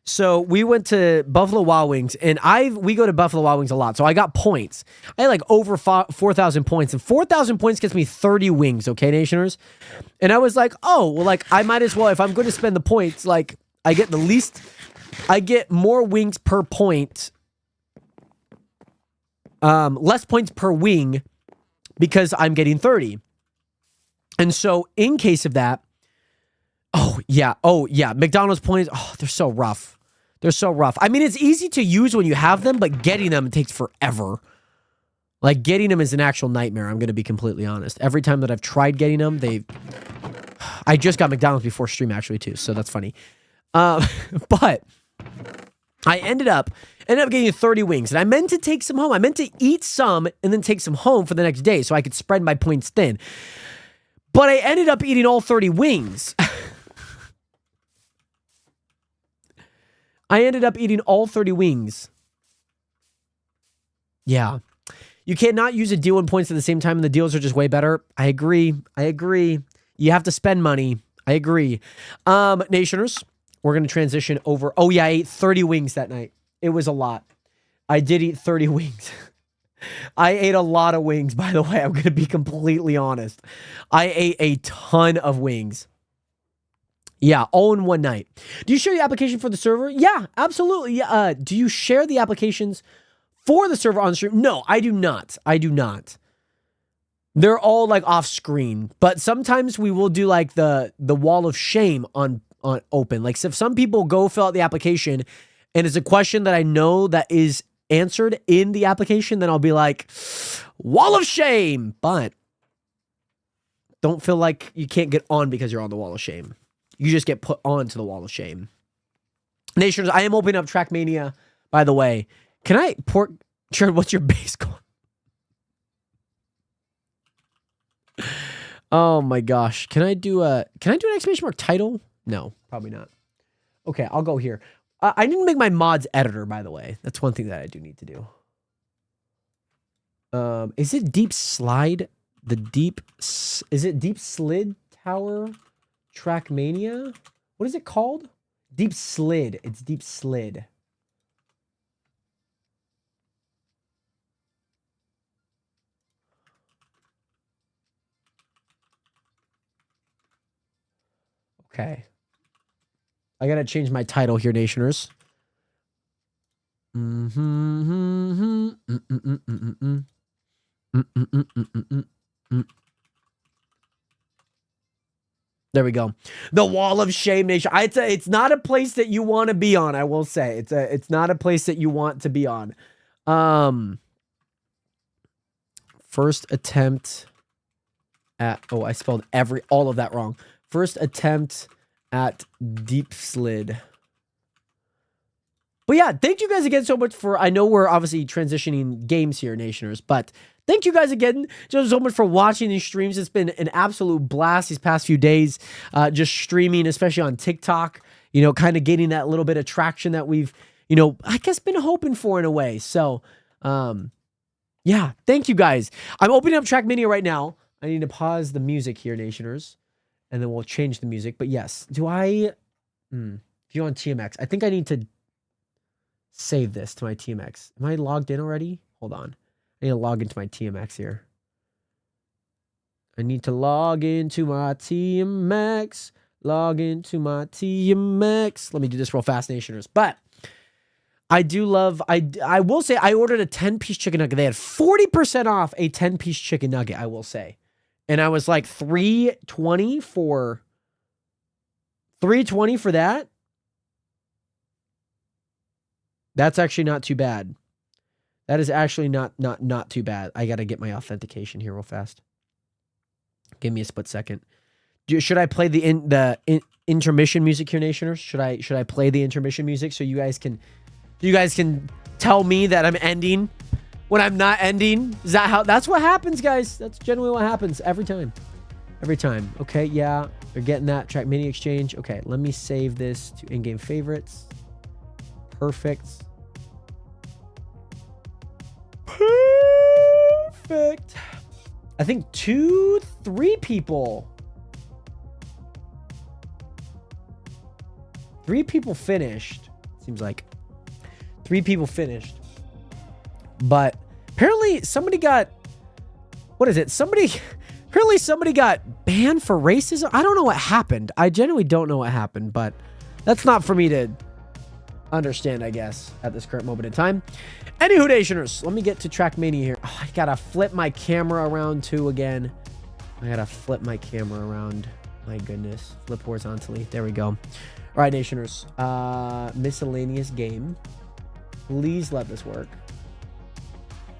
[SPEAKER 3] So we went to Buffalo Wild Wings, and we go to Buffalo Wild Wings a lot. So I got points. I had like over 4,000 points, and 4,000 points gets me 30 wings. Okay, Nationers. And I was like, oh, well, like I might as well, if I'm going to spend the points, like I get more wings per point, less points per wing because I'm getting 30. And so in case of that, oh yeah, McDonald's points, oh, they're so rough. They're so rough. I mean, it's easy to use when you have them, but getting them takes forever. Like, getting them is an actual nightmare, I'm going to be completely honest. Every time that I've tried getting them, I just got McDonald's before stream, actually, too, so that's funny. But I ended up getting 30 wings, and I meant to take some home. I meant to eat some and then take some home for the next day so I could spread my points thin. But I ended up eating all 30 wings. I ended up eating all 30 wings. Yeah. You cannot use a deal and points at the same time, and the deals are just way better. I agree. You have to spend money. I agree. Nationers, we're going to transition over. Oh, yeah, I ate 30 wings that night. It was a lot. I did eat 30 wings. I ate a lot of wings, by the way. I'm going to be completely honest. I ate a ton of wings. Yeah, all in one night. Do you share the application for the server? Yeah, absolutely. Yeah. Do you share the applications for the server on stream? No, I do not. They're all like off screen, but sometimes we will do like the wall of shame on open. Like, so if some people go fill out the application and it's a question that I know that is answered in the application, then I'll be like, wall of shame. But don't feel like you can't get on because you're on the wall of shame. You just get put onto the wall of shame. Nations, I am opening up Trackmania, by the way. Can I Jared, what's your base score? Oh my gosh. Can I do an exclamation mark title? No, probably not. Okay, I'll go here. I didn't make my mods editor, by the way. That's one thing that I do need to do. Is it Deep Slide? Is it Deep Slid Tower Trackmania? What is it called? Deep Slid. It's Deep Slid. Okay. I gotta change my title here, Nationers. There we go. The wall of shame, Nation. It's not a place that you want to be on, I will say. It's not a place that you want to be on. First attempt at, oh, I spelled all of that wrong. First attempt at Deep Slid. But yeah, thank you guys again so much for, I know we're obviously transitioning games here, Nationers, but thank you guys again just so much for watching these streams. It's been an absolute blast these past few days, just streaming, especially on TikTok, you know, kind of getting that little bit of traction that we've, you know, I guess been hoping for in a way. So, yeah, thank you guys. I'm opening up Trackmania right now. I need to pause the music here, Nationers, and then we'll change the music. But yes, if you're on TMX, I think I need to save this to my TMX. Am I logged in already? Hold on. I need to log into my TMX here. I need to log into my TMX. Log into my TMX. Let me do this real fast, Nationers. But I do love, I will say I ordered a 10-piece chicken nugget. They had 40% off a 10-piece chicken nugget, I will say. And I was like $3.20 for that. That's actually not too bad. That is actually not too bad. I got to get my authentication here real fast. Give me a split second. Should I play the intermission music here, Nationers? Should I play the intermission music so you guys can tell me that I'm ending when I'm not ending? Is that how? That's what happens, guys. That's generally what happens every time. Every time. Okay, yeah, they're getting that Trackmania exchange. Okay, let me save this to in-game favorites. Perfect. Perfect. I think 3 people. 3 people finished. Let's Seems like 3 people finished. But apparently somebody got, what is it? Apparently somebody got banned for racism. I don't know what happened. I genuinely don't know what happened, but that's not for me to understand, I guess, at this current moment in time. Anywho, Nationers, let me get to Trackmania here. Oh, I gotta flip my camera around too again. I gotta flip my camera around. My goodness. Flip horizontally. There we go. All right, Nationers. Miscellaneous game. Please let this work.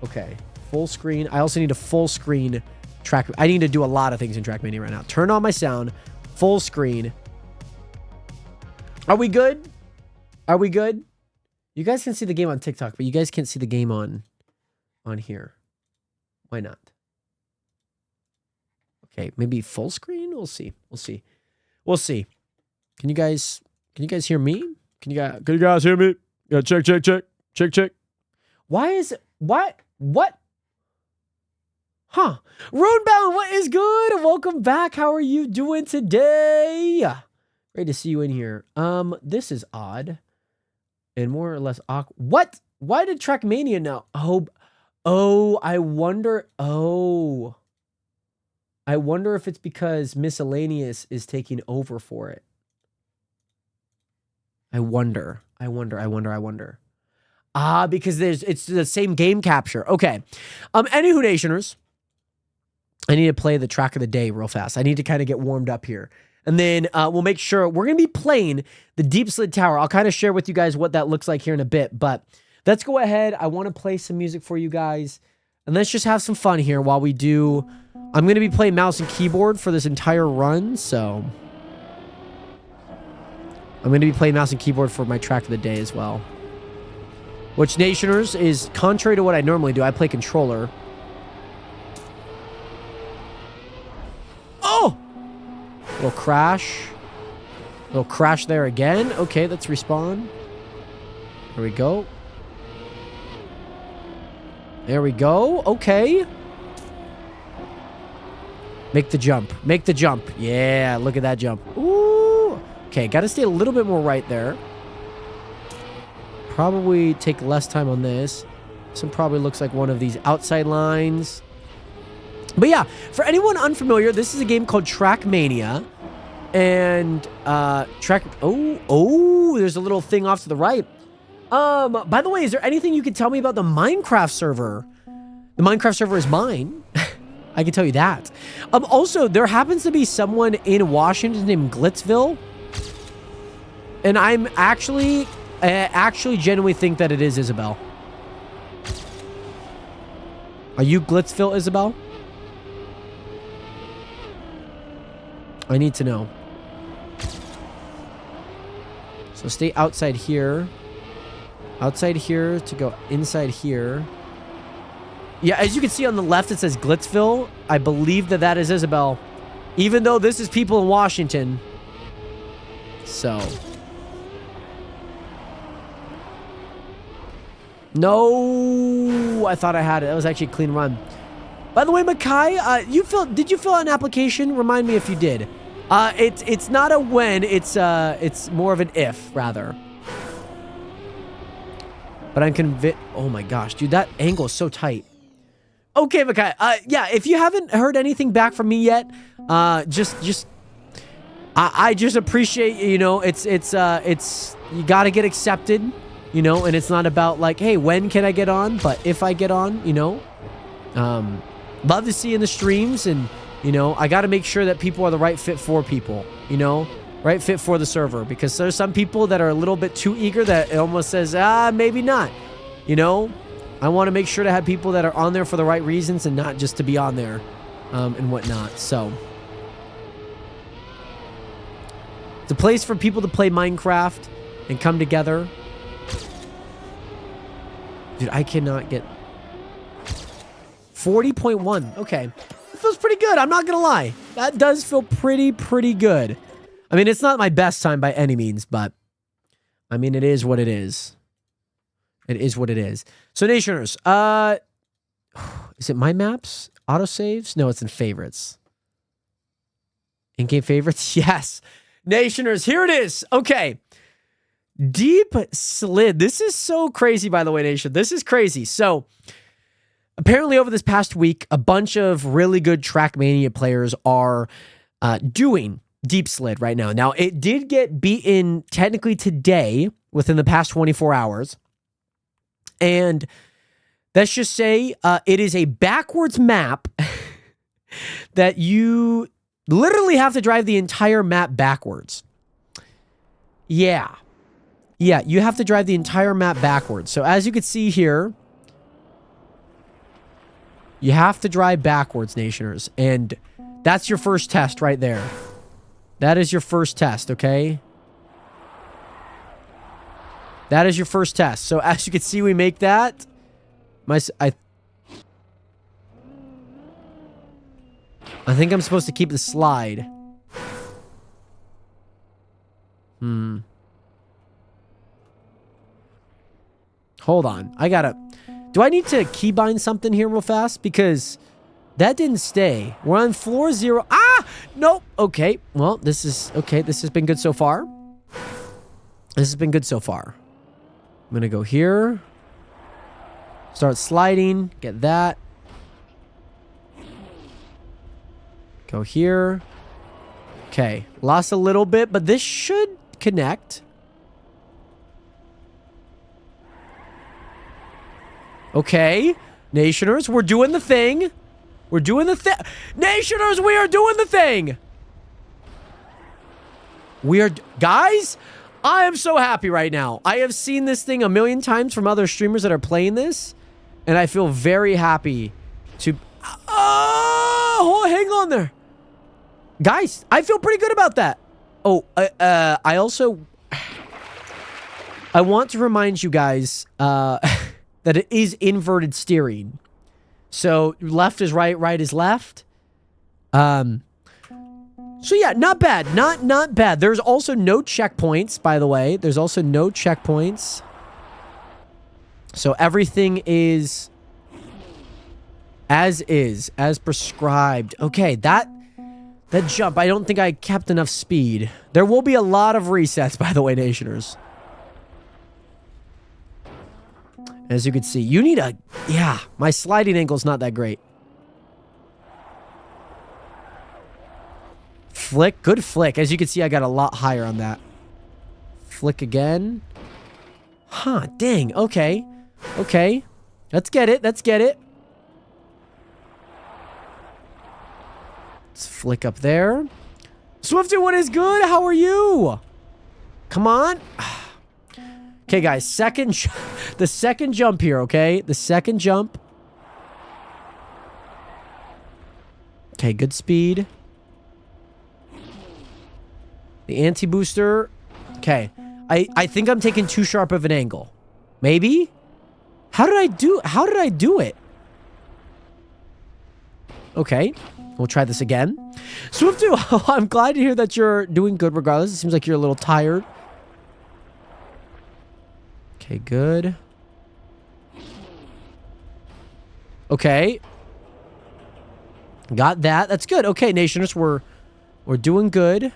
[SPEAKER 3] Okay. Full screen. I also need a full screen track. I need to do a lot of things in Trackmania right now. Turn on my sound. Full screen. Are we good? Are we good? You guys can see the game on TikTok, but you guys can't see the game on here. Why not? Okay, maybe full screen? We'll see. We'll see. We'll see. Can you guys hear me? Can you guys hear me? Yeah, check. Why is it? What? Huh. Runebound, what is good? Welcome back. How are you doing today? Great to see you in here. This is odd. And more or less awkward. What? Why did Trackmania now? Oh, I wonder. Oh. I wonder if it's because Miscellaneous is taking over for it. I wonder. Ah, because it's the same game capture. Okay. Anywho, Nationers, I need to play the track of the day real fast. I need to kind of get warmed up here. And then we'll make sure we're going to be playing the Deep Slid Tower. I'll kind of share with you guys what that looks like here in a bit. But let's go ahead. I want to play some music for you guys. And let's just have some fun here while we do. I'm going to be playing mouse and keyboard for this entire run. So I'm going to be playing mouse and keyboard for my track of the day as well. Which, Nationers, is contrary to what I normally do. I play controller. Oh! Little crash. Little crash there again. Okay, let's respawn. There we go. There we go. Okay. Make the jump. Make the jump. Yeah, look at that jump. Ooh. Okay, got to stay a little bit more right there. Probably take less time on this. This one probably looks like one of these outside lines. But yeah, for anyone unfamiliar, this is a game called Trackmania. And there's a little thing off to the right. By the way, is there anything you can tell me about the Minecraft server? The Minecraft server is mine. I can tell you that. Also, there happens to be someone in Washington named Glitzville. And I actually genuinely think that it is Isabel. Are you Glitzville, Isabel? I need to know. So stay outside here. Outside here to go inside here. Yeah, as you can see on the left, it says Glitzville. I believe that is Isabel. Even though this is people in Washington. So. No, I thought I had it. That was actually a clean run. By the way, Makai, did you fill out an application? Remind me if you did. It's not a when, it's more of an if, rather. But I'm convinced. Oh my gosh, dude, that angle is so tight. Okay, Makai. Yeah, if you haven't heard anything back from me yet, I just appreciate, you know, it's you gotta get accepted, you know, and it's not about like, hey, when can I get on? But if I get on, you know, love to see you in the streams, and you know, I got to make sure that people are the right fit for people, you know, right fit for the server, because there's some people that are a little bit too eager that it almost says, maybe not, you know. I want to make sure to have people that are on there for the right reasons and not just to be on there and whatnot. So it's a place for people to play Minecraft and come together. Dude, I cannot get 40.1. Okay. It feels pretty good. I'm not going to lie. That does feel pretty good. I mean, it's not my best time by any means, but I mean, it is what it is. It is what it is. So, Nationers, is it my maps? Autosaves? No, it's in favorites. In-game favorites? Yes. Nationers, here it is. Okay. Deep Slid. This is so crazy, by the way, Nation. This is crazy. So, apparently over this past week, a bunch of really good Trackmania players are doing Deep Slid right now. Now, it did get beaten technically today within the past 24 hours. And let's just say it is a backwards map that you literally have to drive the entire map backwards. Yeah. Yeah, you have to drive the entire map backwards. So as you can see here, you have to drive backwards, Nationers. And that's your first test right there. That is your first test, okay? That is your first test. So as you can see, we make that. I think I'm supposed to keep the slide. Hold on. Do I need to keybind something here real fast? Because that didn't stay. We're on floor 0. Ah! Nope. Okay. Well, this is... Okay, this has been good so far. This has been good so far. I'm going to go here. Start sliding. Get that. Go here. Okay. Lost a little bit, but this should connect. Okay. Nationers, we're doing the thing. We're doing the thing. Nationers, we are doing the thing. Guys, I am so happy right now. I have seen this thing a million times from other streamers that are playing this, and I feel very happy to... Oh, hang on there. Guys, I feel pretty good about that. Oh, I also... I want to remind you guys that it is inverted steering. So left is right, right is left. So yeah, not bad. Not bad. There's also no checkpoints, by the way. There's also no checkpoints. So everything is as prescribed. Okay, that jump, I don't think I kept enough speed. There will be a lot of resets, by the way, Nationers. As you can see, you need a... Yeah, my sliding angle's not that great. Flick. Good flick. As you can see, I got a lot higher on that. Flick again. Huh, dang. Okay. Okay. Let's get it. Let's get it. Let's flick up there. Swifty, what is good? How are you? Come on. Okay, guys. The second jump here, okay? The second jump. Okay, good speed. The anti-booster. Okay. I think I'm taking too sharp of an angle. Maybe? How did I do it? Okay. We'll try this again. Swifty, I'm glad to hear that you're doing good regardless. It seems like you're a little tired. Okay, good. Okay. Got that. That's good. Okay, Nationers, we're doing good.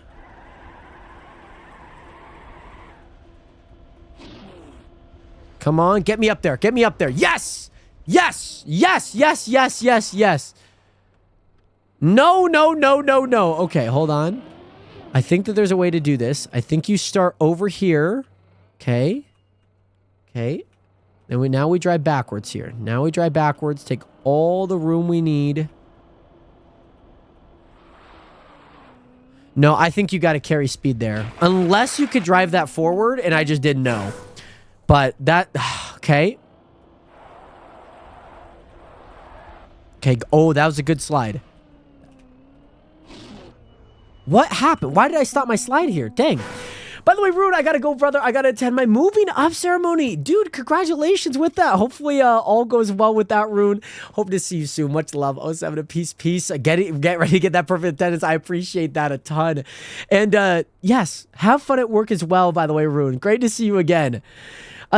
[SPEAKER 3] Come on, get me up there. Get me up there. Yes! Yes! Yes, yes, yes, yes, yes. No, no, no, no, no. Okay, hold on. I think that there's a way to do this. I think you start over here. Okay. Okay. Then now we drive backwards here. Now we drive backwards. Take all the room we need. No, I think you got to carry speed there. Unless you could drive that forward, and I just didn't know. But that... Okay. Okay. Oh, that was a good slide. What happened? Why did I stop my slide here? Dang. By the way, Rune, I gotta go, brother. I gotta attend my moving up ceremony. Dude, congratulations with that. Hopefully, all goes well with that, Rune. Hope to see you soon. Much love. 07 a peace. Get ready to get that perfect attendance. I appreciate that a ton. And, yes, have fun at work as well, by the way, Rune. Great to see you again.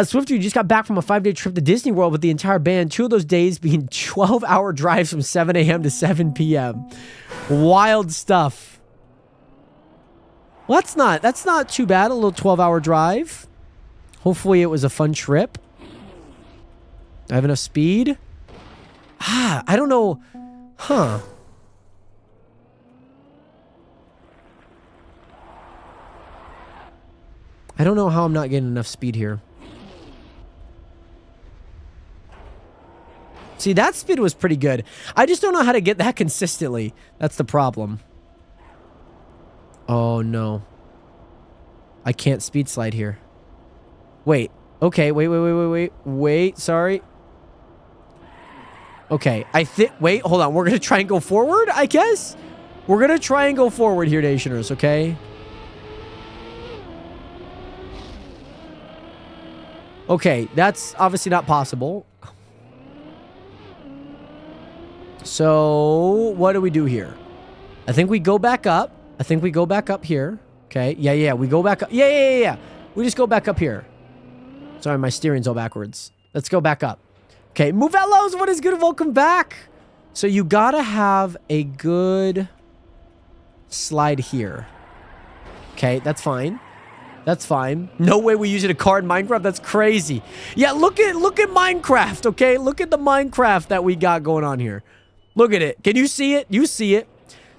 [SPEAKER 3] Swifty, you just got back from a 5-day trip to Disney World with the entire band. 2 of those days being 12-hour drives from 7 a.m. to 7 p.m. Wild stuff. Well, that's not too bad. A little 12-hour drive. Hopefully it was a fun trip. I have enough speed. I don't know. Huh. I don't know how I'm not getting enough speed here. See, that speed was pretty good. I just don't know how to get that consistently. That's the problem. Oh, no. I can't speed slide here. Wait. Okay, wait. Sorry. Okay, wait, hold on. We're gonna try and go forward, I guess? We're gonna try and go forward here, Nationers, okay? Okay, that's obviously not possible. So, what do we do here? I think we go back up. I think we go back up here. Okay, yeah, we go back up. Yeah. We just go back up here. Sorry, my steering's all backwards. Let's go back up. Okay, Movellos, what is good? Welcome back. So you gotta have a good slide here. Okay, that's fine. That's fine. No way we use it a car in Minecraft. That's crazy. Yeah, look at Minecraft, okay? Look at the Minecraft that we got going on here. Look at it. Can you see it? You see it.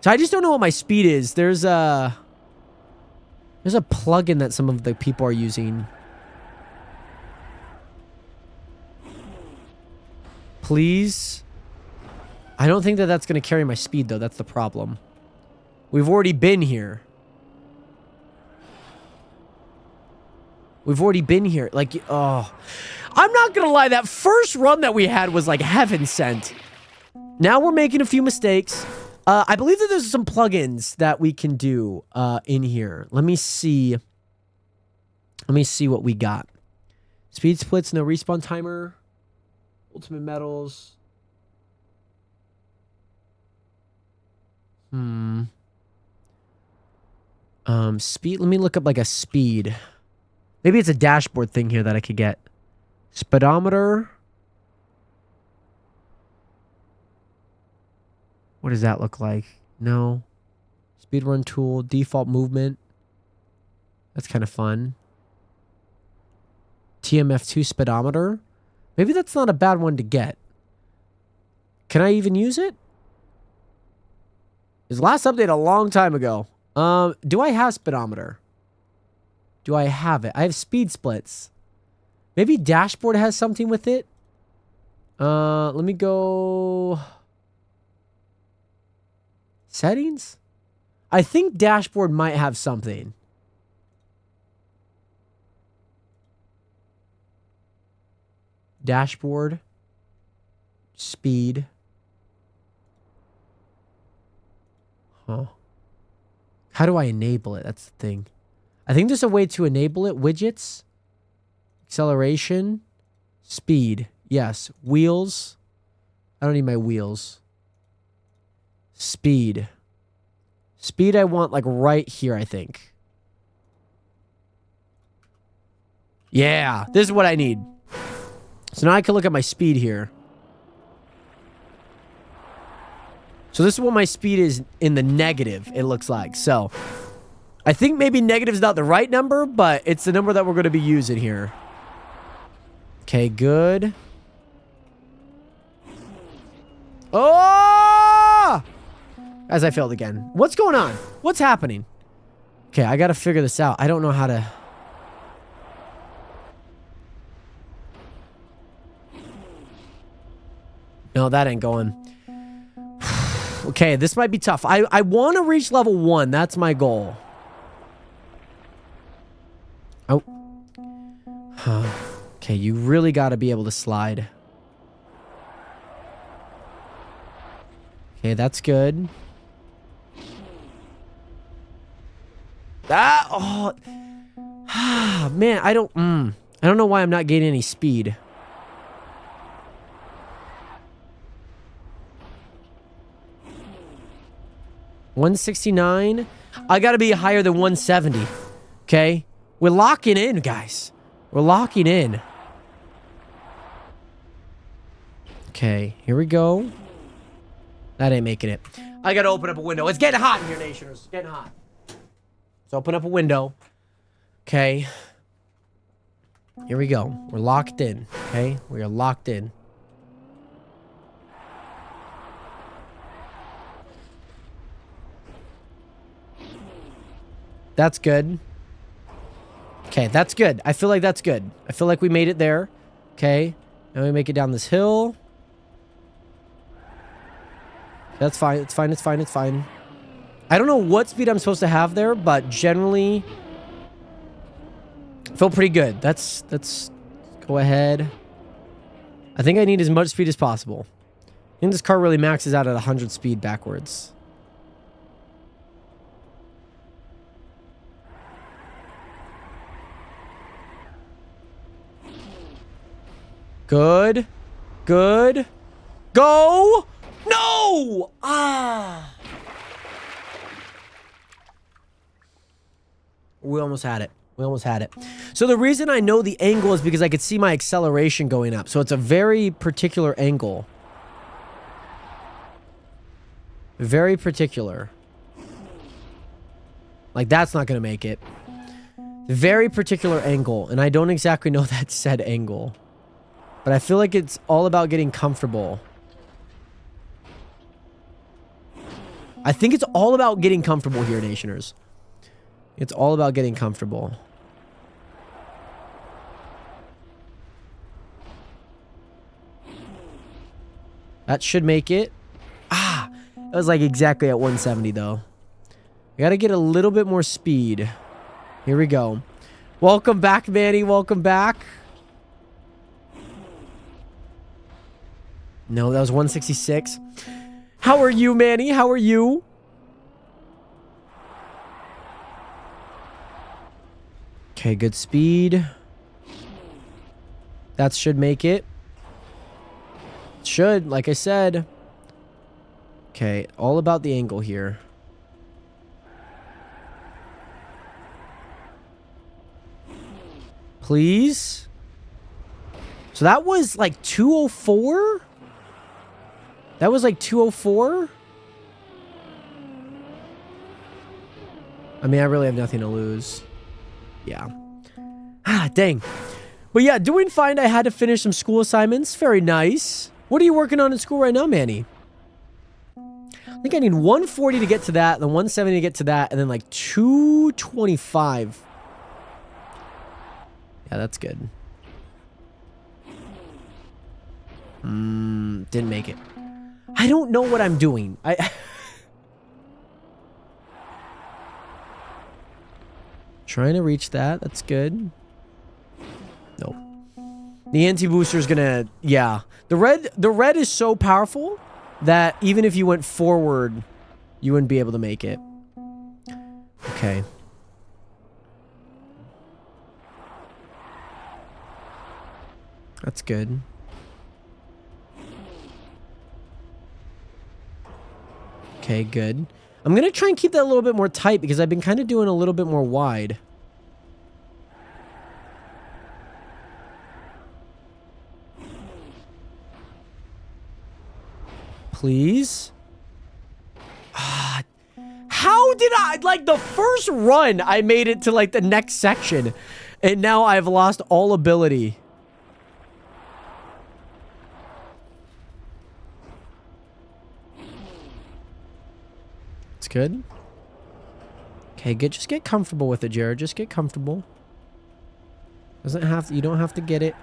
[SPEAKER 3] So I just don't know what my speed is. There's a plugin that some of the people are using. Please. I don't think that that's going to carry my speed, though. That's the problem. We've already been here. We've already been here. Like, oh. I'm not going to lie. That first run that we had was like heaven sent. Now we're making a few mistakes. I believe that there's some plugins that we can do in here. Let me see. Let me see what we got. Speed splits, no respawn timer. Ultimate metals. Speed. Let me look up like a speed. Maybe it's a dashboard thing here that I could get. Speedometer. What does that look like? No. Speedrun tool. Default movement. That's kind of fun. TMF2 speedometer. Maybe that's not a bad one to get. Can I even use it? It was last update a long time ago. Do I have speedometer? Do I have it? I have speed splits. Maybe dashboard has something with it. Let me go... Settings? I think dashboard might have something. Dashboard. Speed. Huh. How do I enable it? That's the thing. I think there's a way to enable it. Widgets. Acceleration. Speed. Yes. Wheels. I don't need my wheels. Speed. Speed I want like right here, I think. Yeah. This is what I need. So now I can look at my speed here. So this is what my speed is in the negative, it looks like. So I think maybe negative is not the right number, but it's the number that we're going to be using here. Okay, good. Oh! As I failed again. What's going on? What's happening? Okay, I got to figure this out. I don't know how to... No, that ain't going. Okay, this might be tough. I want to reach level 1. That's my goal. Oh. Huh. Okay, you really got to be able to slide. Okay, that's good. Ah, oh. Man, I don't know why I'm not gaining any speed. $169. I gotta be higher than 170. Okay? We're locking in, guys. We're locking in. Okay, here we go. That ain't making it. I gotta open up a window. It's getting hot in here, Nationers. It's getting hot. Let's open up a window. Okay. Here we go. We're locked in, okay? We are locked in. That's good. Okay, that's good. I feel like that's good. I feel like we made it there. Okay. Now we make it down this hill. That's fine. It's fine. It's fine. It's fine. I don't know what speed I'm supposed to have there, but generally I feel pretty good. Let's go ahead. I think I need as much speed as possible. I think this car really maxes out at 100 speed backwards. Good. Good. Go! No! Ah! We almost had it. We almost had it. So the reason I know the angle is because I could see my acceleration going up. So it's a very particular angle. Very particular. Like, that's not going to make it. Very particular angle. And I don't exactly know that said angle. But I feel like it's all about getting comfortable. I think it's all about getting comfortable here, Nationers. It's all about getting comfortable. That should make it. Ah! That was like exactly at 170 though. We gotta get a little bit more speed. Here we go. Welcome back, Manny. Welcome back. No, that was 166. How are you, Manny? How are you? Okay, good speed. That should make it. Should, like I said. Okay, all about the angle here. Please. So that was like 204? That was like 204? I mean, I really have nothing to lose. Yeah. Ah, dang. But yeah, doing fine. I had to finish some school assignments. Very nice. What are you working on in school right now, Manny? I think I need 140 to get to that, then 170 to get to that, and then like 225. Yeah, that's good. Didn't make it. I don't know what I'm doing. Trying to reach that. That's good. Nope. The anti-booster is gonna... Yeah. The red is so powerful that even if you went forward, you wouldn't be able to make it. Okay. That's good. Okay, good. I'm going to try and keep that a little bit more tight because I've been kind of doing a little bit more wide. Please? Ah, how did I... Like, the first run, I made it to, like, the next section. And now I've lost all ability. It's good. Okay, just get comfortable with it, Jared. Just get comfortable. Doesn't have to, you don't have to get it.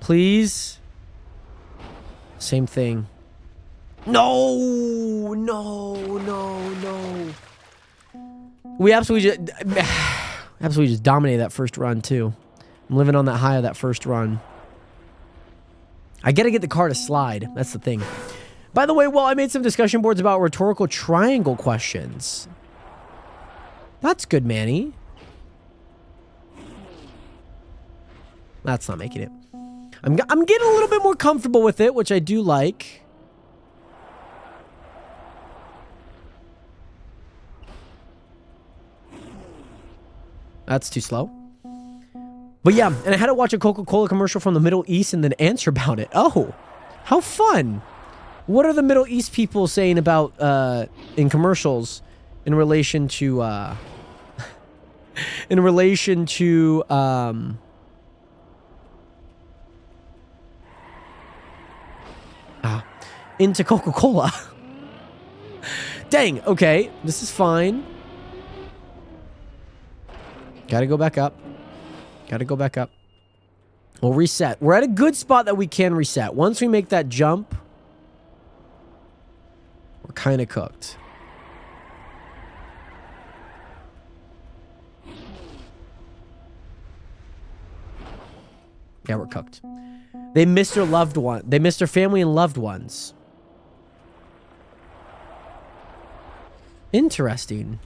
[SPEAKER 3] Please. Same thing. No, no, no, no. We absolutely just dominated that first run too. I'm living on that high of that first run. I gotta get the car to slide. That's the thing. By the way, well, I made some discussion boards about rhetorical triangle questions. That's good, Manny. That's not making it. I'm getting a little bit more comfortable with it, which I do like. That's too slow. But yeah, and I had to watch a Coca-Cola commercial from the Middle East and then answer about it. Oh, how fun. What are the Middle East people saying about, in commercials in relation to, in relation to into Coca-Cola. Dang, okay. This is fine. Gotta go back up. Gotta go back up. We'll reset. We're at a good spot that we can reset. Once we make that jump, we're kind of cooked. Yeah, we're cooked. They missed their loved one. They missed their family and loved ones. Interesting.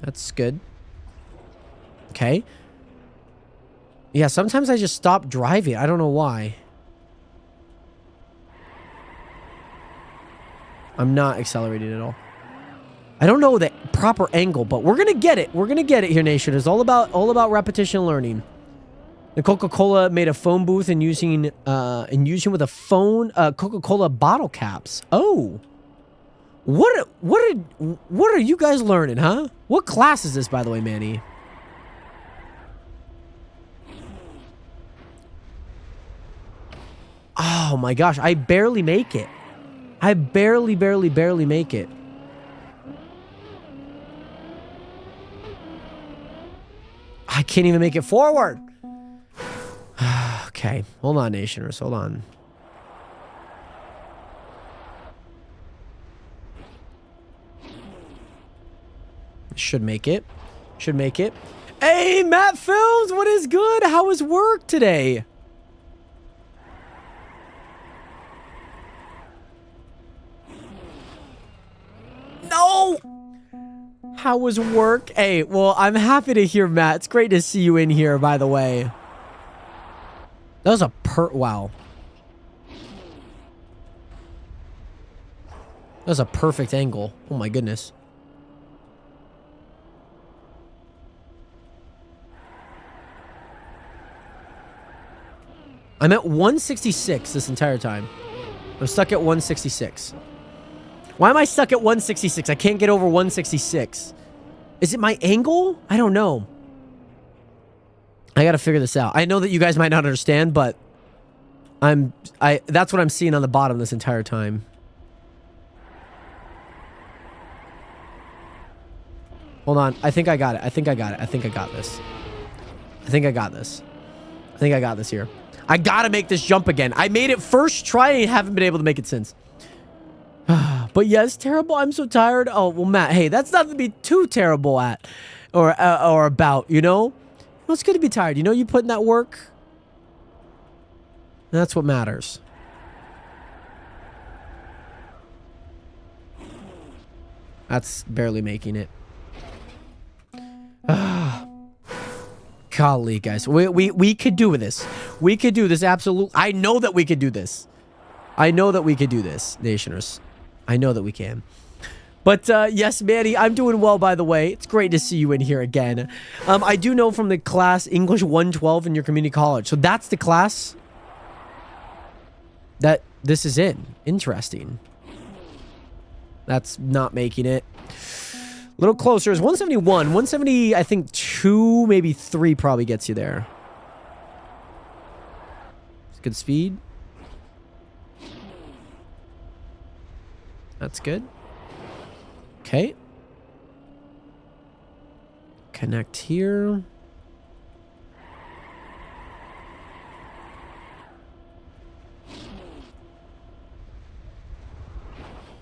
[SPEAKER 3] That's good. Okay. Yeah, sometimes I just stop driving. I don't know why. I'm not accelerating at all. I don't know the proper angle, but we're gonna get it. We're gonna get it here, Nation. It's all about repetition and learning. The Coca-Cola made a phone booth and using with a phone Coca-Cola bottle caps. Oh. What are you guys learning, huh? What class is this, by the way, Manny? Oh my gosh, I barely make it. I barely make it. I can't even make it forward. Okay, hold on, Nationers, hold on. Should make it. Should make it. Hey, Matt Films, what is good? How was work today? No! How was work? Hey, well, I'm happy to hear, Matt. It's great to see you in here, by the way. That was a wow. That was a perfect angle. Oh my goodness. I'm at 166 this entire time. I'm stuck at 166. Why am I stuck at 166? I can't get over 166. Is it my angle? I don't know. I gotta figure this out. I know that you guys might not understand, but that's what I'm seeing on the bottom this entire time. Hold on. I think I got it. I think I got it. I think I got this. I think I got this. I think I got this here. I gotta make this jump again. I made it first try and haven't been able to make it since. But yes, terrible. I'm so tired. Oh, well, Matt, hey, that's nothing to be too terrible at or about, you know? It's good to be tired. You know, you put in that work. That's what matters. That's barely making it. Golly, guys. We could do this. We could do this, absolutely. I know that we could do this. I know that we could do this, Nationers. I know that we can. But, yes, Manny, I'm doing well, by the way. It's great to see you in here again. I do know from the class English 112 in your community college. So that's the class that this is in. Interesting. That's not making it. A little closer. It's 171. 170, I think 2, maybe 3 probably gets you there. It's good speed. That's good. Okay. Connect here.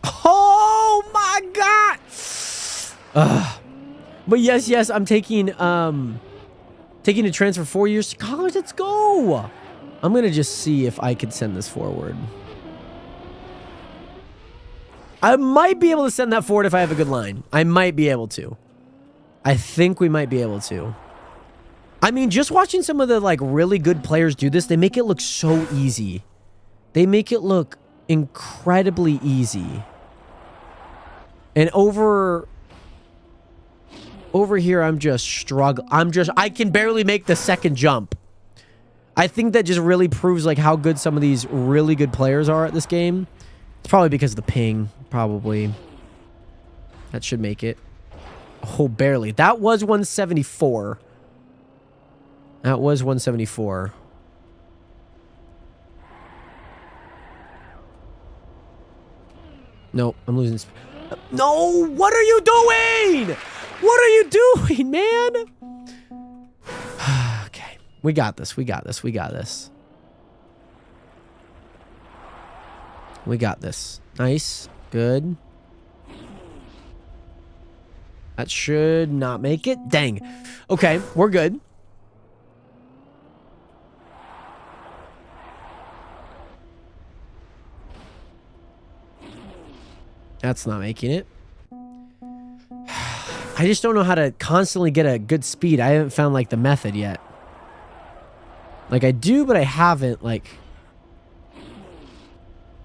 [SPEAKER 3] Oh my god! But yes, I'm taking a transfer 4 years to college. Let's go. I'm gonna just see if I can send this forward. I might be able to send that forward if I have a good line. I might be able to. I think we might be able to. I mean, just watching some of the, like, really good players do this, they make it look so easy. They make it look incredibly easy. And over here, I'm just struggling. I can barely make the second jump. I think that just really proves, like, how good some of these really good players are at this game. It's probably because of the ping, probably. That should make it. Oh, barely. That was 174. That was 174. No, I'm losing. No, what are you doing? What are you doing, man? Okay, we got this. We got this. We got this. We got this. Nice. Good. That should not make it. Dang. Okay, we're good. That's not making it. I just don't know how to constantly get a good speed. I haven't found, like, the method yet. Like, I do, but I haven't, like...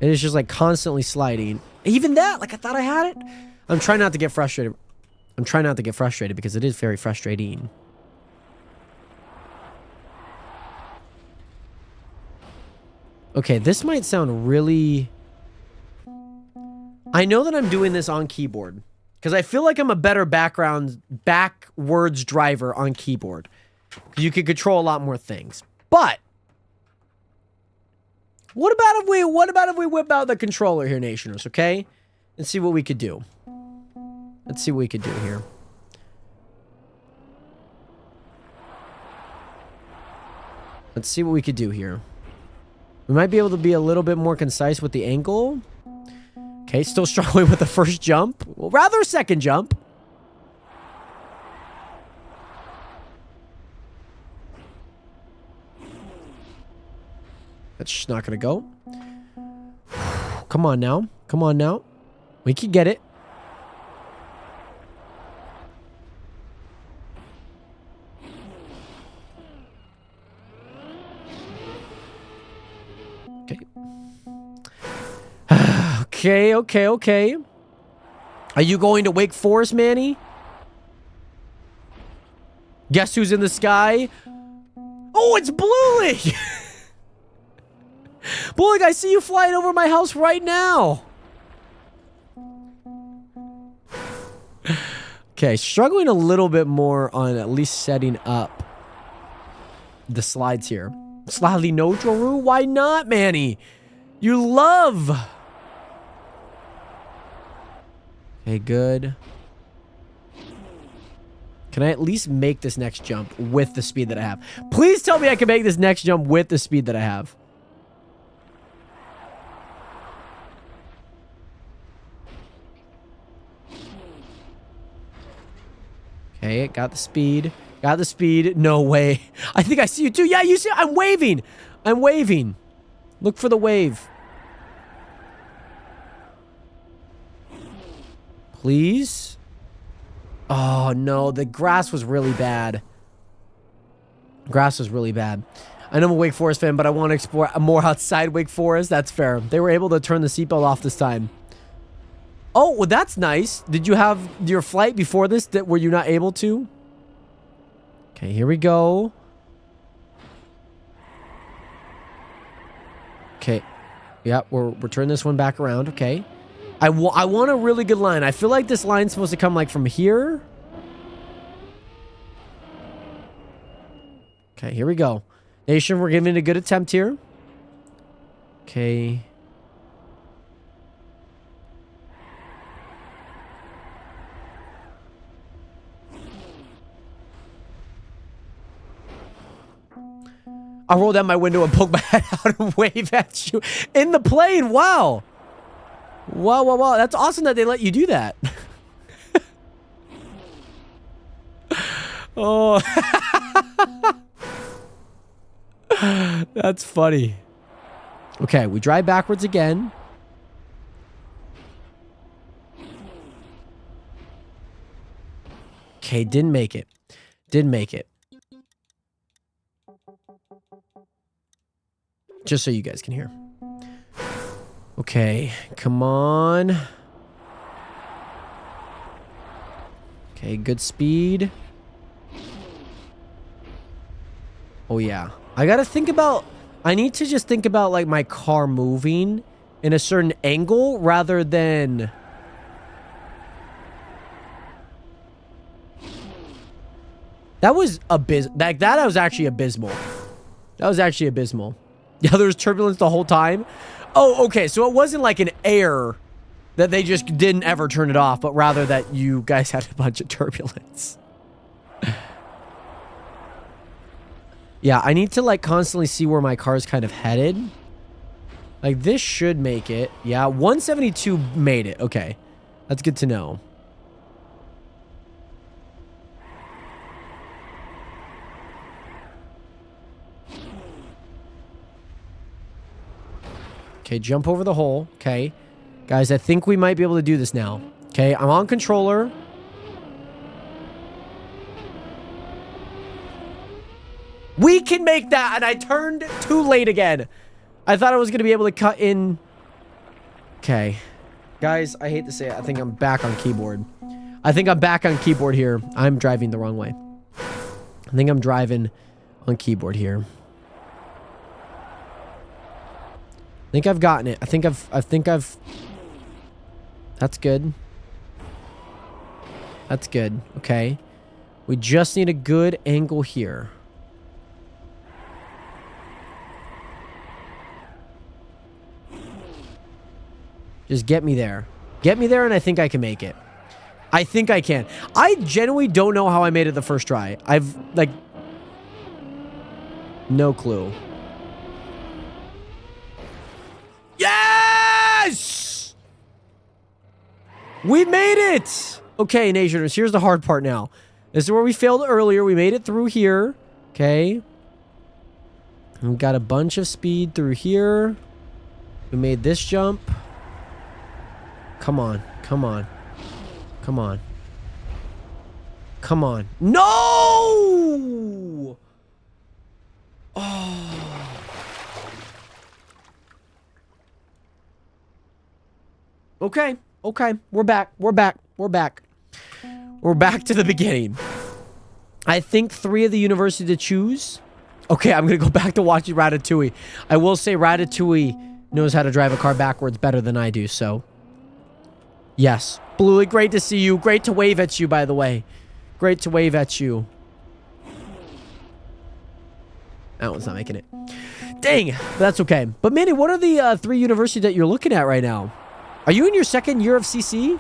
[SPEAKER 3] It is just, like, constantly sliding. Even that, like, I thought I had it. I'm trying not to get frustrated. I'm trying not to get frustrated because it is very frustrating. Okay, this might sound really... I know that I'm doing this on keyboard because I feel like I'm a better backwards driver on keyboard. You can control a lot more things. But what about if we whip out the controller here, Nationers, okay? And see what we could do. Let's see what we could do here. Let's see what we could do here. We might be able to be a little bit more concise with the angle. Okay, still struggling with the first jump. Well, rather a second jump. That's just not going to go. Come on now. Come on now. We can get it. Okay. Are you going to Wake Forest, Manny? Guess who's in the sky? Oh, it's Bluely! Bluely, I see you flying over my house right now. Okay, struggling a little bit more on at least setting up the slides here. Slightly no Joru? Why not, Manny? You love... Okay, good. Can I at least make this next jump with the speed that I have? Please tell me I can make this next jump with the speed that I have. Okay, got the speed. Got the speed. No way. I think I see you too. Yeah, you see, I'm waving. I'm waving. Look for the wave. Please? Oh, no. The grass was really bad. Grass was really bad. I know I'm a Wake Forest fan, but I want to explore more outside Wake Forest. That's fair. They were able to turn the seatbelt off this time. Oh, well, that's nice. Did you have your flight before this? Were you not able to? Okay, here we go. Okay. Yeah, we're turning this one back around. Okay. I want a really good line. I feel like this line's supposed to come like from here. Okay, here we go. Nation, we're giving it a good attempt here. Okay. I'll roll down my window and poke my head out and wave at you. In the plane, wow. Wow. That's awesome that they let you do that. Oh. That's funny. Okay, we drive backwards again. Okay, didn't make it. Didn't make it. Just so you guys can hear. Okay, come on. Okay, good speed. Oh, yeah. I gotta think about... I need to just think about, like, my car moving in a certain angle rather than... That was that was actually abysmal. That was actually abysmal. Yeah, there was turbulence the whole time. Oh, okay. So it wasn't like an air that they just didn't ever turn it off, but rather that you guys had a bunch of turbulence. Yeah, I need to like constantly see where my car's kind of headed. Like this should make it. Yeah, 172 made it. Okay. That's good to know. Okay, jump over the hole. Okay. Guys, I think we might be able to do this now. Okay, I'm on controller. We can make that, and I turned too late again. I thought I was going to be able to cut in. Okay. Guys, I hate to say it. I think I'm back on keyboard. I think I'm back on keyboard here. I'm driving the wrong way. I think I'm driving on keyboard here. I think I've gotten it. I think I've... That's good. That's good. Okay. We just need a good angle here. Just get me there. Get me there and I think I can make it. I think I can. I genuinely don't know how I made it the first try. I've, like... No clue. Yes! We made it! Okay, Nationers, here's the hard part now. This is where we failed earlier. We made it through here. Okay. We got a bunch of speed through here. We made this jump. Come on. Come on. Come on. Come on. No! Oh. Okay. Okay. We're back. We're back. We're back. We're back to the beginning. I think 3 of the university to choose. Okay, I'm going to go back to watching Ratatouille. I will say Ratatouille knows how to drive a car backwards better than I do, so... Yes. Bluey, great to see you. Great to wave at you, by the way. Great to wave at you. That one's not making it. Dang, but that's okay. But Manny, what are the 3 universities that you're looking at right now? Are you in your 2nd year of CC?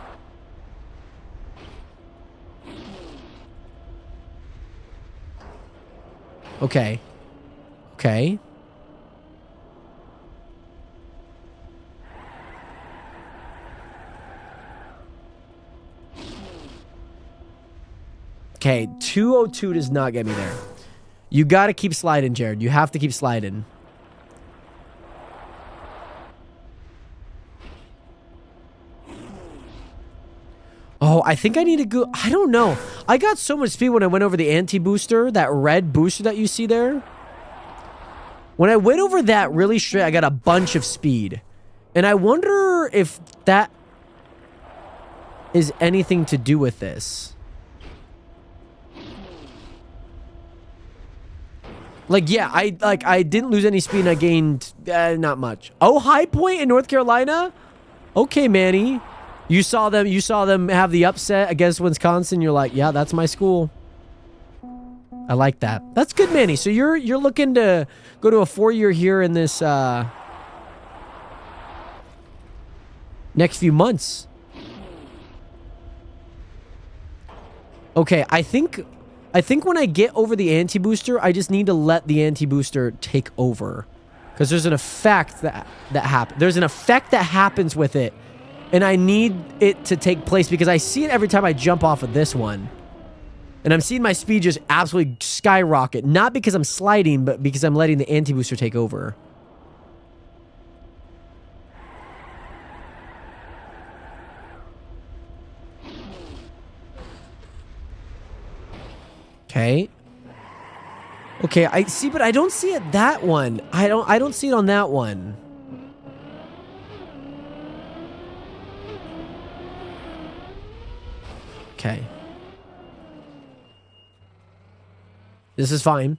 [SPEAKER 3] Okay. Okay. Okay, 202 does not get me there. You gotta keep sliding, Jared. You have to keep sliding. Oh, I think I need to go... I don't know. I got so much speed when I went over the anti-booster. That red booster that you see there. When I went over that really straight, I got a bunch of speed. And I wonder if that is anything to do with this. Like, yeah, I didn't lose any speed and I gained not much. Oh, High Point in North Carolina? Okay, Manny. You saw them have the upset against Wisconsin. You're like, yeah, that's my school. I like that. That's good, Manny. So you're looking to go to a 4-year here in this next few months. Okay, I think when I get over the anti-booster, I just need to let the anti-booster take over. Because there's an effect that happens. There's an effect that happens with it. And I need it to take place because I see it every time I jump off of this one. And I'm seeing my speed just absolutely skyrocket. Not because I'm sliding, but because I'm letting the anti-booster take over. Okay. Okay, I see, but I don't see it that one. I don't see it on that one. Okay. This is fine.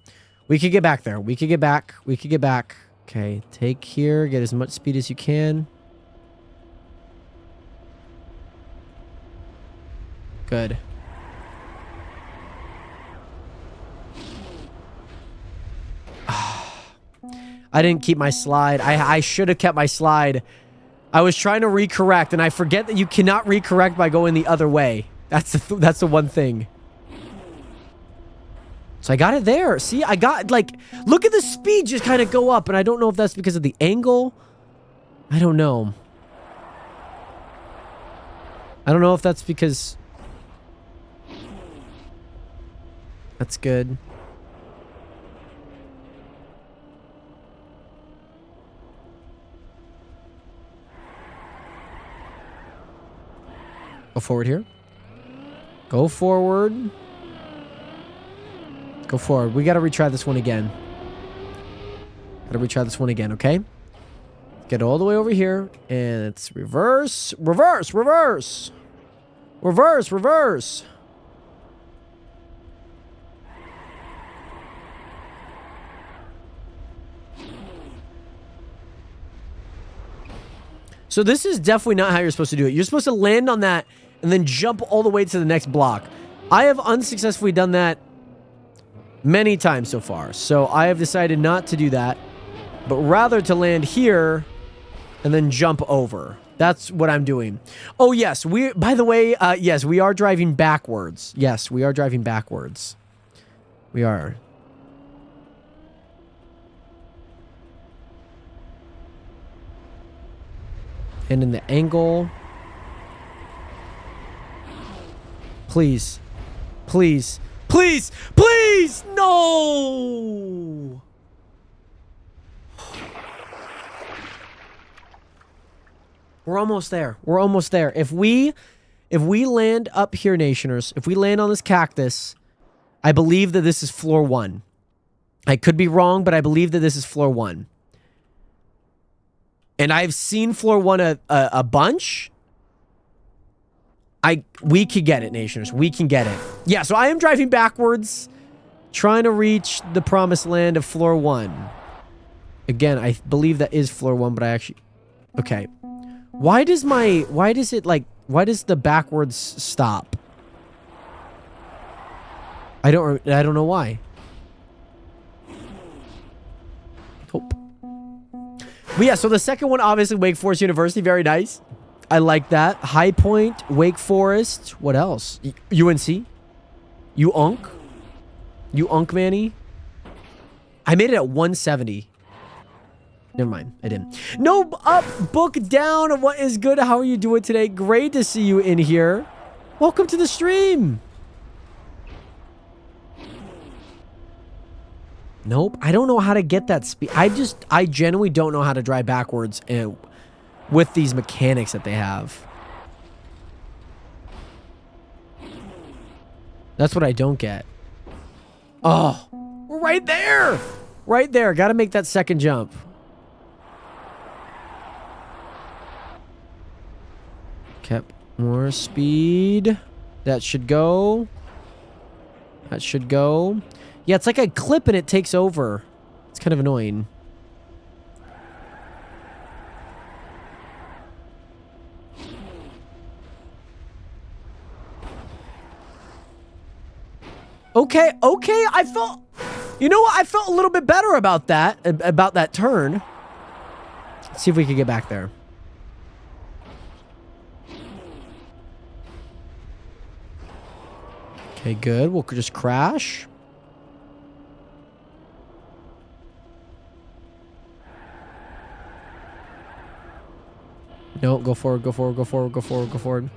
[SPEAKER 3] We could get back there. We could get back. We could get back. Okay, take here. Get as much speed as you can. I didn't keep my slide. I should have kept my slide. I was trying to recorrect, and I forget that you cannot recorrect by going the other way. That's the one thing. So I got it there. See, I got, like, look at the speed just kind of go up, and I don't know if that's because of the angle. I don't know. I don't know if that's because... That's good. Go forward here. Go forward. Go forward. We gotta retry this one again. Gotta retry this one again, okay? Get all the way over here. And it's reverse. Reverse. Reverse. Reverse. Reverse. So this is definitely not how you're supposed to do it. You're supposed to land on that and then jump all the way to the next block. I have unsuccessfully done that many times so far. So I have decided not to do that, but rather to land here and then jump over. That's what I'm doing. Oh, yes. By the way, yes, we are driving backwards. Yes, we are driving backwards. We are. And in the angle. Please. Please. Please. Please. No. We're almost there. We're almost there. If we land up here, Nationers, if we land on this cactus, I believe that this is floor 1. I could be wrong, but I believe that this is floor 1. And I've seen floor 1 a bunch. We can get it, Nationers. We can get it. Yeah, so I am driving backwards, trying to reach the promised land of floor 1. Again, I believe that is floor 1, but I actually... Okay. Why does the backwards stop? I don't know why. Hope. But yeah, so the second one, obviously, Wake Forest University. Very nice. I like that. High Point, Wake Forest. What else? UNC? UNC? UNC, Manny? I made it at 170. Never mind. I didn't. No up, book down. What is good? How are you doing today? Great to see you in here. Welcome to the stream. Nope. I don't know how to get that speed. I genuinely don't know how to drive backwards with these mechanics that they have. That's what I don't get. Oh, we're right there. Right there. Got to make that second jump. Kept more speed. That should go. That should go. Yeah, it's like a clip and it takes over. It's kind of annoying. Okay, okay. I felt... You know what? I felt a little bit better about that turn. Let's see if we can get back there. Okay, good. We'll just crash. No, go forward, go forward, go forward, go forward, go forward.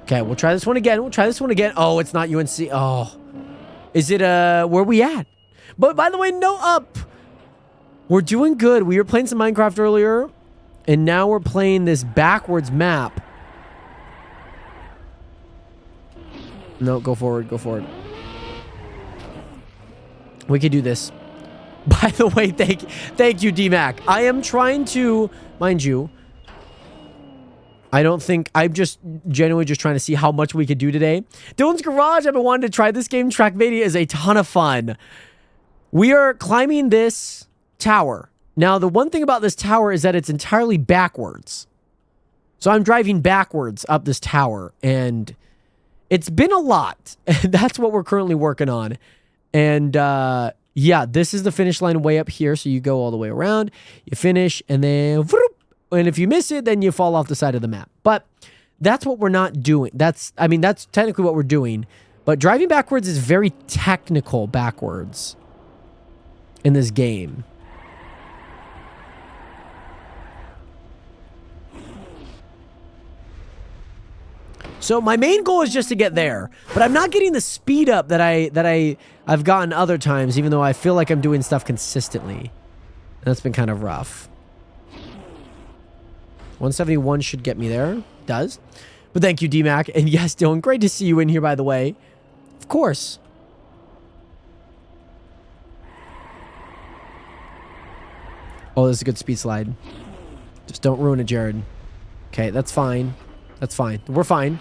[SPEAKER 3] Okay, we'll try this one again. We'll try this one again. Oh, it's not UNC. Oh. Is it, where we at? But by the way, no up. We're doing good. We were playing some Minecraft earlier, and now we're playing this backwards map. No, go forward, go forward. We can do this. By the way, thank you, D-Mac. I am trying to, mind you, I'm just genuinely just trying to see how much we could do today. Dylan's Garage, I've been wanting to try this game. Trackmania is a ton of fun. We are climbing this tower. Now, the one thing about this tower is that it's entirely backwards. So I'm driving backwards up this tower, and it's been a lot. And that's what we're currently working on. And Yeah, this is the finish line way up here. So you go all the way around, you finish, and then... And if you miss it, then you fall off the side of the map. But that's what we're not doing. That's technically what we're doing. But driving backwards is very technical backwards in this game. So my main goal is just to get there, but I'm not getting the speed up that I've gotten other times, even though I feel like I'm doing stuff consistently. And that's been kind of rough. 171 should get me there. Does. But thank you, D-Mac. And yes, Dylan, great to see you in here, by the way. Of course. Oh, this is a good speed slide. Just don't ruin it, Jared. Okay, that's fine. That's fine. We're fine.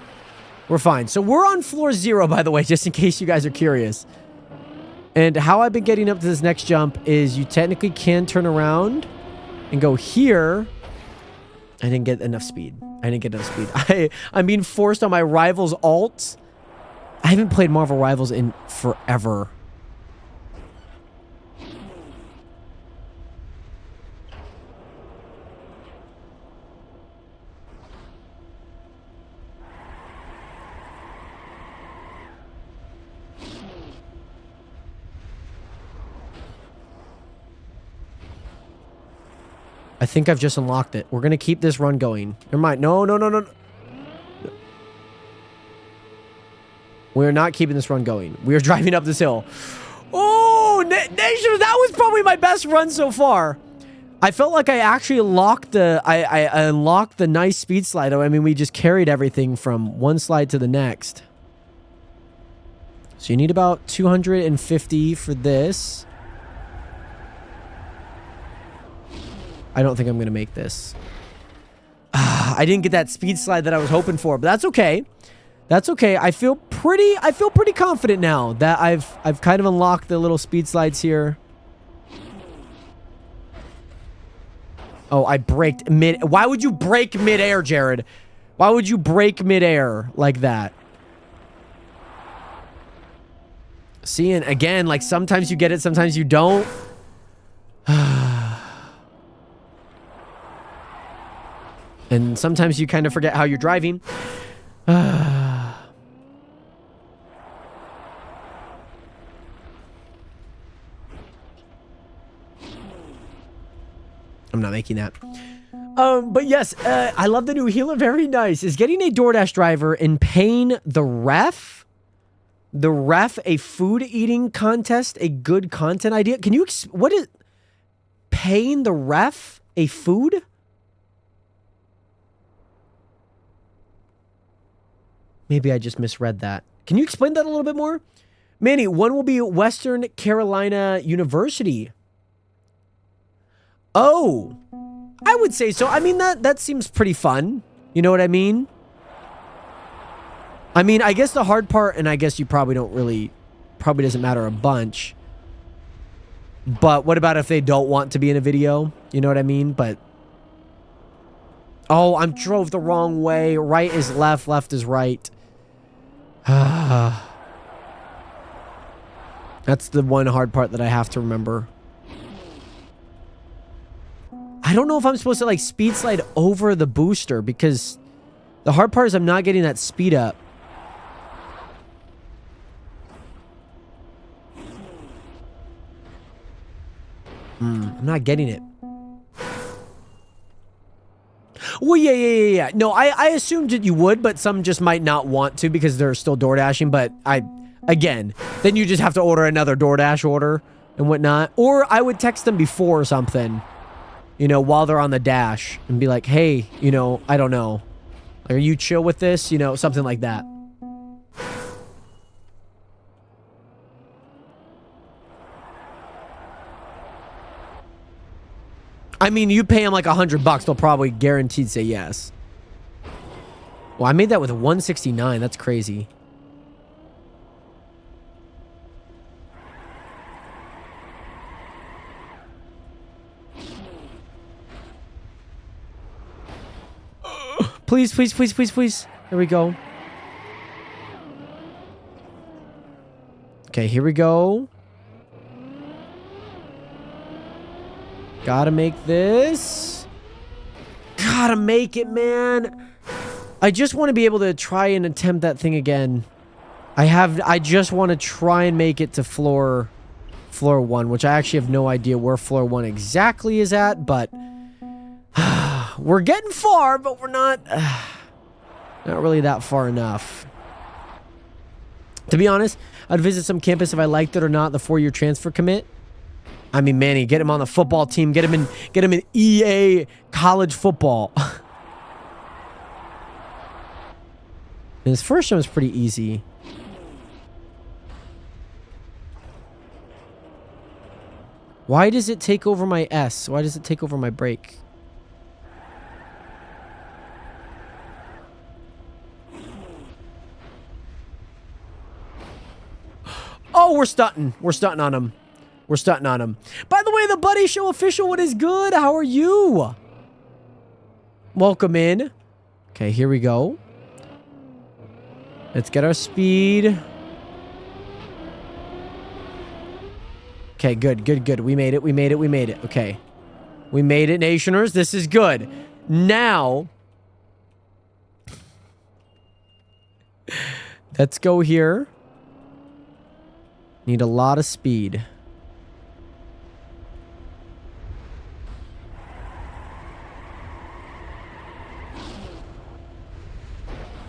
[SPEAKER 3] We're fine. So we're on floor 0, by the way, just in case you guys are curious. And how I've been getting up to this next jump is you technically can turn around and go here. I didn't get enough speed. I'm being forced on my Rivals alt. I haven't played Marvel Rivals in forever. I think I've just unlocked it. We're going to keep this run going. Never mind. No. We're not keeping this run going. We are driving up this hill. Oh, Nation, that was probably my best run so far. I felt like I actually unlocked the... I unlocked the nice speed slide. I mean, we just carried everything from one slide to the next. So you need about 250 for this. I don't think I'm going to make this. I didn't get that speed slide that I was hoping for, but that's okay. That's okay. I feel pretty confident now that I've kind of unlocked the little speed slides here. Oh, I braked mid. Why would you brake midair, Jared? Why would you brake midair like that? See, and again, like sometimes you get it, sometimes you don't. And sometimes you kind of forget how you're driving. I'm not making that. But yes, I love the new healer. Very nice. Is getting a DoorDash driver and paying the ref a food eating contest a good content idea? Can you what is paying the ref a food? Maybe I just misread that. Can you explain that a little bit more? Manny, one will be Western Carolina University. Oh, I would say so. I mean, that seems pretty fun. You know what I mean? I mean, I guess the hard part, and I guess you probably doesn't matter a bunch. But what about if they don't want to be in a video? You know what I mean? But, oh, I drove the wrong way. Right is left, left is right. That's the one hard part that I have to remember. I don't know if I'm supposed to like speed slide over the booster because the hard part is I'm not getting that speed up. I'm not getting it. Well, yeah. No, I assumed that you would, but some just might not want to because they're still door dashing. But again, then you just have to order another DoorDash order and whatnot. Or I would text them before or something, you know, while they're on the dash and be like, hey, you know, I don't know. Are you chill with this? You know, something like that. I mean, you pay them like $100, they'll probably guaranteed say yes. Well, I made that with a 169. That's crazy. Please. Here we go. Okay, here we go. Gotta make this. Gotta make it, man. I just want to be able to try and attempt that thing again. I just want to try and make it to floor 1, which I actually have no idea where floor 1 exactly is at, but we're getting far, but we're not really that far enough. To be honest, I'd visit some campus if I liked it or not, the 4-year transfer commit. I mean, Manny, get him on the football team, get him in EA college football. And his first one was pretty easy. Why does it take over my S? Why does it take over my brake? Oh, we're stunting. We're stunting on him. We're stunting on him. By the way, the Buddy Show official, what is good? How are you? Welcome in. Okay, here we go. Let's get our speed. Okay, good, good, good. We made it, we made it, we made it. Okay. We made it, Nationers. This is good. Now, let's go here. Need a lot of speed.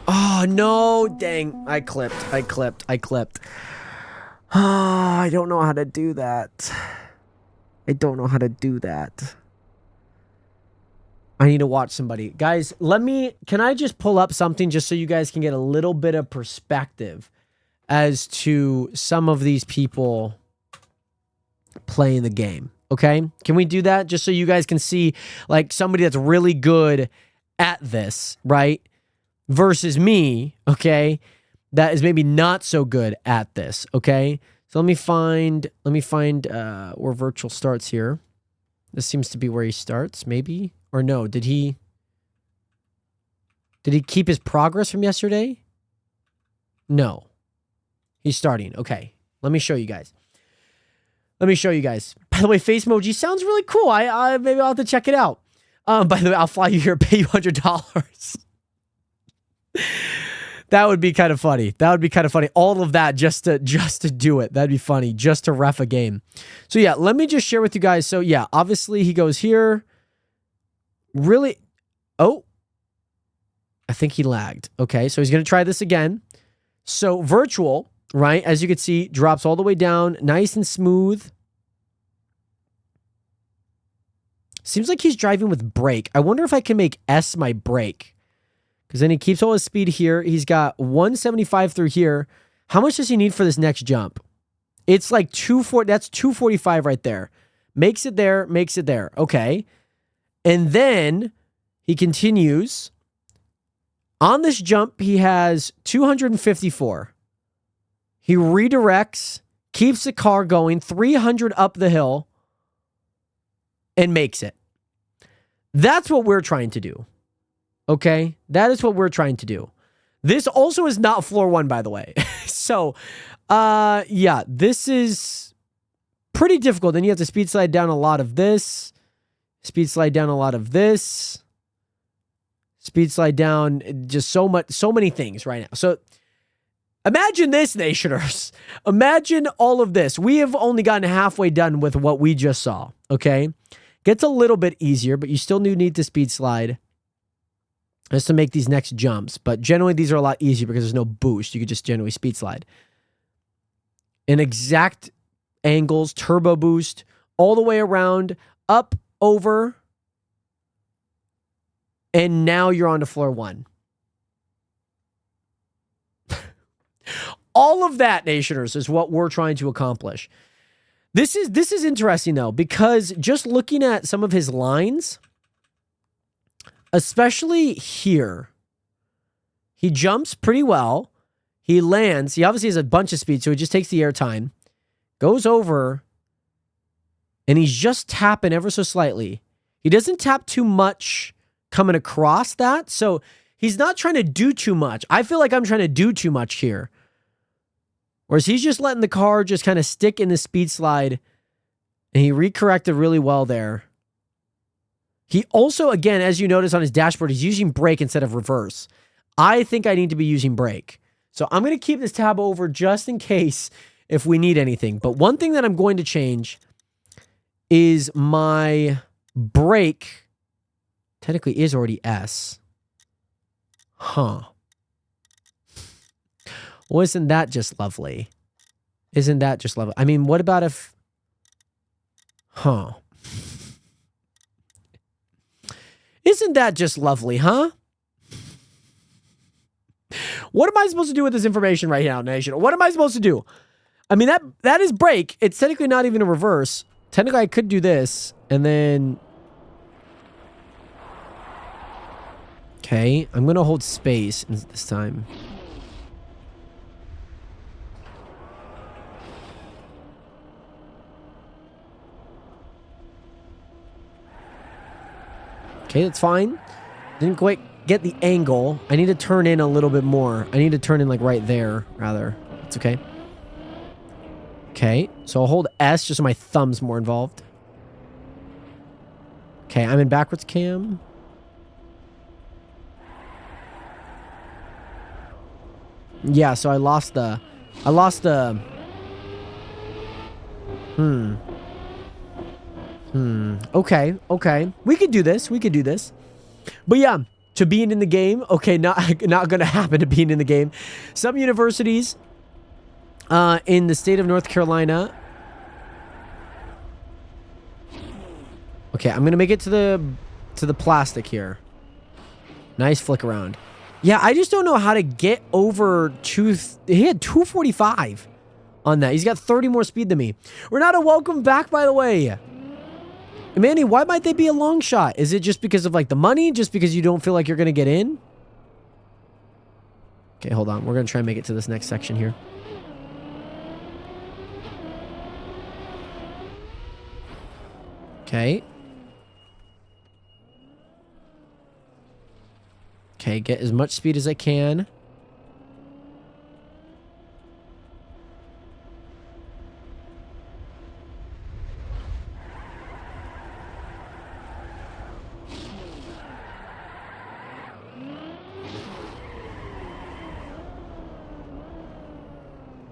[SPEAKER 3] Oh, no. Dang. I clipped. Oh, I don't know how to do that. I need to watch somebody. Guys, can I just pull up something just so you guys can get a little bit of perspective as to some of these people playing the game, okay? Can we do that just so you guys can see, like, somebody that's really good at this, right? Versus me, okay? That is maybe not so good at this, okay? So let me find where Virtual starts here. This seems to be where he starts, maybe? Or no, did he keep his progress from yesterday? No. He's starting. Okay. Let me show you guys. By the way, face emoji sounds really cool. I maybe I'll have to check it out. By the way, I'll fly you here, pay you $100. That would be kind of funny. All of that just to do it. That'd be funny. Just to ref a game. So yeah, let me just share with you guys. So yeah, obviously he goes here. Really? Oh. I think he lagged. Okay, so he's going to try this again. So Virtual, right, as you can see, drops all the way down. Nice and smooth. Seems like he's driving with brake. I wonder if I can make S my brake. Because then he keeps all his speed here. He's got 175 through here. How much does he need for this next jump? It's like 240. That's 245 right there. Makes it there. Okay. And then he continues. On this jump, he has 254. He redirects, keeps the car going 300 up the hill, and makes it. That's what we're trying to do. Okay? That is what we're trying to do. This also is not floor 1, by the way. So, yeah, this is pretty difficult. Then you have to speed slide down a lot of this. Speed slide down a lot of this. Speed slide down just so many things right now. So imagine this, Nationers. Imagine all of this. We have only gotten halfway done with what we just saw. Okay? Gets a little bit easier, but you still do need to speed slide just to make these next jumps. But generally, these are a lot easier because there's no boost. You could just generally speed slide. In exact angles, turbo boost, all the way around, up, over, and now you're on to floor 1. All of that, Nationers, is what we're trying to accomplish. This is interesting, though, because just looking at some of his lines, especially here, he jumps pretty well. He lands. He obviously has a bunch of speed, so he just takes the air time, goes over, and he's just tapping ever so slightly. He doesn't tap too much coming across that, so he's not trying to do too much. I feel like I'm trying to do too much here. Whereas he's just letting the car just kind of stick in the speed slide, and he recorrected really well there. He also, again, as you notice on his dashboard, he's using brake instead of reverse. I think I need to be using brake. So I'm going to keep this tab over just in case if we need anything. But one thing that I'm going to change is my brake technically is already S. Huh. Well, isn't that just lovely? Isn't that just lovely? I mean, what about if... Huh. Isn't that just lovely, huh? What am I supposed to do with this information right now, Nation? What am I supposed to do? I mean, that is brake. It's technically not even a reverse. Technically, I could do this, and then... Okay, I'm going to hold space this time. Okay, that's fine. Didn't quite get the angle. I need to turn in a little bit more. I need to turn in like right there, rather. It's okay. Okay, so I'll hold S just so my thumb's more involved. Okay, I'm in backwards cam. Yeah, so I lost the... Okay, okay. We could do this. We could do this. But yeah, to being in the game, okay, not going to happen to being in the game. Some universities in the state of North Carolina. Okay, I'm going to make it to the plastic here. Nice flick around. Yeah, I just don't know how to get over he had 245 on that. He's got 30 more speed than me. Renata, welcome back, by the way. Manny, why might they be a long shot? Is it just because of, like, the money? Just because you don't feel like you're going to get in? Okay, hold on. We're going to try and make it to this next section here. Okay. Okay, get as much speed as I can.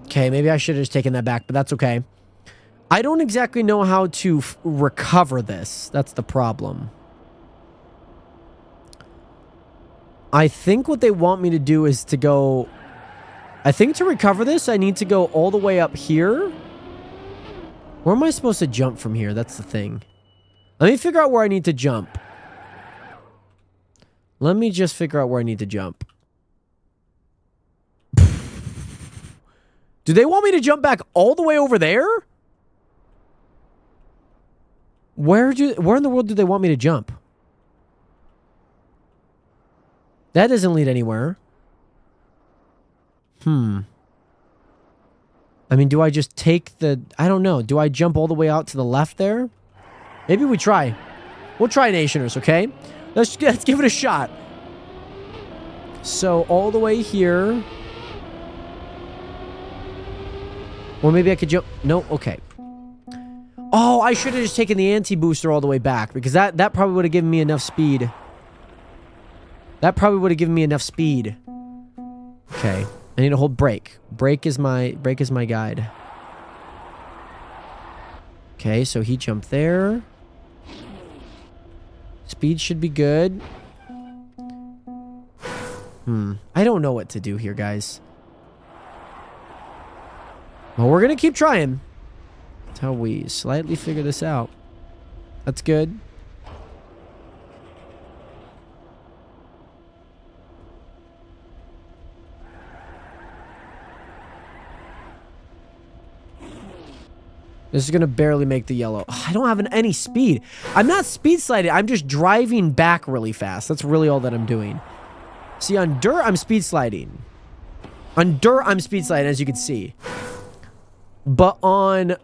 [SPEAKER 3] Okay, maybe I should have just taken that back, but that's okay. I don't exactly know how to recover this. That's the problem. I think what they want me to do is to go... I think to recover this, I need to go all the way up here. Where am I supposed to jump from here? That's the thing. Let me figure out where I need to jump. Let me just figure out where I need to jump. Do they want me to jump back all the way over there? Where in the world do they want me to jump? That doesn't lead anywhere. I mean, do I just take the... I don't know. Do I jump all the way out to the left there? Maybe we try. We'll try, Nationers, okay? Let's give it a shot. So, all the way here. Or maybe I could jump... No, okay. Oh, I should have just taken the anti-booster all the way back. Because that probably would have given me enough speed. That probably would have given me enough speed. Okay. I need to hold brake. Brake is my guide. Okay, so he jumped there. Speed should be good. I don't know what to do here, guys. Well, we're going to keep trying. That's how we slightly figure this out. That's good. This is going to barely make the yellow. I don't have any speed. I'm not speed sliding. I'm just driving back really fast. That's really all that I'm doing. See, on dirt, I'm speed sliding. On dirt, I'm speed sliding, as you can see. But on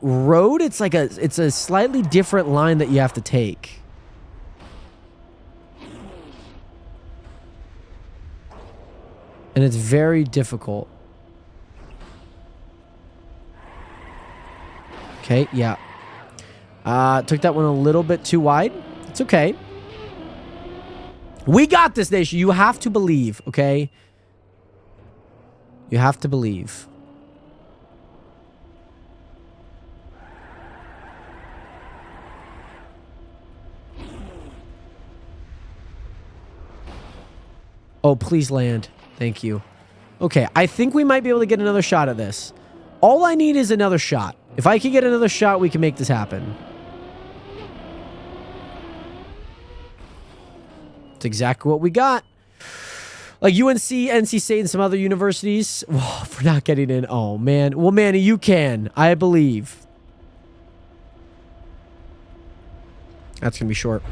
[SPEAKER 3] road, it's like it's a slightly different line that you have to take. And it's very difficult. Okay, yeah. Took that one a little bit too wide. It's okay. We got this, nation. You have to believe, okay? You have to believe. Oh, please land. Thank you. Okay, I think we might be able to get another shot at this. All I need is another shot. If I can get another shot, we can make this happen. It's exactly what we got. Like UNC, NC State, and some other universities. Oh, if we're not getting in. Oh, man. Well, Manny, you can. I believe. That's going to be short.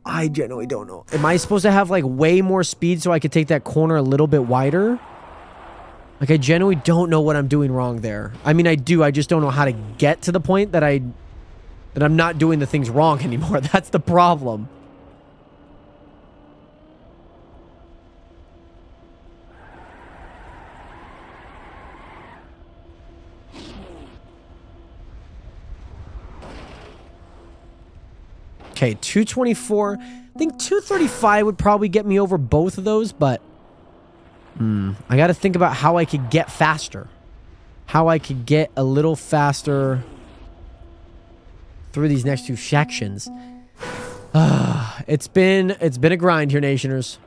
[SPEAKER 3] I genuinely don't know. Am I supposed to have, like, way more speed so I could take that corner a little bit wider? Like, I genuinely don't know what I'm doing wrong there. I mean, I do. I just don't know how to get to the point that I'm not doing the things wrong anymore. That's the problem. Okay, 224. I think 235 would probably get me over both of those, but I got to think about how I could get faster. How I could get a little faster through these next two sections. It's been a grind here, Nationers.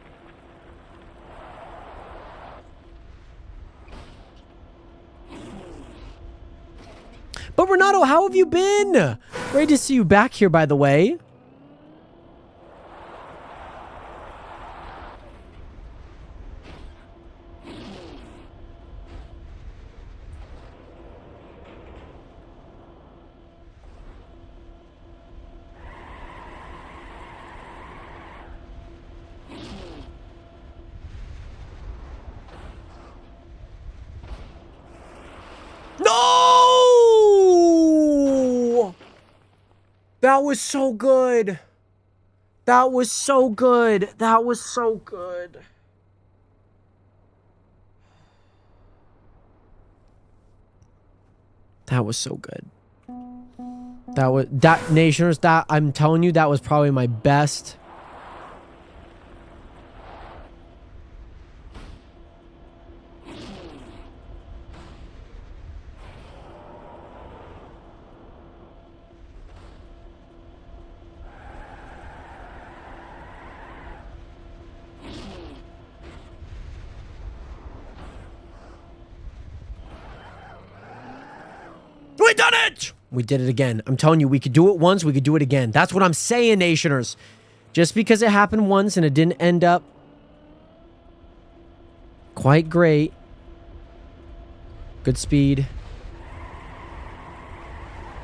[SPEAKER 3] But Renato, how have you been? Great to see you back here, by the way. No! That was so good. That was so good. That was so good. That was so good. That Nationers, that I'm telling you, that was probably my best. We done it! We did it again. I'm telling you, we could do it once, we could do it again. That's what I'm saying, Nationers. Just because it happened once and it didn't end up quite great. Good speed.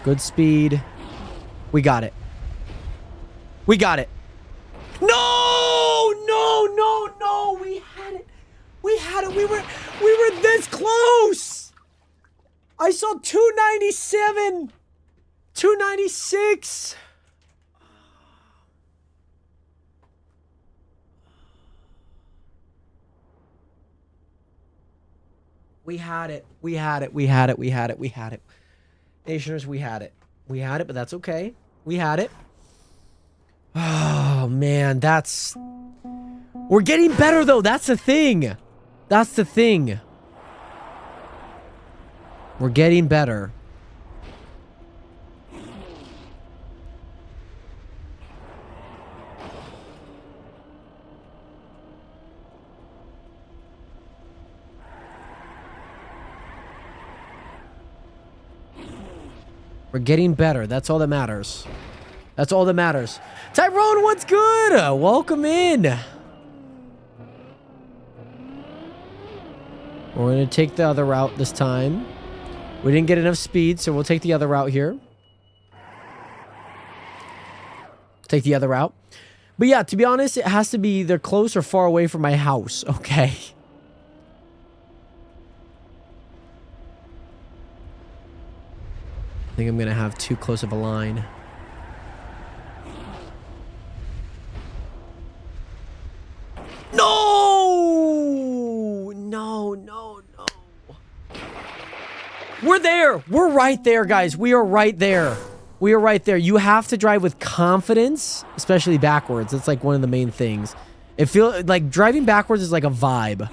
[SPEAKER 3] Good speed. We got it. We got it. No! No, no, no! We had it. We had it. We were this close! I saw 297. 296. We had it. We had it. We had it. We had it. We had it. Nationers, we had it. We had it, but that's okay. We had it. Oh, man. We're getting better, though. That's the thing. That's the thing. We're getting better. We're getting better. That's all that matters. That's all that matters. Tyrone, what's good? Welcome in. We're going to take the other route this time. We didn't get enough speed, so we'll take the other route here. Take the other route. But yeah, to be honest, it has to be either close or far away from my house. Okay. I think I'm going to have too close of a line. No! No, no, no. We're there. We're right there, guys. We are right there. We are right there. You have to drive with confidence, especially backwards. It's like one of the main things. It feels like driving backwards is like a vibe.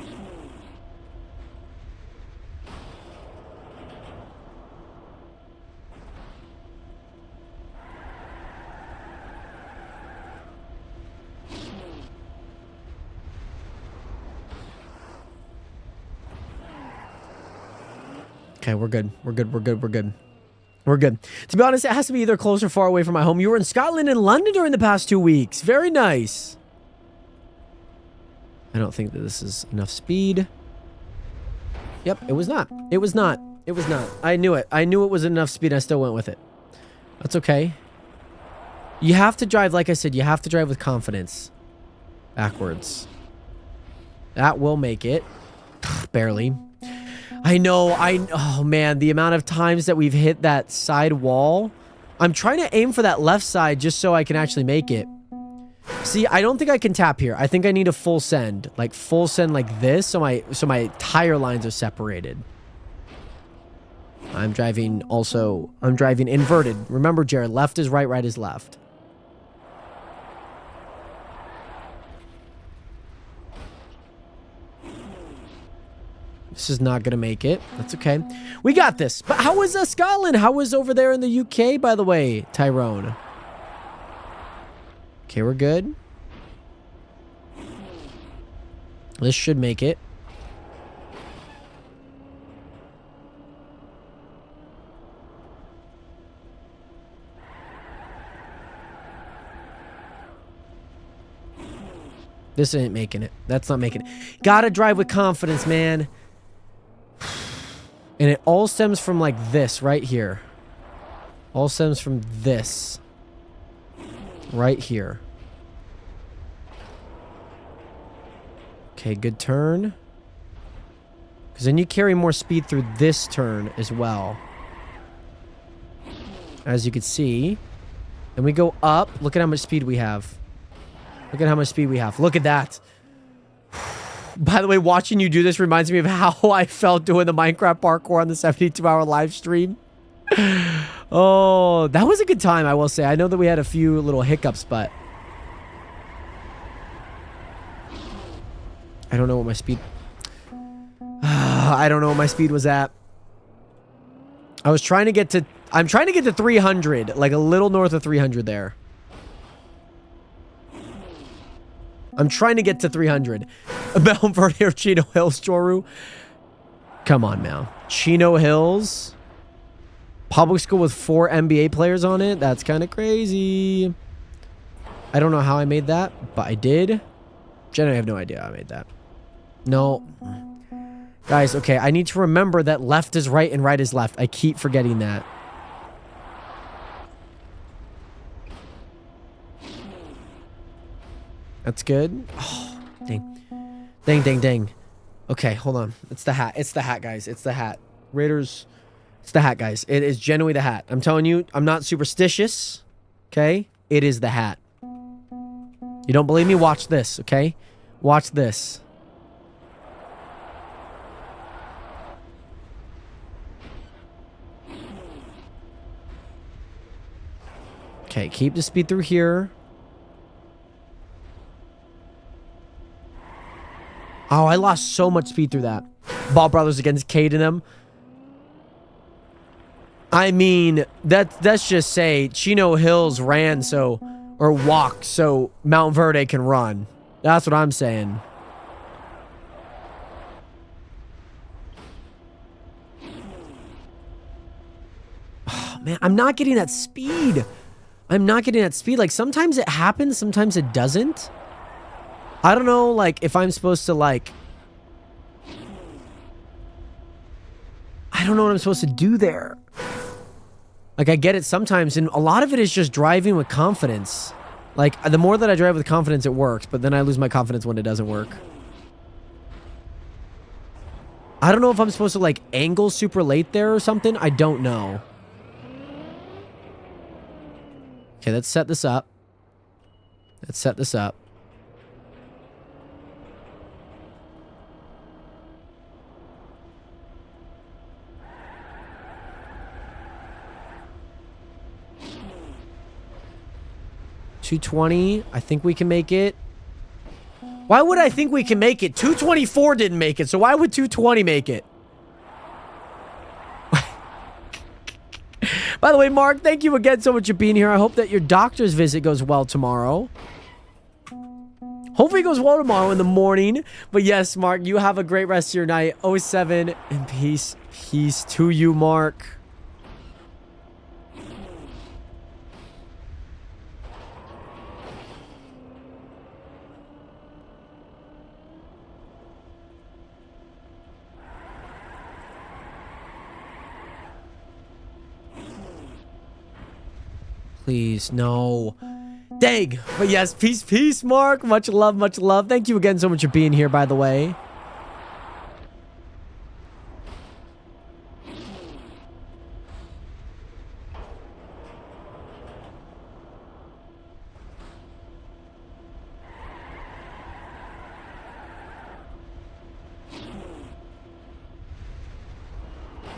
[SPEAKER 3] Okay, we're good. We're good. We're good. We're good. We're good. To be honest, it has to be either close or far away from my home. You were in Scotland and London during the past 2 weeks. Very nice. I don't think that this is enough speed. Yep, it was not. It was not. It was not. I knew it. I knew it was enough speed. I still went with it. That's okay. You have to drive, like I said, you have to drive with confidence. Backwards. That will make it. Barely. I know, oh man, the amount of times that we've hit that side wall. I'm trying to aim for that left side just so I can actually make it. See, I don't think I can tap here. I think I need a full send. Like full send like this so my tire lines are separated. I'm driving inverted. Remember, Jared, left is right, right is left. This is not going to make it. That's okay. We got this. But how was Scotland? How was over there in the UK, by the way, Tyrone? Okay, we're good. This should make it. This ain't making it. That's not making it. Gotta drive with confidence, man. And it all stems from like this right here. All stems from this. Right here. Okay, good turn. Because then you carry more speed through this turn as well. As you can see. Then we go up. Look at how much speed we have. Look at how much speed we have. Look at that. By the way, watching you do this reminds me of how I felt doing the Minecraft parkour on the 72-hour live stream. Oh, that was a good time, I will say. I know that we had a few little hiccups, but I don't know what my speed... I don't know what my speed was at. I was trying to get to... I'm trying to get to 300, like a little north of 300 there. I'm trying to get to 300. Mount Verde or Chino Hills, Joru. Come on now. Chino Hills. Public school with 4 NBA players on it. That's kind of crazy. I don't know how I made that, but I did. Jen, I have no idea how I made that. No. Guys, okay. I need to remember that left is right and right is left. I keep forgetting that. That's good. Oh, dang. Dang, dang, dang. Okay, hold on. It's the hat. It's the hat, guys. It's the hat. Raiders. It's the hat, guys. It is genuinely the hat. I'm telling you, I'm not superstitious. Okay? It is the hat. You don't believe me? Watch this, okay? Watch this. Okay, keep the speed through here. Oh, I lost so much speed through that. Ball Brothers against Cade and them. I mean, let's just say Chino Hills ran so, or walked so Mount Verde can run. That's what I'm saying. Oh, man, I'm not getting that speed. I'm not getting that speed. Like, sometimes it happens, sometimes it doesn't. I don't know, like, if I'm supposed to, like... I don't know what I'm supposed to do there. Like, I get it sometimes, and a lot of it is just driving with confidence. Like, the more that I drive with confidence, it works, but then I lose my confidence when it doesn't work. I don't know if I'm supposed to, like, angle super late there or something. I don't know. Okay, let's set this up. Let's set this up. 220. I think we can make it. Why would I think we can make it? 224 didn't make it, so why would 220 make it? By the way, Mark, thank you again so much for being here. I hope that your doctor's visit goes well tomorrow. Hopefully it goes well tomorrow in the morning. But yes, Mark, you have a great rest of your night. 07 and peace. Peace to you, Mark. Please, no. Dang. But yes, peace, peace, Mark. Much love, much love. Thank you again so much for being here, by the way.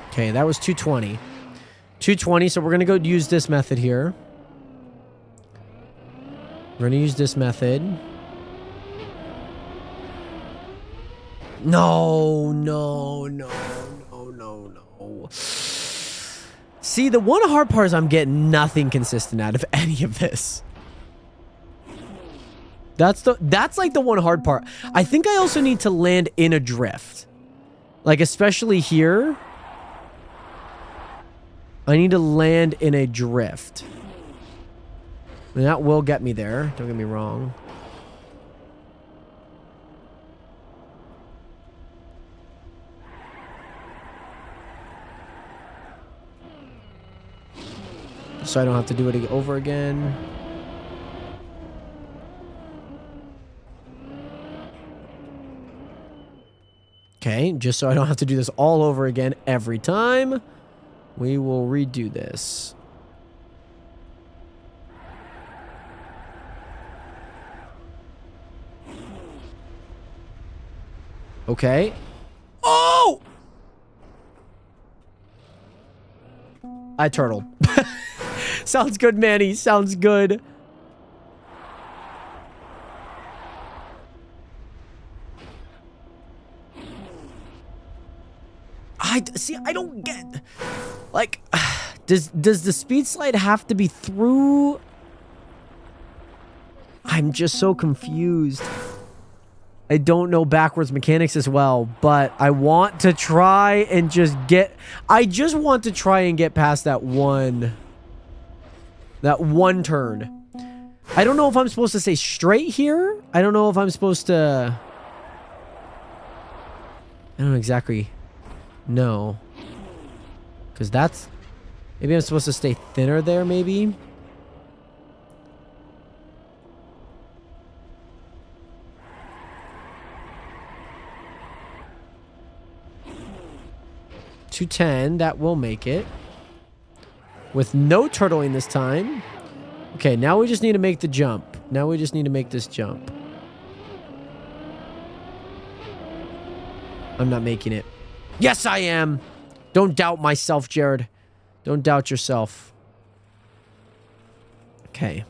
[SPEAKER 3] Okay, that was 220. 220, so we're going to go use this method here. We're going to use this method. No, no, no, no, no, no. See, the one hard part is I'm getting nothing consistent out of any of this. That's like the one hard part. I think I also need to land in a drift. Like, especially here. I need to land in a drift. And that will get me there. Don't get me wrong. So I don't have to do it over again. Okay, just so I don't have to do this all over again every time. We will redo this. Okay. Oh! I turtled. Sounds good, Manny. Sounds good. See, I don't get... Like, does the speed slide have to be through? I'm just so confused. I don't know backwards mechanics as well, but I want to try and just get... I just want to try and get past that one turn. I don't know if I'm supposed to stay straight here. I don't know if I'm supposed to... I don't exactly know. Because that's... Maybe I'm supposed to stay thinner there, maybe? $210, that will make it. With no turtling this time. Okay, now we just need to make the jump. Now we just need to make this jump. I'm not making it. Yes, I am! Don't doubt myself, Jared. Don't doubt yourself. Okay.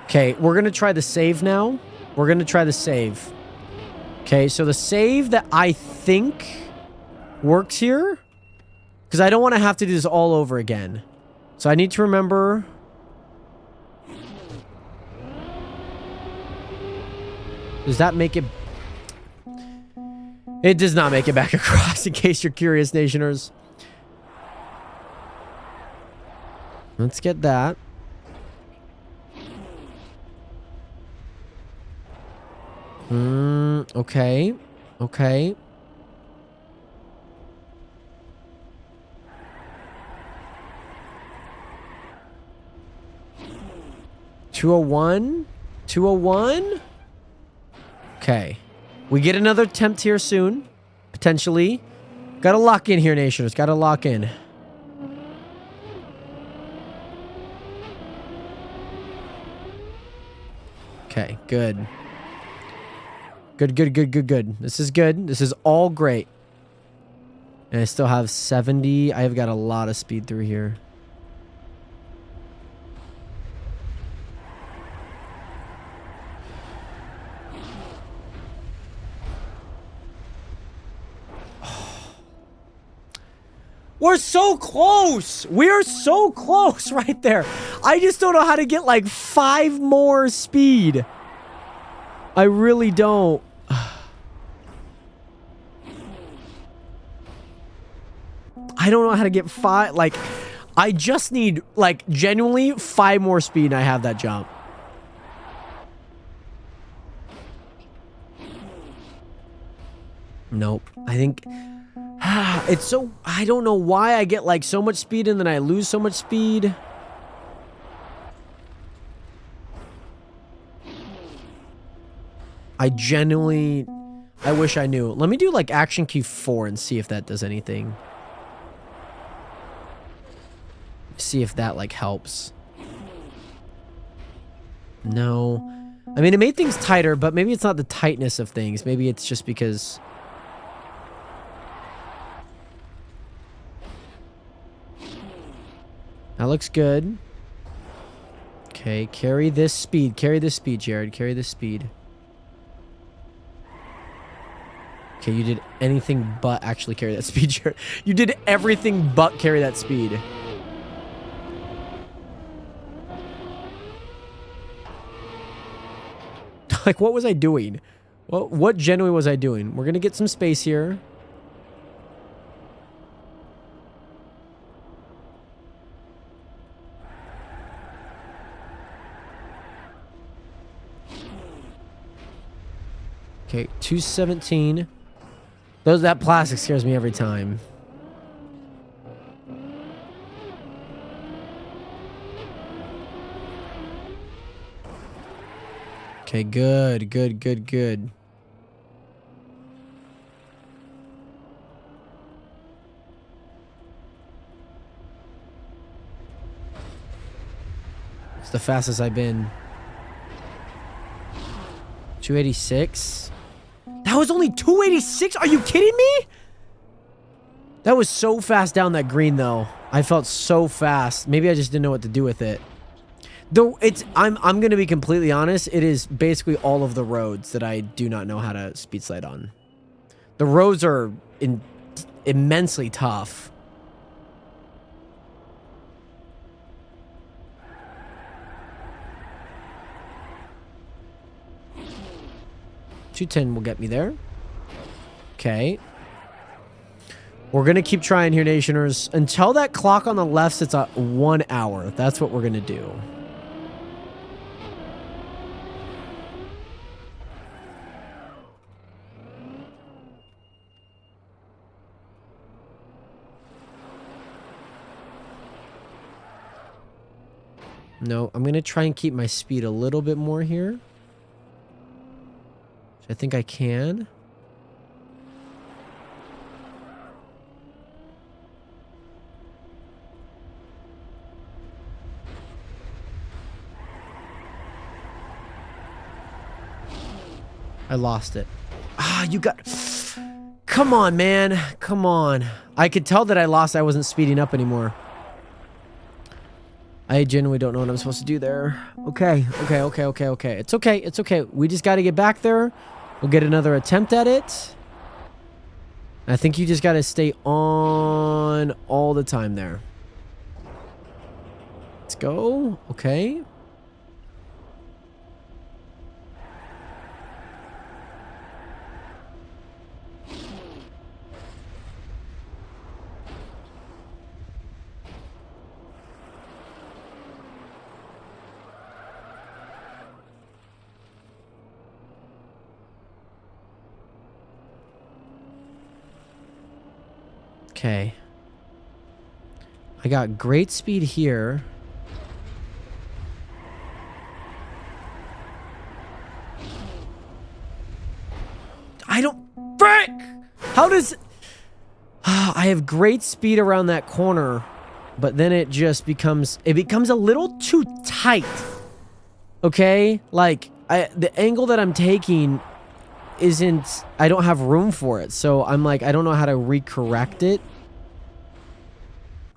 [SPEAKER 3] Okay, we're going to try the save now. We're going to try the save. Okay, so the save that I think works here... Because I don't want to have to do this all over again. So I need to remember... Does that make it... It does not make it back across, in case you're curious, Nationers. Let's get that. Okay. Okay. $201? $201? Okay. We get another attempt here soon. Potentially. Gotta lock in here, Nationers. Gotta lock in. Okay, good. Good, good, good, good, good. This is good. This is all great. And I still have 70. I've got a lot of speed through here. We're so close. We're so close right there. I just don't know how to get like 5 more speed. I really don't. I don't know how to get 5. Like, I just need, like, genuinely 5 more speed and I have that jump. Nope. I think... it's so... I don't know why I get, like, so much speed and then I lose so much speed. I genuinely... I wish I knew. Let me do, like, action key 4 and see if that does anything. See if that, like, helps. No. I mean, it made things tighter, but maybe it's not the tightness of things. Maybe it's just because... That looks good. Okay, carry this speed. Carry this speed, Jared. Carry this speed. Okay, you did anything but actually carry that speed, Jared. You did everything but carry that speed. Like, what was I doing? What genuinely was I doing? We're gonna get some space here. Okay, 217. That plastic scares me every time. Okay, good, good, good, good. It's the fastest I've been. 286? That was only 286? Are you kidding me? That was so fast down that green, though. I felt so fast. Maybe I just didn't know what to do with it. Though it's, I'm gonna be completely honest. It is basically all of the roads that I do not know how to speed slide on. The roads are immensely tough. $210 will get me there. Okay. We're gonna keep trying here, Nationers, until that clock on the left sits at 1 hour. That's what we're gonna do. No, I'm gonna try and keep my speed a little bit more here. I think I can. I lost it. Ah, you got... Come on, man. Come on. I could tell that I lost. I wasn't speeding up anymore. I genuinely don't know what I'm supposed to do there. Okay. It's okay. It's okay. We just got to get back there. We'll get another attempt at it. I think you just got to stay on all the time there. Let's go. Okay. Okay. I got great speed here. I don't... Frick! How does... I have great speed around that corner, but then it just becomes... It becomes a little too tight. Okay? Like, the angle that I'm taking isn't... I don't have room for it. So I'm like, I don't know how to recorrect it.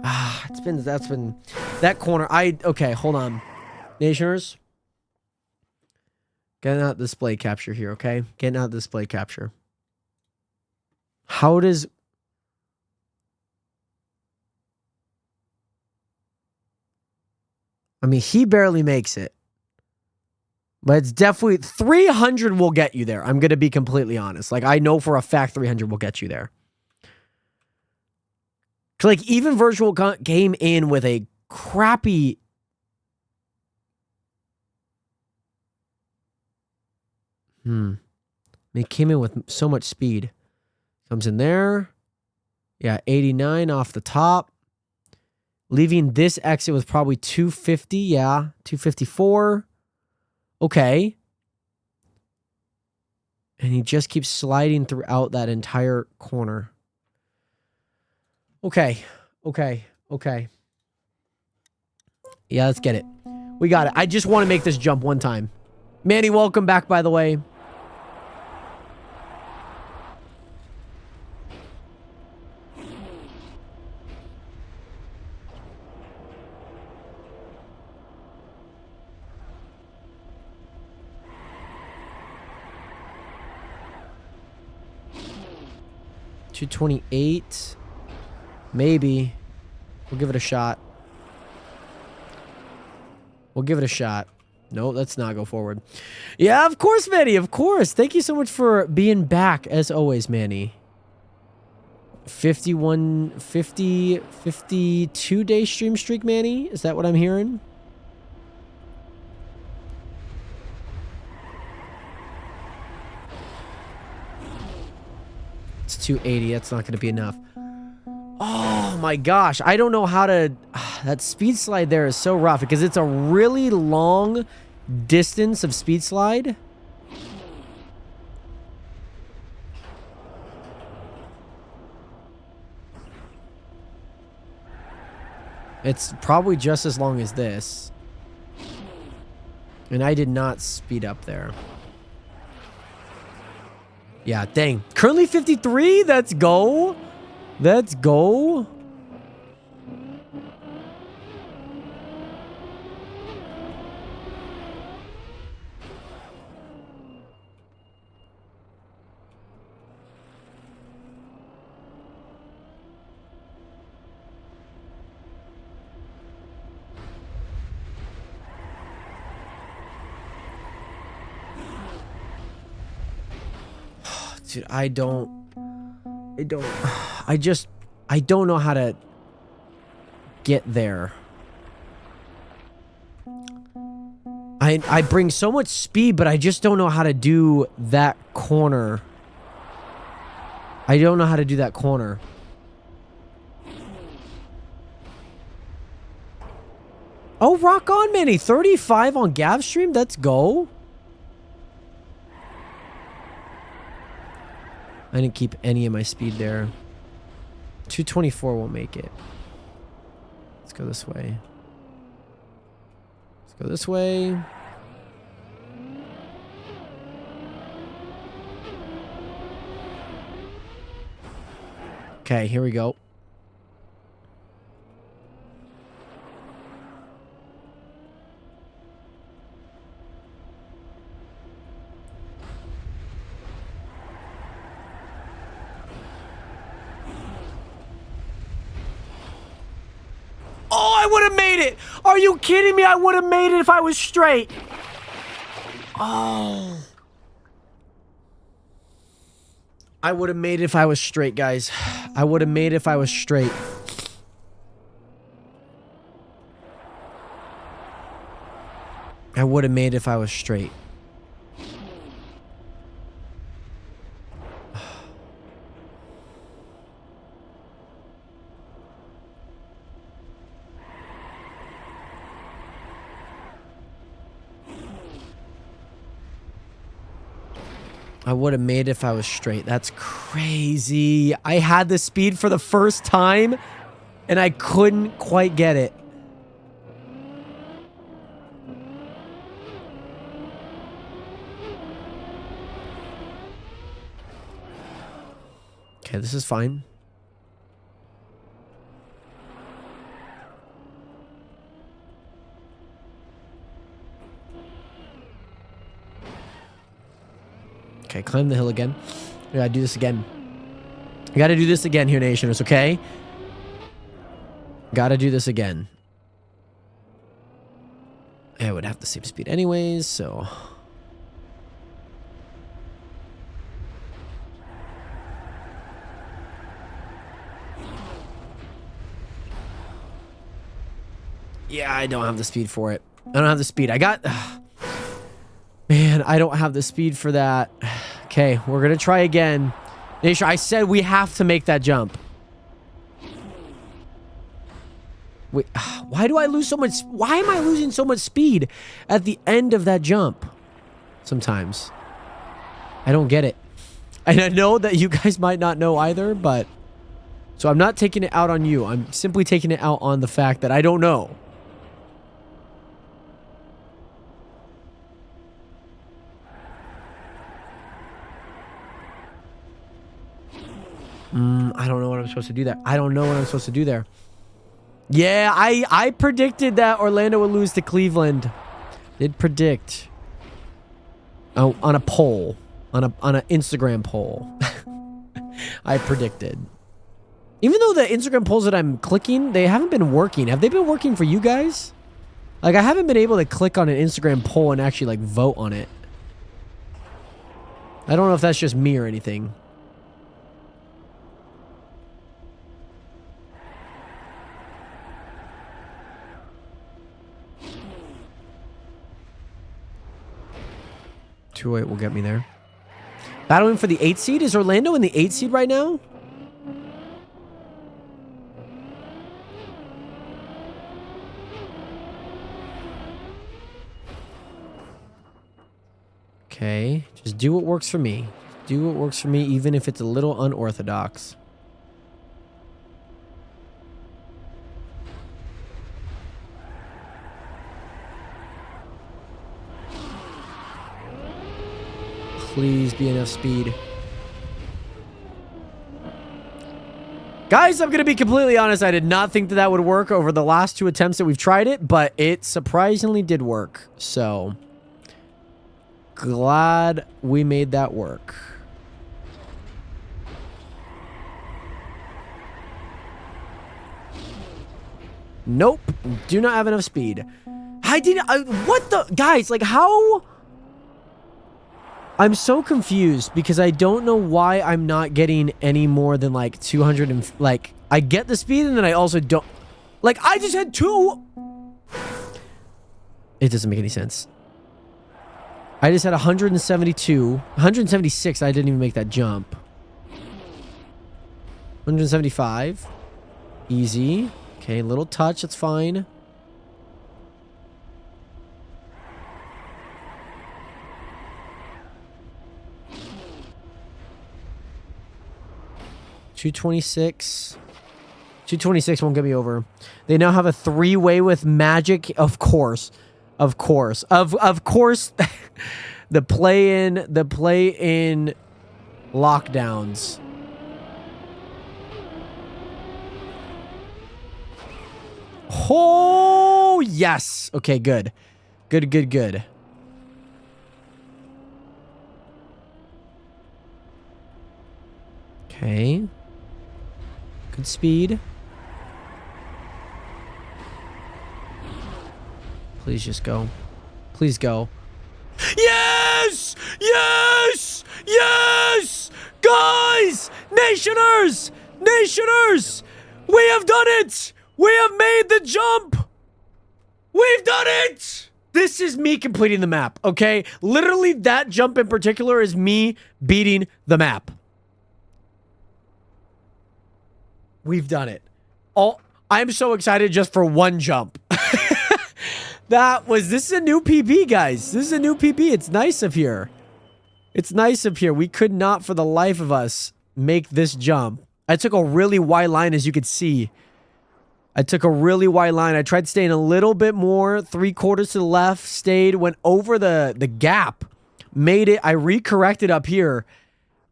[SPEAKER 3] Ah, that's been... That corner, okay, hold on. Nationers. Getting out display capture here, okay? Getting out display capture. How does... I mean, he barely makes it. But it's definitely... 300 will get you there. I'm going to be completely honest. Like, I know for a fact 300 will get you there. Like, even Virtual came in with a crappy... It came in with so much speed. Comes in there. Yeah, 89 off the top. Leaving this exit with probably 250. Yeah, 254. Okay. And he just keeps sliding throughout that entire corner. Okay. Yeah, let's get it. We got it. I just want to make this jump one time. Manny, welcome back, by the way. $228. Maybe. We'll give it a shot. No, let's not go forward. Yeah, of course, Manny. Of course. Thank you so much for being back, as always, Manny. 52-day stream streak, Manny? Is that what I'm hearing? It's 280. That's not going to be enough. Oh my gosh. I don't know how to... That speed slide there is so rough because it's a really long distance of speed slide. It's probably just as long as this. And I did not speed up there. Yeah, dang. Currently 53? Let's go. Let's go. Dude, I don't know how to get there. I bring so much speed, but I just don't know how to do that corner. I don't know how to do that corner. Oh, rock on, Manny. 35 on Gav stream. Let's go. I didn't keep any of my speed there. 224 won't make it. Let's go this way. Let's go this way. Okay, here we go. Oh, I would have made it! Are you kidding me? I would have made it if I was straight. Oh. I would have made it if I was straight, guys. I would have made it if I was straight. I would have made it if I was straight. I would have made it if I was straight. That's crazy. I had the speed for the first time, and I couldn't quite get it. Okay, this is fine. Okay, climb the hill again. We gotta do this again. We gotta do this again here, Nationers, okay? Gotta do this again. I would have the same speed anyways, so... Yeah, I don't have the speed for it. I don't have the speed. I got... Man, I don't have the speed for that. Okay, we're gonna try again. Nation, I said we have to make that jump. Wait, why do I lose so much? Why am I losing so much speed at the end of that jump? Sometimes. I don't get it. And I know that you guys might not know either, but... So I'm not taking it out on you. I'm simply taking it out on the fact that I don't know. I don't know what I'm supposed to do there. I don't know what I'm supposed to do there. Yeah, I predicted that Orlando would lose to Cleveland. Did predict. Oh, on a poll. On an Instagram poll. I predicted. Even though the Instagram polls that I'm clicking, they haven't been working. Have they been working for you guys? Like, I haven't been able to click on an Instagram poll and actually, like, vote on it. I don't know if that's just me or anything. Two eight will get me there. Battling for the 8th seed? Is Orlando in the 8th seed right now? Okay. Just do what works for me. Do what works for me, even if it's a little unorthodox. Please be enough speed. Guys, I'm going to be completely honest. I did not think that would work over the last 2 attempts that we've tried it, but it surprisingly did work. So, glad we made that work. Nope. Do not have enough speed. What the... Guys, like, how... I'm so confused because I don't know why I'm not getting any more than like 200 and like I get the speed and then I also don't like I just had 2. It doesn't make any sense. I just had 172, 176. I didn't even make that jump. 175. Easy. Okay, little touch, that's fine. $226. 226 won't get me over. They now have a 3-way with Magic. Of course. Of course. Of course. the play-in lockdowns. Oh, yes. Okay, good. Good. Okay. Good speed. Please just go. Please go. Yes! Yes! Yes! Guys! Nationers! Nationers! We have done it! We have made the jump! We've done it! This is me completing the map, okay? Literally, that jump in particular is me beating the map. We've done it. I'm so excited just for one jump. This is a new PB, guys. This is a new PB. It's nice up here. It's nice up here. We could not, for the life of us, make this jump. I took a really wide line, as you could see. I took a really wide line. I tried staying a little bit more, 3/4 to the left, stayed, went over the gap, made it. I recorrected up here,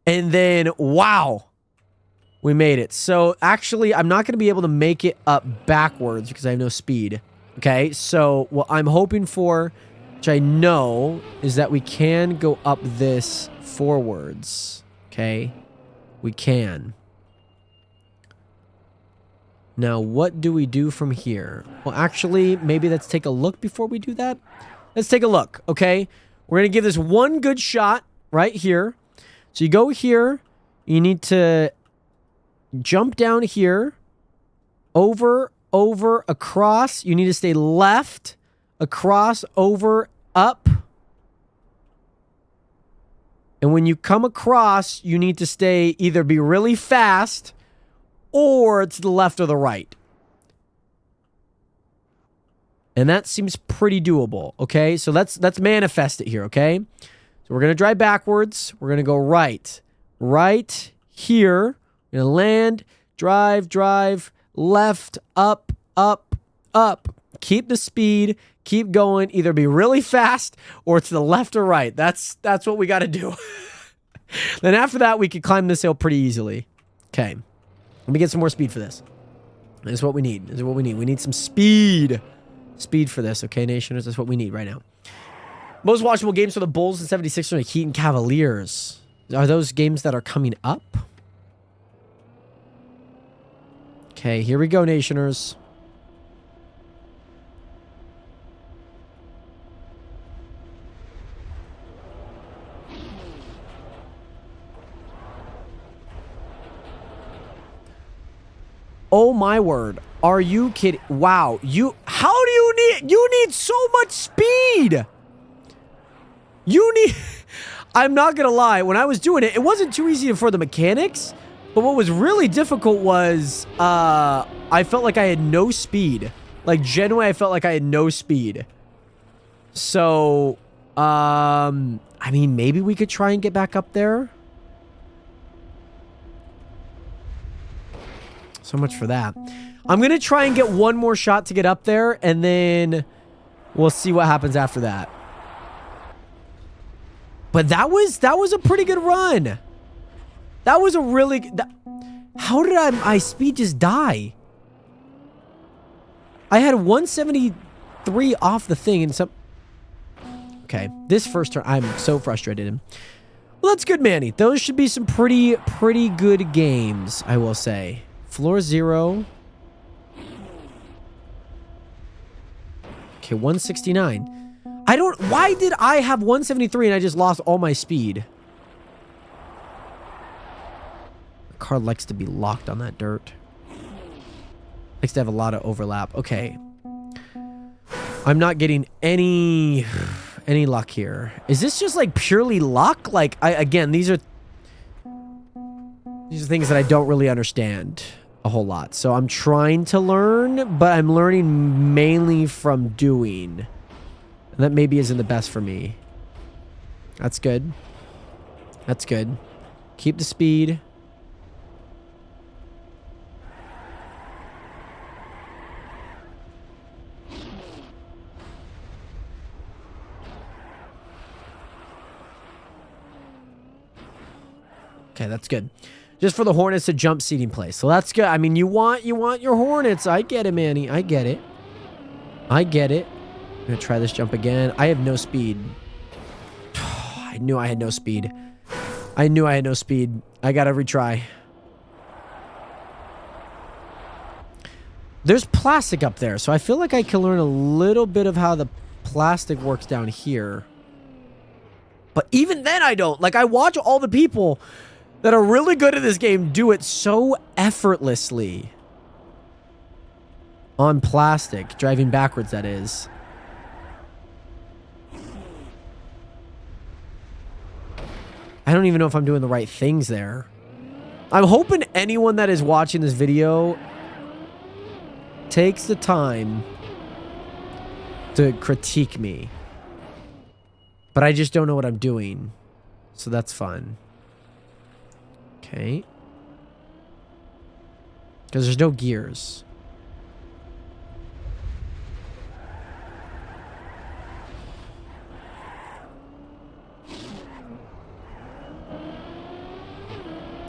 [SPEAKER 3] and then, wow. We made it. So actually, I'm not going to be able to make it up backwards because I have no speed. Okay, so what I'm hoping for, which I know, is that we can go up this forwards. Okay, we can. Now, what do we do from here? Well, actually, maybe let's take a look before we do that. Let's take a look, okay? We're going to give this one good shot right here. So you go here. You need to jump down here. Over, across. You need to stay left, across, over, up. And when you come across, you need to stay either be really fast or to the left or the right. And that seems pretty doable, okay? So let's manifest it here, okay? So we're going to drive backwards. We're going to go right. Right here. We're going to land, drive, left, up. Keep the speed. Keep going. Either be really fast or to the left or right. That's what we got to do. Then after that, we can climb this hill pretty easily. Okay. Let me get some more speed for this. This is what we need. This is what we need. We need some speed. Speed for this, okay, Nationers? That's what we need right now. Most watchable games for the Bulls and 76ers and Heat and Cavaliers. Are those games that are coming up? Okay, here we go, Nationers. Oh my word. Are you kidding? Wow. How do you need so much speed? I'm not gonna lie, when I was doing it, it wasn't too easy for the mechanics, but what was really difficult was, I felt like I had no speed. Like, genuinely, I felt like I had no speed. So, I mean, maybe we could try and get back up there. So much for that. I'm going to try and get one more shot to get up there, and then we'll see what happens after that. But that was a pretty good run. That was a really... how did my speed just die? I had 173 off the thing and some... Okay, this first turn, I'm so frustrated. Well, that's good, Manny. Those should be some pretty good games, I will say. Floor 0. Okay, 169. Why did I have 173 and I just lost all my speed? The car likes to be locked on that dirt. Likes to have a lot of overlap. Okay. I'm not getting any luck here. Is this just like purely luck? Like, again, these are things that I don't really understand a whole lot. So I'm trying to learn, but I'm learning mainly from doing. And that maybe isn't the best for me. That's good. That's good. Keep the speed. Okay, that's good. Just for the Hornets to jump seating place. So that's good. I mean, you want your Hornets. I get it, Manny. I get it. I get it. I'm going to try this jump again. I have no speed. I knew I had no speed. I knew I had no speed. I got to retry. There's plastic up there, so I feel like I can learn a little bit of how the plastic works down here. But even then, I don't. Like, I watch all the people that are really good at this game do it so effortlessly. On plastic. Driving backwards, that is. I don't even know if I'm doing the right things there. I'm hoping anyone that is watching this video takes the time to critique me. But I just don't know what I'm doing. So that's fun. Okay. Because there's no gears.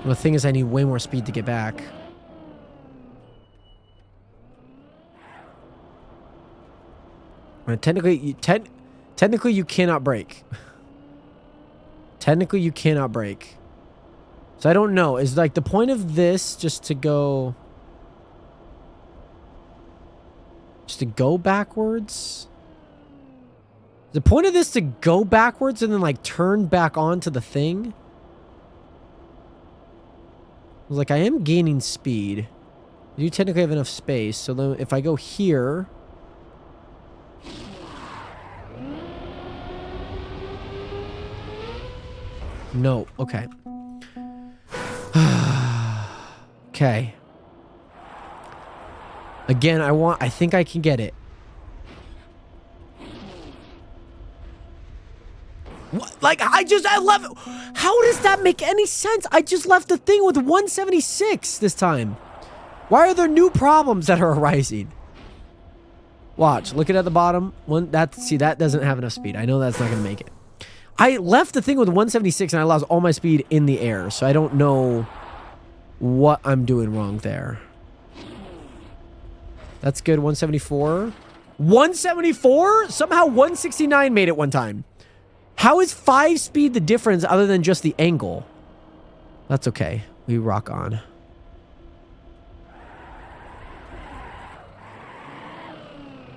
[SPEAKER 3] The thing is, I need way more speed to get back. Technically, you cannot brake. Technically, you cannot brake. So I don't know. Is like the point of this just to go... Just to go backwards? The point of this to go backwards and then like turn back onto the thing? Like I am gaining speed. I do technically have enough space. So then if I go here... No. Okay. Okay. Again, I think I can get it. What? Like, I left... How does that make any sense? I just left the thing with 176 this time. Why are there new problems that are arising? Watch. Look at the bottom. See, that doesn't have enough speed. I know that's not going to make it. I left the thing with 176 and I lost all my speed in the air. So I don't know what I'm doing wrong there. That's good. 174. 174? Somehow 169 made it one time. How is 5 speed the difference other than just the angle? That's okay. We rock on.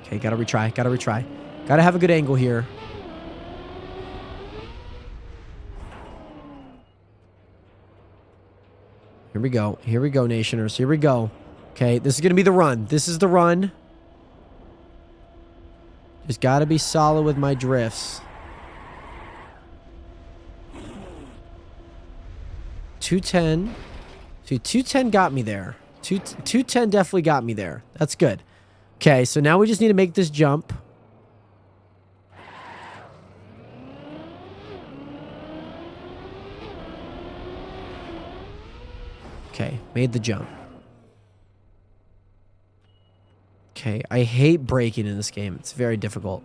[SPEAKER 3] Okay, gotta retry. Gotta retry. Gotta have a good angle here. Here we go. Here we go, Nationers. Here we go. Okay, this is going to be the run. This is the run. Just got to be solid with my drifts. 210. See, 210 got me there. 210 definitely got me there. That's good. Okay, so now we just need to make this jump. Okay, made the jump. Okay, I hate braking in this game. It's very difficult.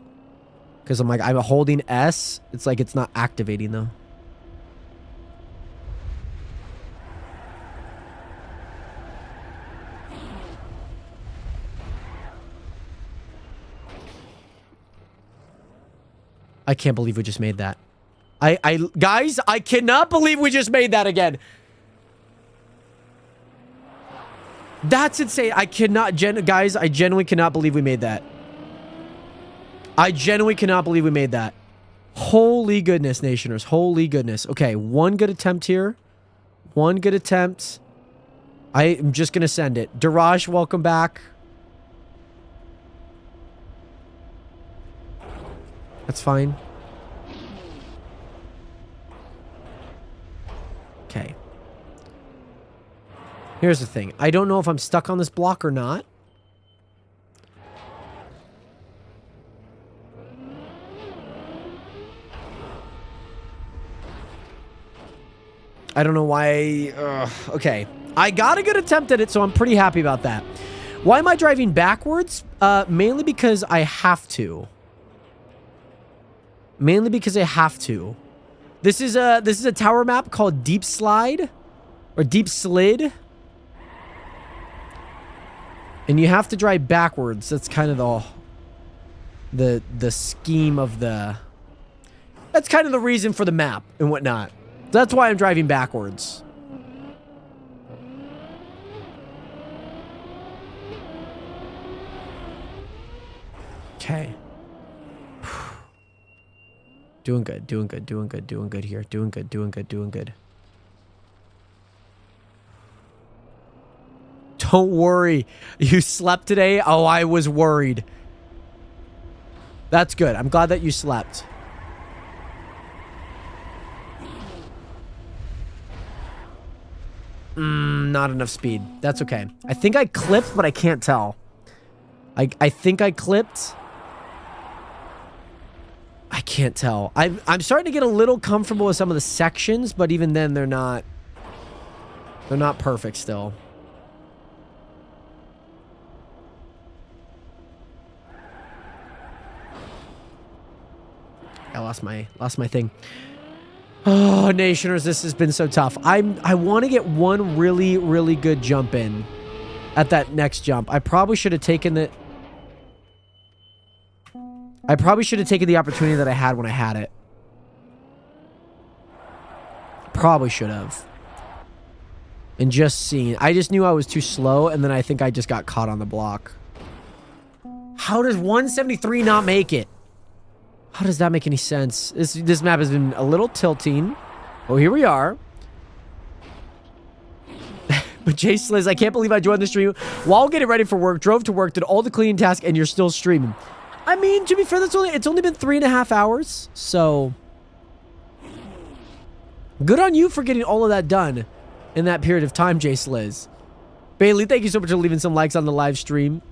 [SPEAKER 3] Because I'm holding S. It's like it's not activating though. I can't believe we just made that. Guys, I cannot believe we just made that again. That's insane. I cannot, guys, I genuinely cannot believe we made that. I genuinely cannot believe we made that. Holy goodness, Nationers. Holy goodness. Okay, one good attempt here. One good attempt. I am just going to send it. Daraj, welcome back. That's fine. Okay. Here's the thing. I don't know if I'm stuck on this block or not. I don't know why. Okay. I got a good attempt at it, so I'm pretty happy about that. Why am I driving backwards? Mainly because I have to. Mainly because I have to. This is a tower map called Deep Slide or Deep Slid. And you have to drive backwards. That's kind of the scheme of the... That's kind of the reason for the map and whatnot. That's why I'm driving backwards. Okay. Doing good, doing good, doing good, doing good here. Doing good, doing good, doing good. Don't worry. You slept today? Oh, I was worried. That's good. I'm glad that you slept. Not enough speed. That's okay. I think I clipped, but I can't tell. I think I clipped. I can't tell. I'm starting to get a little comfortable with some of the sections, but even then they're not perfect still. I lost my thing. Oh, Nationers, this has been so tough. I want to get one really, really good jump in at that next jump. I probably should have taken the... I probably should have taken the opportunity that I had when I had it. Probably should have. And just seen. I just knew I was too slow, and then I think I just got caught on the block. How does 173 not make it? How does that make any sense? This map has been a little tilting. Oh, here we are. But Jay Sliz, I can't believe I joined the stream while getting ready for work, drove to work, did all the cleaning tasks, and you're still streaming. I mean, to be fair, it's only been 3.5 hours, so... Good on you for getting all of that done in that period of time, Jay Sliz. Bailey, thank you so much for leaving some likes on the live stream.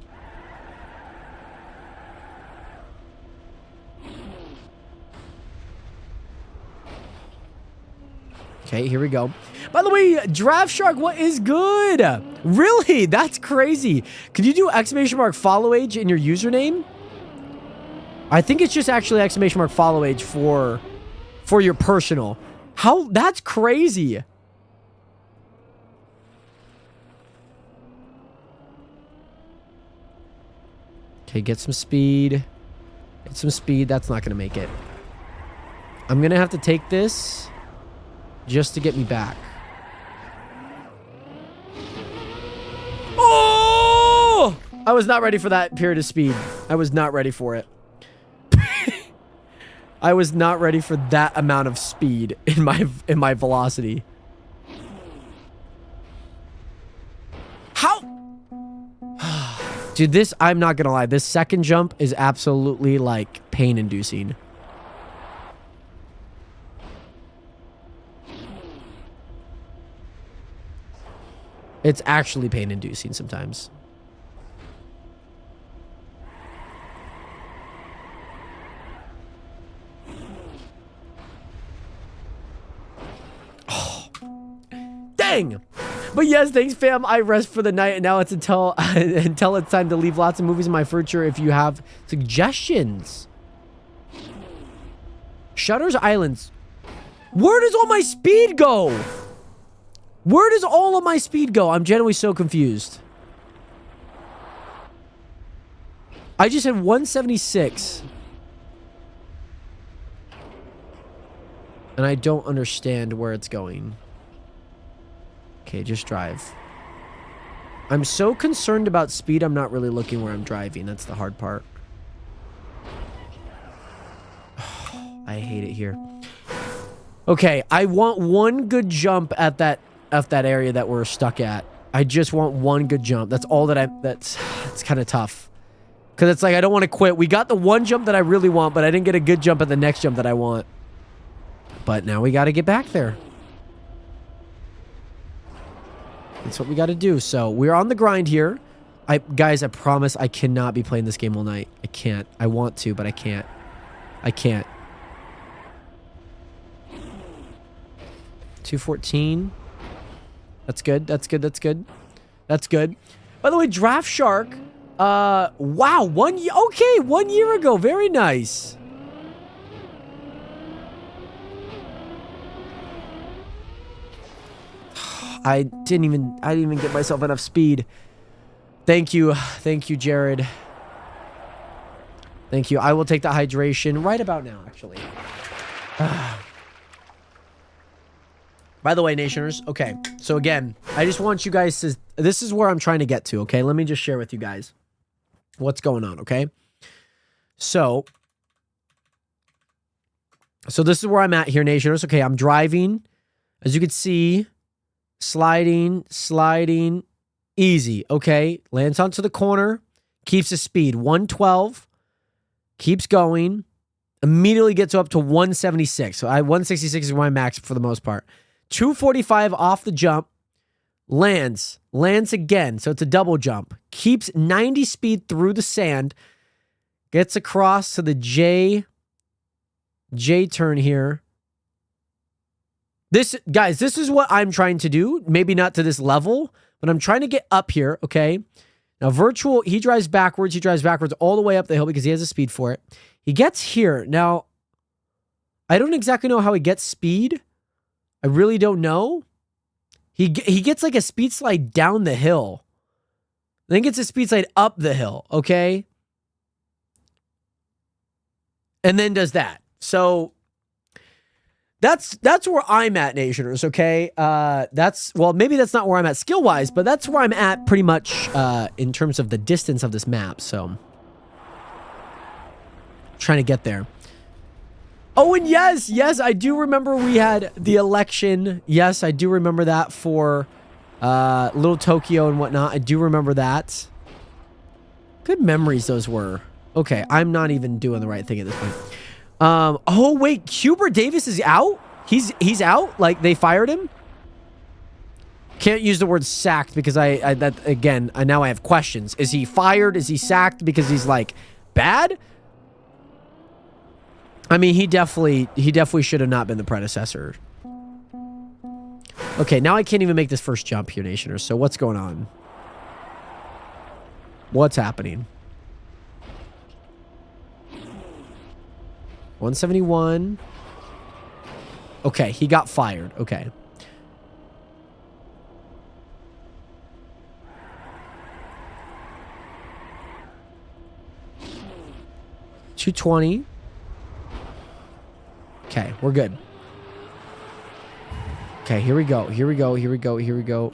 [SPEAKER 3] Okay, here we go. By the way, Draft Shark, what is good? Really? That's crazy. Could you do exclamation mark follow age in your username? I think it's just actually exclamation mark follow age for your personal. How? That's crazy. Okay, get some speed. Get some speed. That's not going to make it. I'm going to have to take this just to get me back. Oh! I was not ready for that period of speed. I was not ready for it. I was not ready for that amount of speed in my velocity. How? Dude, this, I'm not gonna lie, this second jump is absolutely like pain-inducing. It's actually pain-inducing sometimes. Dang! But yes, thanks fam. I rest for the night and now it's until it's time to leave lots of movies in my future if you have suggestions. Shutter's Islands. Where does all my speed go? Where does all of my speed go? I'm genuinely so confused. I just had 176. And I don't understand where it's going. Okay, just drive. I'm so concerned about speed, I'm not really looking where I'm driving. That's the hard part. I hate it here. Okay, I want one good jump at that area that we're stuck at. I just want one good jump. That's all that it's kind of tough. Because it's like, I don't want to quit. We got the one jump that I really want, but I didn't get a good jump at the next jump that I want. But now we got to get back there. That's what we got to do. So we're on the grind here. Guys, I promise I cannot be playing this game all night. I can't. I want to, but I can't. I can't. 214. That's good. That's good. That's good. That's good. By the way, Draft Shark. Wow. 1 year. Okay, 1 year ago. Very nice. I didn't even get myself enough speed. Thank you. Thank you, Jared. Thank you. I will take the hydration right about now, actually. By the way, Nationers, okay. So again, I just want you guys to... This is where I'm trying to get to, okay? Let me just share with you guys what's going on, okay? So this is where I'm at here, Nationers. Okay, I'm driving. As you can see... Sliding, easy, okay? Lands onto the corner, keeps the speed, 112, keeps going, immediately gets up to 176. So 166 is my max for the most part. 245 off the jump, lands again, so it's a double jump. Keeps 90 speed through the sand, gets across to the J turn here. Guys, this is what I'm trying to do. Maybe not to this level, but I'm trying to get up here, okay? Now, Virtual, he drives backwards. He drives backwards all the way up the hill because he has the speed for it. He gets here. Now, I don't exactly know how he gets speed. I really don't know. He gets like a speed slide down the hill. Then gets a speed slide up the hill, okay? And then does that. So that's where I'm at, Nationers, okay? Well, maybe that's not where I'm at skill-wise, but that's where I'm at pretty much in terms of the distance of this map, so trying to get there. Oh, and yes, I do remember we had the election. Yes, I do remember that for Little Tokyo and whatnot. I do remember that. Good memories those were. Okay, I'm not even doing the right thing at this point. Oh, wait, Hubert Davis is out? He's out? Like, they fired him? Can't use the word sacked because now I have questions. Is he fired? Is he sacked because he's, like, bad? I mean, he definitely should have not been the predecessor. Okay, now I can't even make this first jump here, Nationers. So what's going on? What's happening? 171. Okay, he got fired. Okay. $220. Okay, we're good. Okay, here we go.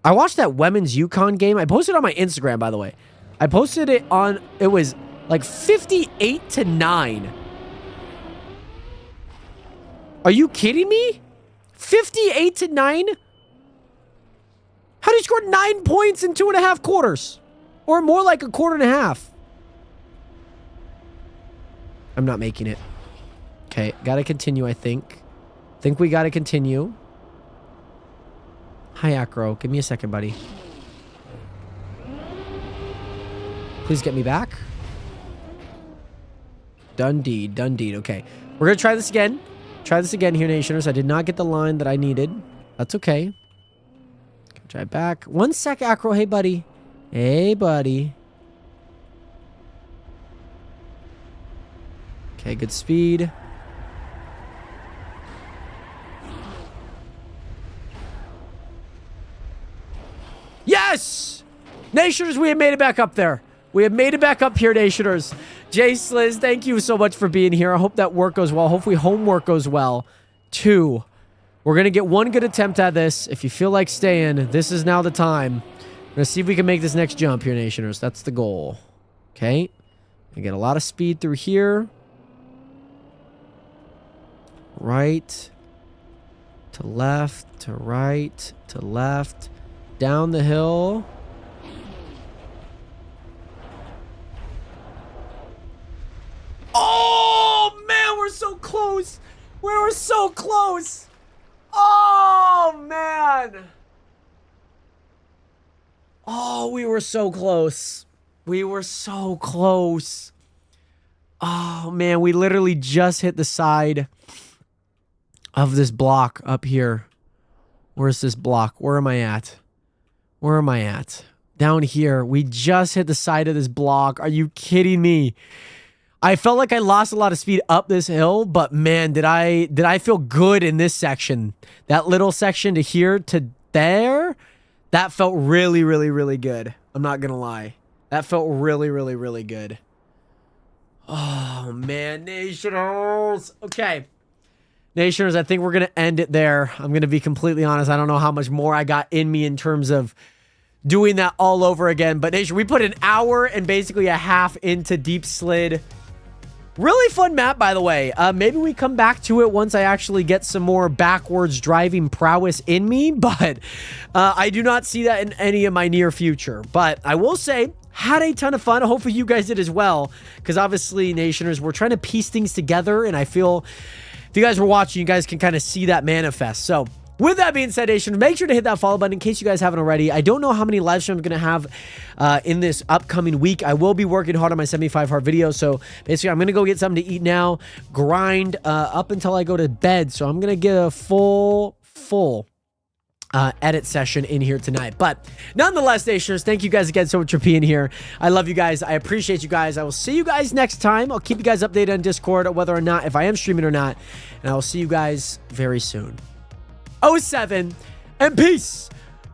[SPEAKER 3] I watched that women's Yukon game. I posted it on my Instagram, by the way. I posted it on, it was like 58-9. Are you kidding me? 58-9? How do you score 9 points in 2.5 quarters? Or more like a quarter and a half? I'm not making it. Okay, gotta continue, I think. Think we gotta continue. Hi, Acro. Give me a second, buddy. Please get me back. Done deed. Okay. We're gonna try this again. Try this again here, Nationers. I did not get the line that I needed. That's okay. Try back. 1 sec, Acro. Hey, buddy. Hey, buddy. Okay, good speed. Yes! Nationers, we have made it back up there. We have made it back up here, Nationers. Jay Sliz, thank you so much for being here. I hope that work goes well. Hopefully homework goes well, too. We're going to get one good attempt at this. If you feel like staying, this is now the time. We're going to see if we can make this next jump here, Nationers. That's the goal. Okay. I get a lot of speed through here. Right. To left. To right. To left. Down the hill. Oh, man, we're so close. We were so close. Oh, man. Oh, we were so close. We were so close. Oh, man, we literally just hit the side of this block up here. Where's this block? Where am I at? Where am I at? Down here. We just hit the side of this block. Are you kidding me? I felt like I lost a lot of speed up this hill, but man, did I feel good in this section. That little section to here to there, that felt really, really, really good. I'm not gonna lie. That felt really, really, really good. Oh, man, Nationals. Okay. Nationers, I think we're going to end it there. I'm going to be completely honest. I don't know how much more I got in me in terms of doing that all over again. But Nation, we put an hour and basically a half into Deep Slid. Really fun map, by the way. Maybe we come back to it once I actually get some more backwards driving prowess in me. But I do not see that in any of my near future. But I will say, had a ton of fun. Hopefully you guys did as well. Because obviously, Nationers, we're trying to piece things together. And I feel, if you guys were watching, you guys can kind of see that manifest. So, with that being said, Nation, make sure to hit that follow button in case you guys haven't already. I don't know how many live streams I'm going to have in this upcoming week. I will be working hard on my 75 hard videos. So, basically, I'm going to go get something to eat now, grind up until I go to bed. So, I'm going to get a full edit session in here tonight. But nonetheless, Nationers, thank you guys again so much for being here. I love you guys. I appreciate you guys. I will see you guys next time. I'll keep you guys updated on Discord whether or not, if I am streaming or not. And I will see you guys very soon. 07 and peace.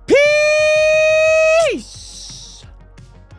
[SPEAKER 3] Peace!